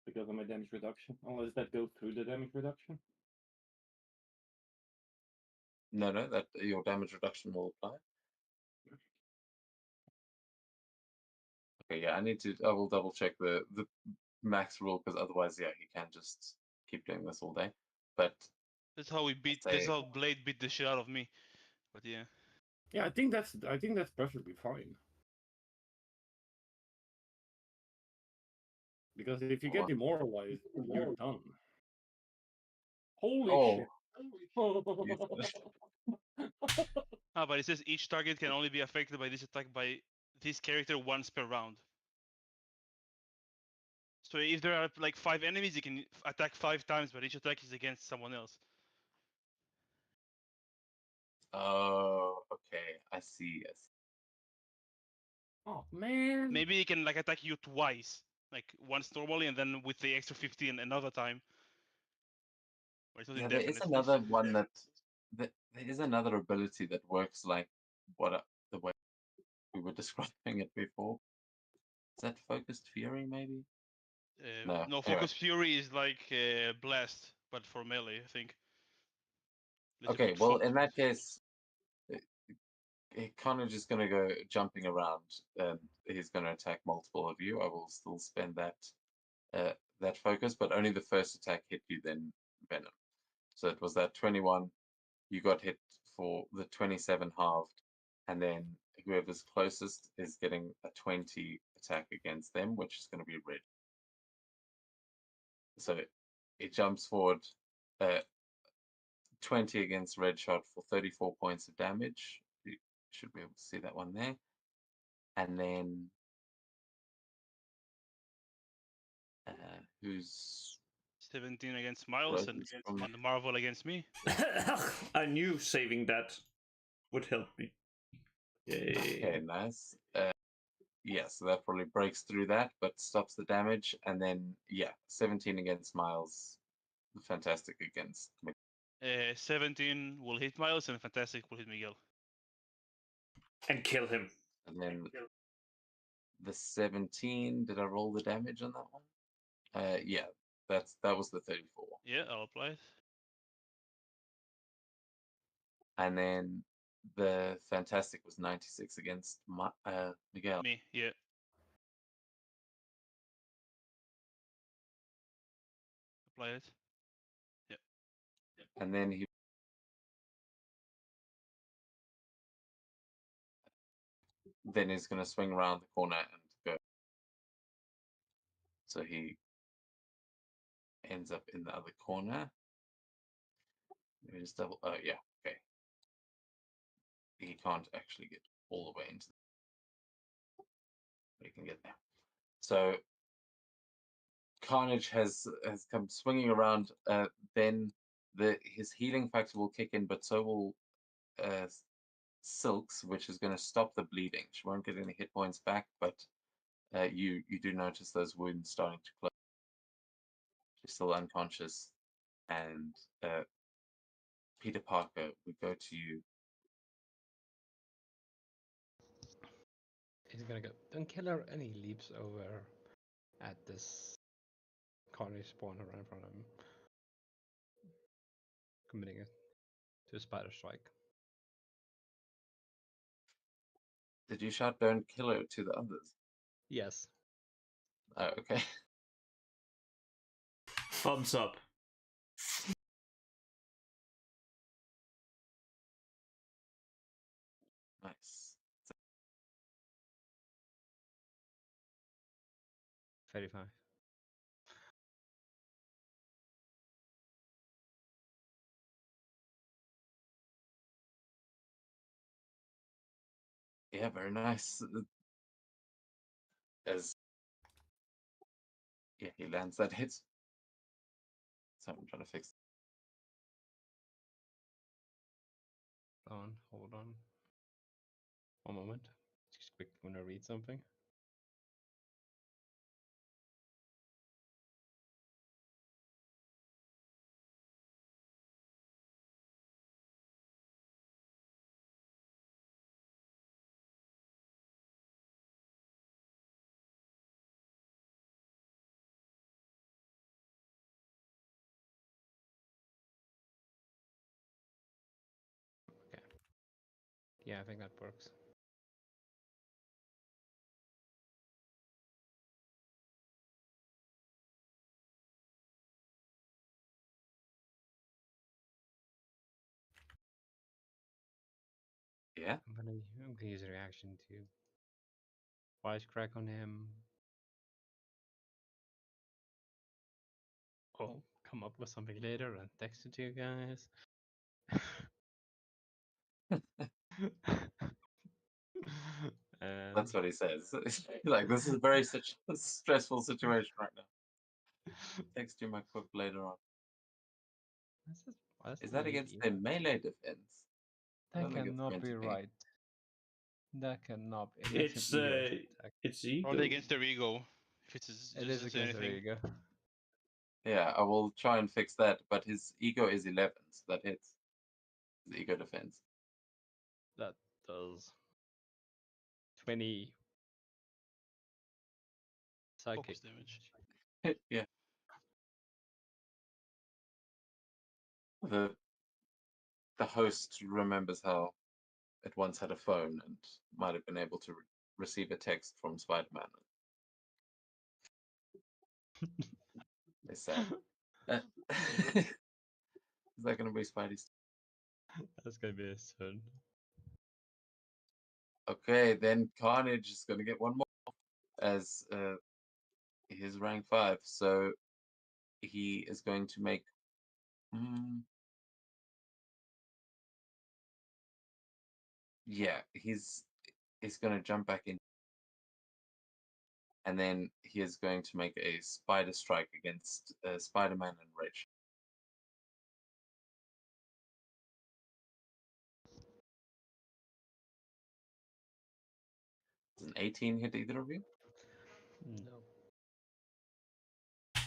Because of my damage reduction. Unless that goes through the damage reduction. No, that your damage reduction will apply. Okay, yeah, I will double check the max rule because otherwise, yeah, he can just keep doing this all day. But That's how that's how Blade beat the shit out of me. But yeah. Yeah, I think that's perfectly fine. Because if you get demoralized, you're done. Holy Oh, shit. Ah, but it says each target can only be affected by this attack by this character once per round. So if there are like 5 enemies, you can attack 5 times, but each attack is against someone else. oh, okay. I see. I see. Oh man. Maybe he can like attack you twice, like once normally, and then with the extra 15 another time. Or it's not Yeah, there is indefinite. another one that there is another ability that works like the way we were describing it before. Is that focused fury, maybe? No. No, Anyway, Focus Fury is like Blast, but for melee, I think. Let's okay. put Well, in that case, Carnage is going to go jumping around, and he's going to attack multiple of you. I will still spend that focus, but only the first attack hit you, then Venom. So it was that 21. You got hit for the 27 halved, and then whoever's closest is getting a 20 attack against them, which is going to be red. So it jumps forward 20 against red shot for 34 points of damage. You should be able to see that one there. And then who's 17 against Miles and closest from the Marvel against me. I knew saving that would help me. Yay. Okay, nice. Yeah, so that probably breaks through that, but stops the damage. And then, yeah, 17 against Miles. Fantastic against Miguel. 17 will hit Miles and Fantastic will hit Miguel. And kill him. And then the 17, did I roll the damage on that one? Yeah, that was the 34. Yeah, I'll apply it. And then the Fantastic was 96 against Miguel. Me, yeah. Apply it. Yeah. And then he's going to swing around the corner and go. So he ends up in the other corner. Let me just double. Oh, yeah, okay. He can't actually get all the way into but he can get there. So Carnage has come swinging around. Then his healing factor will kick in, but so will Silk's, which is going to stop the bleeding. She won't get any hit points back, but you do notice those wounds starting to close. She's still unconscious, and Peter Parker, we go to you. He's gonna go. Don't kill her, and he leaps over at this Carnage spawner right in front of him, committing it to a spider strike. Did you shout "Don't kill her" to the others? Yes. Oh, okay. Thumbs up. Nice. 35. Yeah, very nice. As yeah, he lands that hit. So I'm trying to fix. Hold on. One moment. Just quick, want to read something. Okay. Yeah, I think that works. Yeah. I'm gonna use a reaction to wisecrack on him. Oh, come up with something later and text it to you guys. And That's what he says. Like, this is such a stressful situation right now. Text you my quip later on. why is Is it that really against their melee defense? I That don't think it's cannot going be to be. right. That cannot be. It makes It's an ego attack. it's ego. Probably against their ego. If it's It just is against their anything. ego. Yeah, I will try and fix that, but his ego is 11, so that hits. His ego defense. That does 20 psychic Focus damage. Yeah. The host remembers how it once had a phone and might have been able to receive a text from Spider-Man. It's sad. Is that going to be Spidey's? That's gonna be his turn. Okay, then Carnage is going to get one more as his rank 5. So he is going to make. Yeah, he's going to jump back in. And then he is going to make a spider strike against Spider-Man and Rich. Does an 18 hit either of you? No.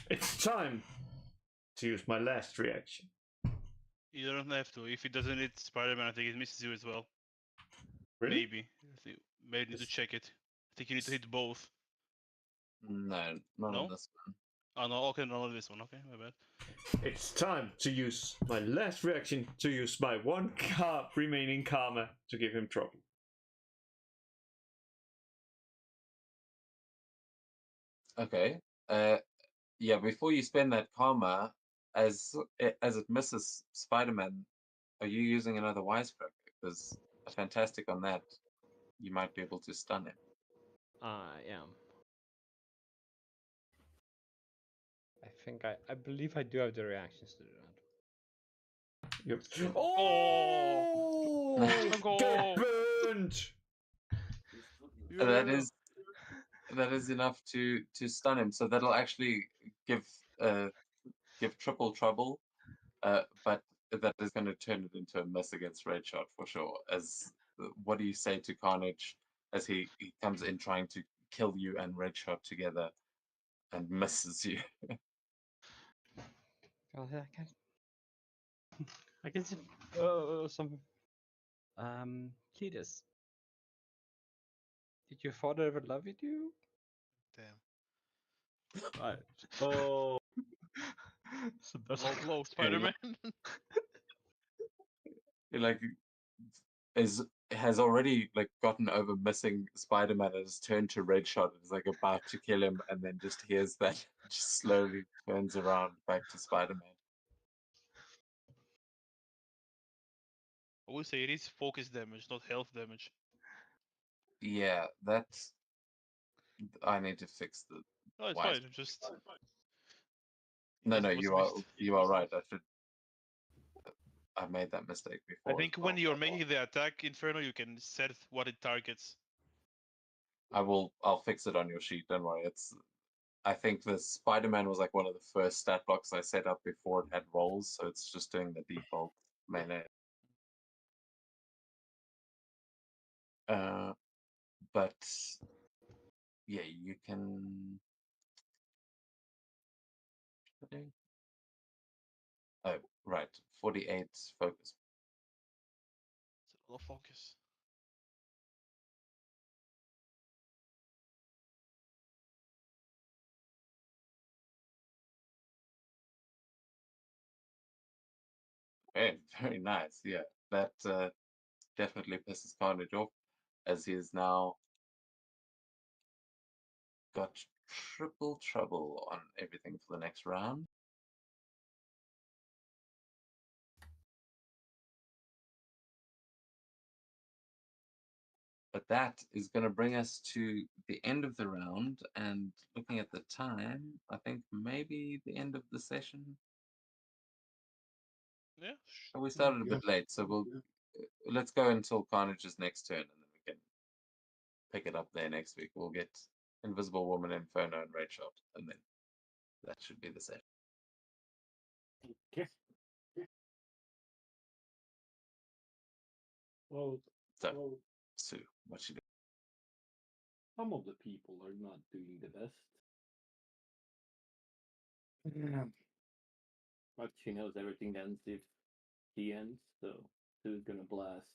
It's time to use my last reaction. You don't have to. If it doesn't hit Spider-Man, I think it misses you as well. Really? Maybe. Maybe need to check it. I think you need to hit both. No, not No? on this one. Oh no, okay, not on this one. Okay, my bad. It's time to use my last reaction to use my one remaining karma to give him trouble. Okay. Yeah. Before you spend that karma, as it misses Spider-Man, are you using another wisecracker? Because a fantastic on that, you might be able to stun him. I am. I believe I do have the reactions to do that. Oh! Go! Get burned! That is enough to stun him. So that'll actually give triple trouble. But that is going to turn it into a miss against Red Shot for sure. As what do you say to Carnage as he comes in trying to kill you and Red Shot together and misses you? Oh, I can see some. Cletus, did your father ever love you? Damn. Right. Oh. So that's Low blow, Spider-Man. He like has already like gotten over missing Spider-Man and has turned to Red Shot and is like about to kill him and then just hears that just slowly turns around back to Spider-Man. I would say it is focus damage, not health damage. Yeah, that's I need to fix the No, it's wise. fine. Just No, that's what's you are missed. right. I made that mistake before. I think when you're making the attack Inferno, you can set what it targets. I'll fix it on your sheet. Don't worry. I think the Spider-Man was like one of the first stat blocks I set up before it had rolls, so it's just doing the default melee. But yeah, you can. Oh, right. 48 focus. It's a lot of focus. Okay, very nice. Yeah, that definitely pisses Carnage off, as he is now got triple trouble on everything for the next round. But that is going to bring us to the end of the round, and looking at the time, I think maybe the end of the session. Yeah. And we started a bit late, so let's go until Carnage's next turn, and then we can pick it up there next week. We'll get Invisible Woman, Inferno, and Red Shot, and then that should be the set. Okay. Well, So, Sue, what should some of the people are not doing the best. Yeah. But she knows everything ends if he ends, so Sue's gonna blast.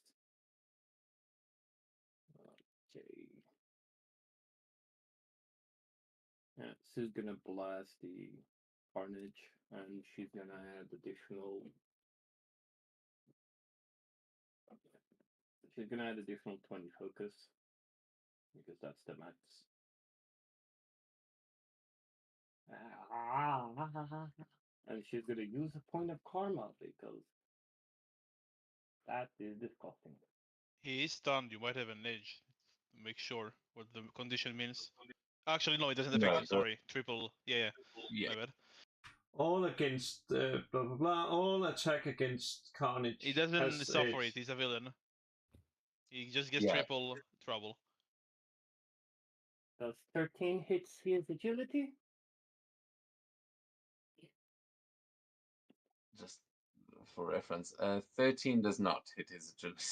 Okay. Yeah, Sue's gonna blast the Carnage, and she's gonna add additional. She's gonna add additional 20 focus because that's the max. And she's gonna use a point of karma because that is disgusting. He is stunned. You might have an edge. Make sure what the condition means. Actually, no, it doesn't affect No, you. Sorry, triple. Yeah, Yeah. my bad. All against blah blah blah. All attack against Carnage. He doesn't has suffer edge. it. He's a villain. He just gets Yeah. triple trouble. Does 13 hit his agility? Just for reference, 13 does not hit his agility.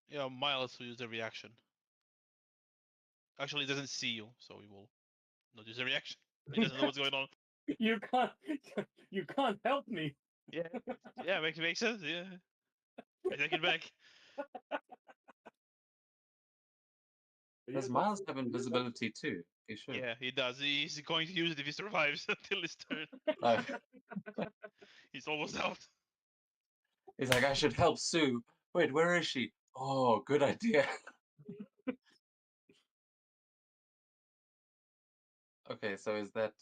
Yeah, Miles will use the reaction. Actually, he doesn't see you, so he will not use the reaction. He doesn't know what's going on. You can't help me. Yeah, makes sense. Yeah, I take it back. Does Miles have invisibility too? He should. Yeah, he does. He's going to use it if he survives until his turn. Oh, He's almost out. he's like, I should help Sue. Wait, where is she? Oh, good idea. Okay, so is that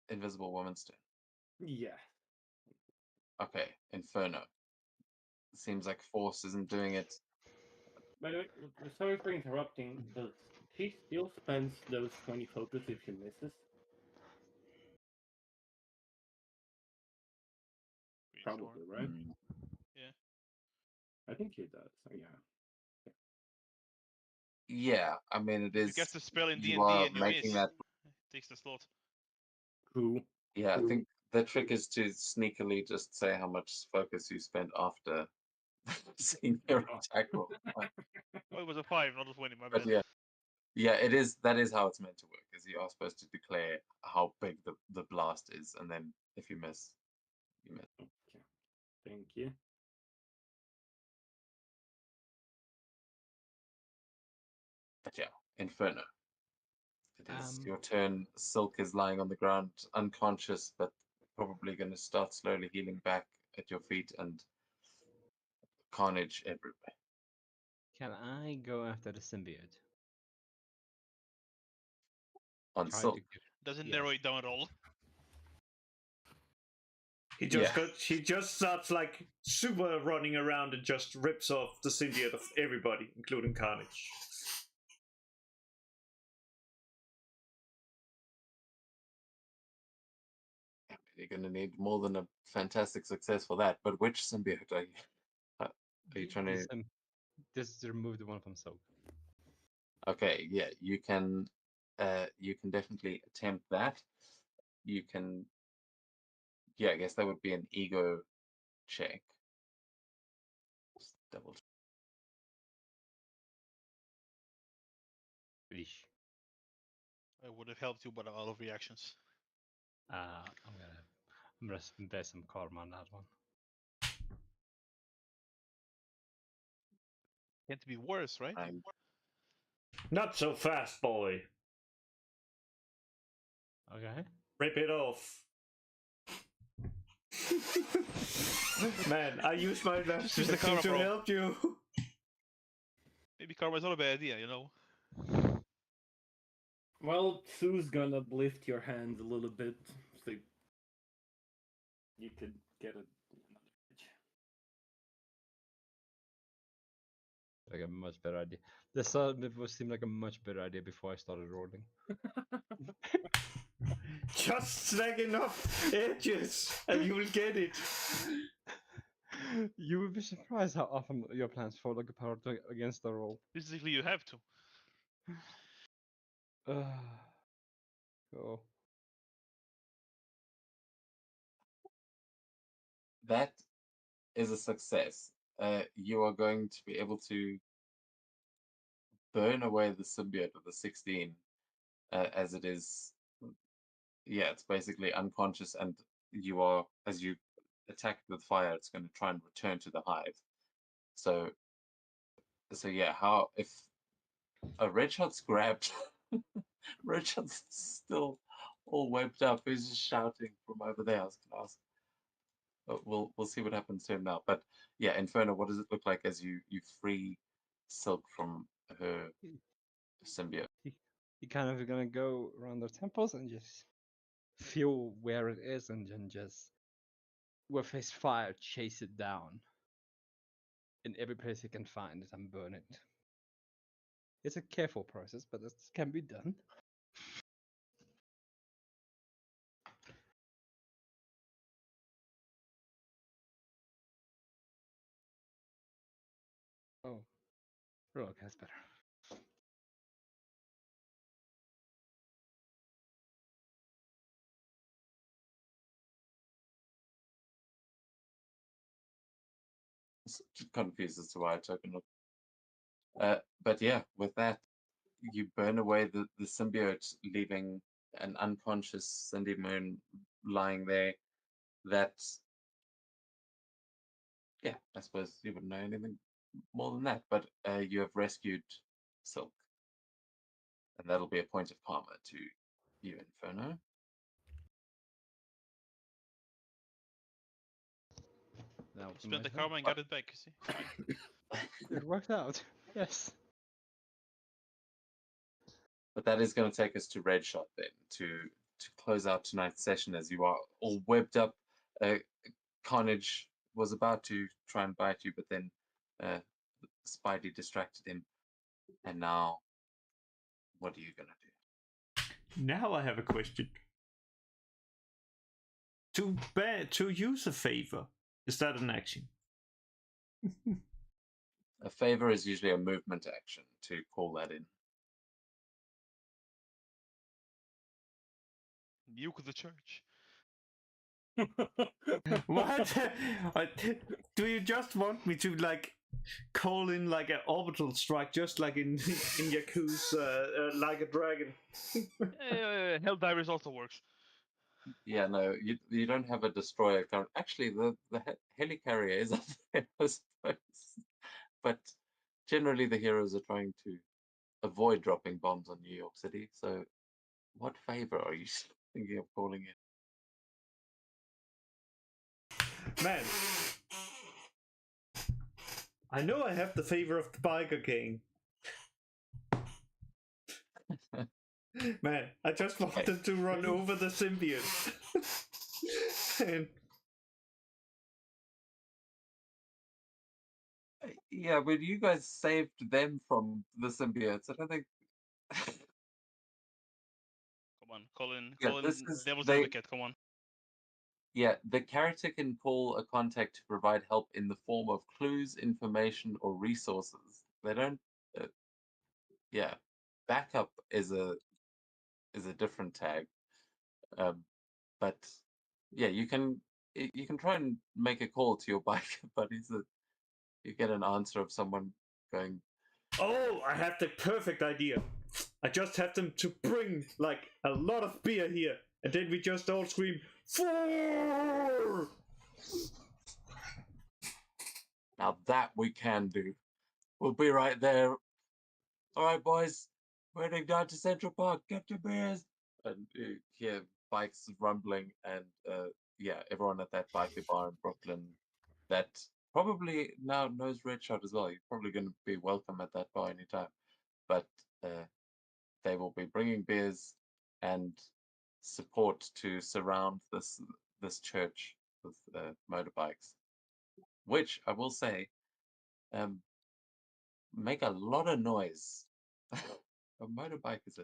Invisible Woman's turn? Yeah. Okay, Inferno. Seems like Force isn't doing it. By the way, sorry for interrupting. Does she still spends those 20 focus if she misses? Probably, right? Mm. Yeah. I think she does. Yeah. Yeah, I mean it is. You cast the spell in You D&D are and you making miss. that. Takes the slot. True. Yeah, I think the trick is to sneakily just say how much focus you spent after seeing your attack roll. Oh, it was a 5, not a 20. My But bad. yeah, it is. That is how it's meant to work. Is you are supposed to declare how big the blast is, and then if you miss, you miss. Okay. Thank you. But yeah, Inferno. It is Um, your turn. Silk is lying on the ground, unconscious, but probably going to start slowly healing back at your feet, and carnage everywhere. Can I go after the symbiote? On Try Silk. to get. Doesn't Yes. narrow it down at all. He just Yeah. he just starts like super running around and just rips off the symbiote of everybody, including Carnage. You're going to need more than a fantastic success for that. But which symbiote are you? Are you trying to? Just remove the one from Soap. Okay, yeah, you can definitely attempt that. You can, yeah, I guess that would be an ego check. Just double check. Ish. I would have helped you, but out of reactions. I'm gonna invest some karma on that one. Can't be worse, right? I'm Not so fast, boy. Okay. Rip it off. Man, I use my Just use the investigation karma, to bro. help you. Maybe karma is not a bad idea, you know. Well, Sue's gonna lift your hands a little bit so you could get another edge. Like a much better idea. It seemed like a much better idea before I started rolling. Just snag enough edges and you will get it. You will be surprised how often your plans fall apart against the roll. Basically, you have to. Cool. That is a success. You are going to be able to burn away the symbiote with the 16, as it is. Yeah, it's basically unconscious, and you are, as you attack with fire, it's going to try and return to the hive. So yeah, how if a red shot's grabbed, red shot's still all webbed up. He's just shouting from over there. I was going to ask. But we'll see what happens to him now. But yeah, Inferno, what does it look like as you free Silk from her symbiote? He kind of gonna go around their temples and just feel where it is and then just with his fire chase it down in every place he can find it and burn it. It's a careful process, but it can be done. Oh, Rogue has better. Confused as to why I took a look. But yeah, with that, you burn away the symbiote, leaving an unconscious Cindy Moon lying there. That, yeah, I suppose you wouldn't know anything more than that. But you have rescued Silk, and that'll be a point of karma to you, Inferno. Now Spent the karma and got it back. See, fine. It worked out. Yes. But that is going to take us to Red Shot then, to close out tonight's session, as you are all webbed up. Carnage was about to try and bite you, but then Spidey distracted him. And now, what are you going to do? Now I have a question. To use a favor, is that an action? A favor is usually a movement action to call that in. Nuke the church. What? Do you just want me to like call in like an orbital strike, just like in Yakuza, like a dragon? Helldivers also works. Yeah, no, you don't have a destroyer current. Actually, the helicarrier is up there, I suppose. But generally, the heroes are trying to avoid dropping bombs on New York City. So, what favor are you thinking of calling in? Man, I know I have the favor of the biker gang. Man, I just wanted to run over the symbiote. And Yeah, but you guys saved them from the symbiotes. I don't think. Come on, Colin. Yeah, Colin, this is- Devil's they- Advocate. Come on. Yeah, the character can call a contact to provide help in the form of clues, information, or resources. They don't. Yeah, backup is a different tag. But yeah, you can try and make a call to your biker buddies. You get an answer of someone going, oh, I have the perfect idea. I just have them to bring like a lot of beer here, and then we just all scream 4. now that we can do. We'll be right there. All right, boys, we're heading down to Central Park. Get your beers. And you hear bikes rumbling, and yeah, everyone at that biker bar in Brooklyn that probably now knows Red Shot as well. You're probably going to be welcome at that bar anytime. But they will be bringing beers and support to surround this church with motorbikes, which I will say make a lot of noise. A motorbike is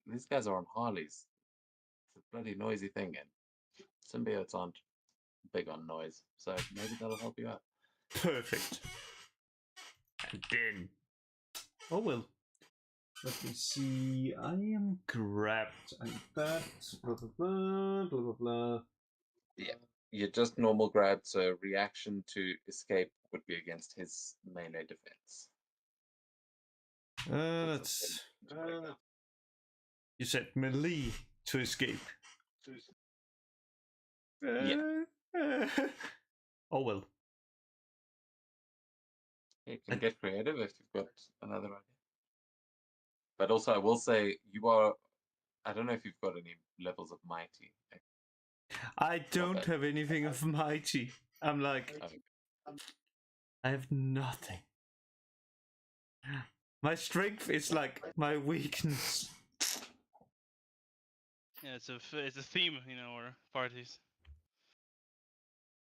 these guys are on Harleys. bloody noisy thing, and symbiotes aren't big on noise, so maybe that'll help you out. Perfect. And then, oh well. Let me see. I am grabbed. I'm that. Blah blah blah blah blah blah. Yeah, you're just normal grab, so reaction to escape would be against his melee defense. Let's. You said melee to escape. Yeah. Oh well. You can get creative if you've got another idea. But also, I will say, you are. I don't know if you've got any levels of mighty. I don't bad. have anything of mighty. I'm like, I have nothing. My strength is like my weakness. Yeah, it's a theme in our parties.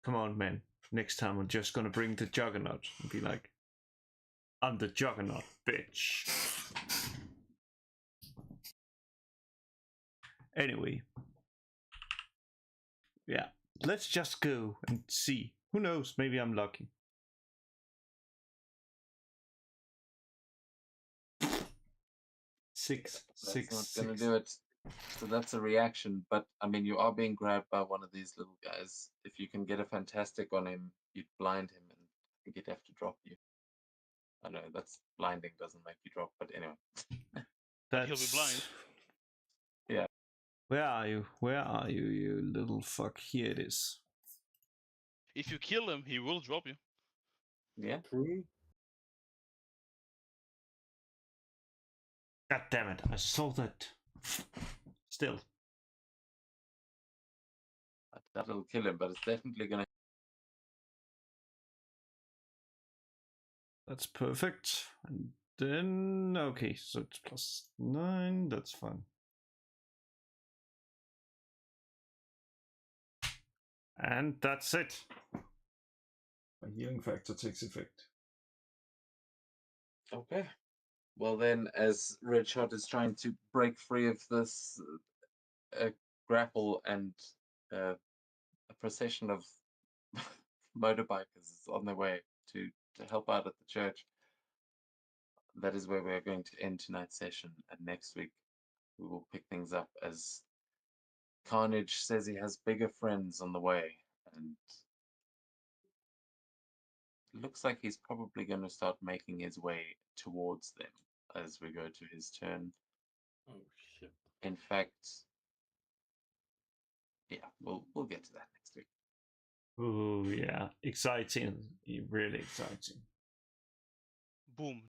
Come on, man. Next time I'm just gonna bring the Juggernaut and be like, I'm the Juggernaut, bitch. Anyway. Yeah. Let's just go and see. Who knows? Maybe I'm lucky. Six. That's not gonna do it. So that's a reaction, but I mean, you are being grabbed by one of these little guys. If you can get a fantastic on him, you'd blind him, and I think he'd have to drop you. I know that's blinding doesn't make you drop, but anyway. But he'll be blind. Yeah. Where are you? Where are you, you little fuck? Here it is. If you kill him, he will drop you. Yeah. True. God damn it! I saw that. Still. That'll kill him, but it's definitely gonna. That's perfect. And then, okay, so it's +9. That's fine. And that's it. My healing factor takes effect. Okay. Well then, as Redshot is trying to break free of this grapple and a procession of motorbikers is on their way to help out at the church, that is where we're going to end tonight's session. And next week, we will pick things up as Carnage says he has bigger friends on the way, and it looks like he's probably going to start making his way towards them as we go to his turn. Oh shit. In fact, yeah, we'll get to that next week. Oh yeah, exciting! Really exciting. Boom.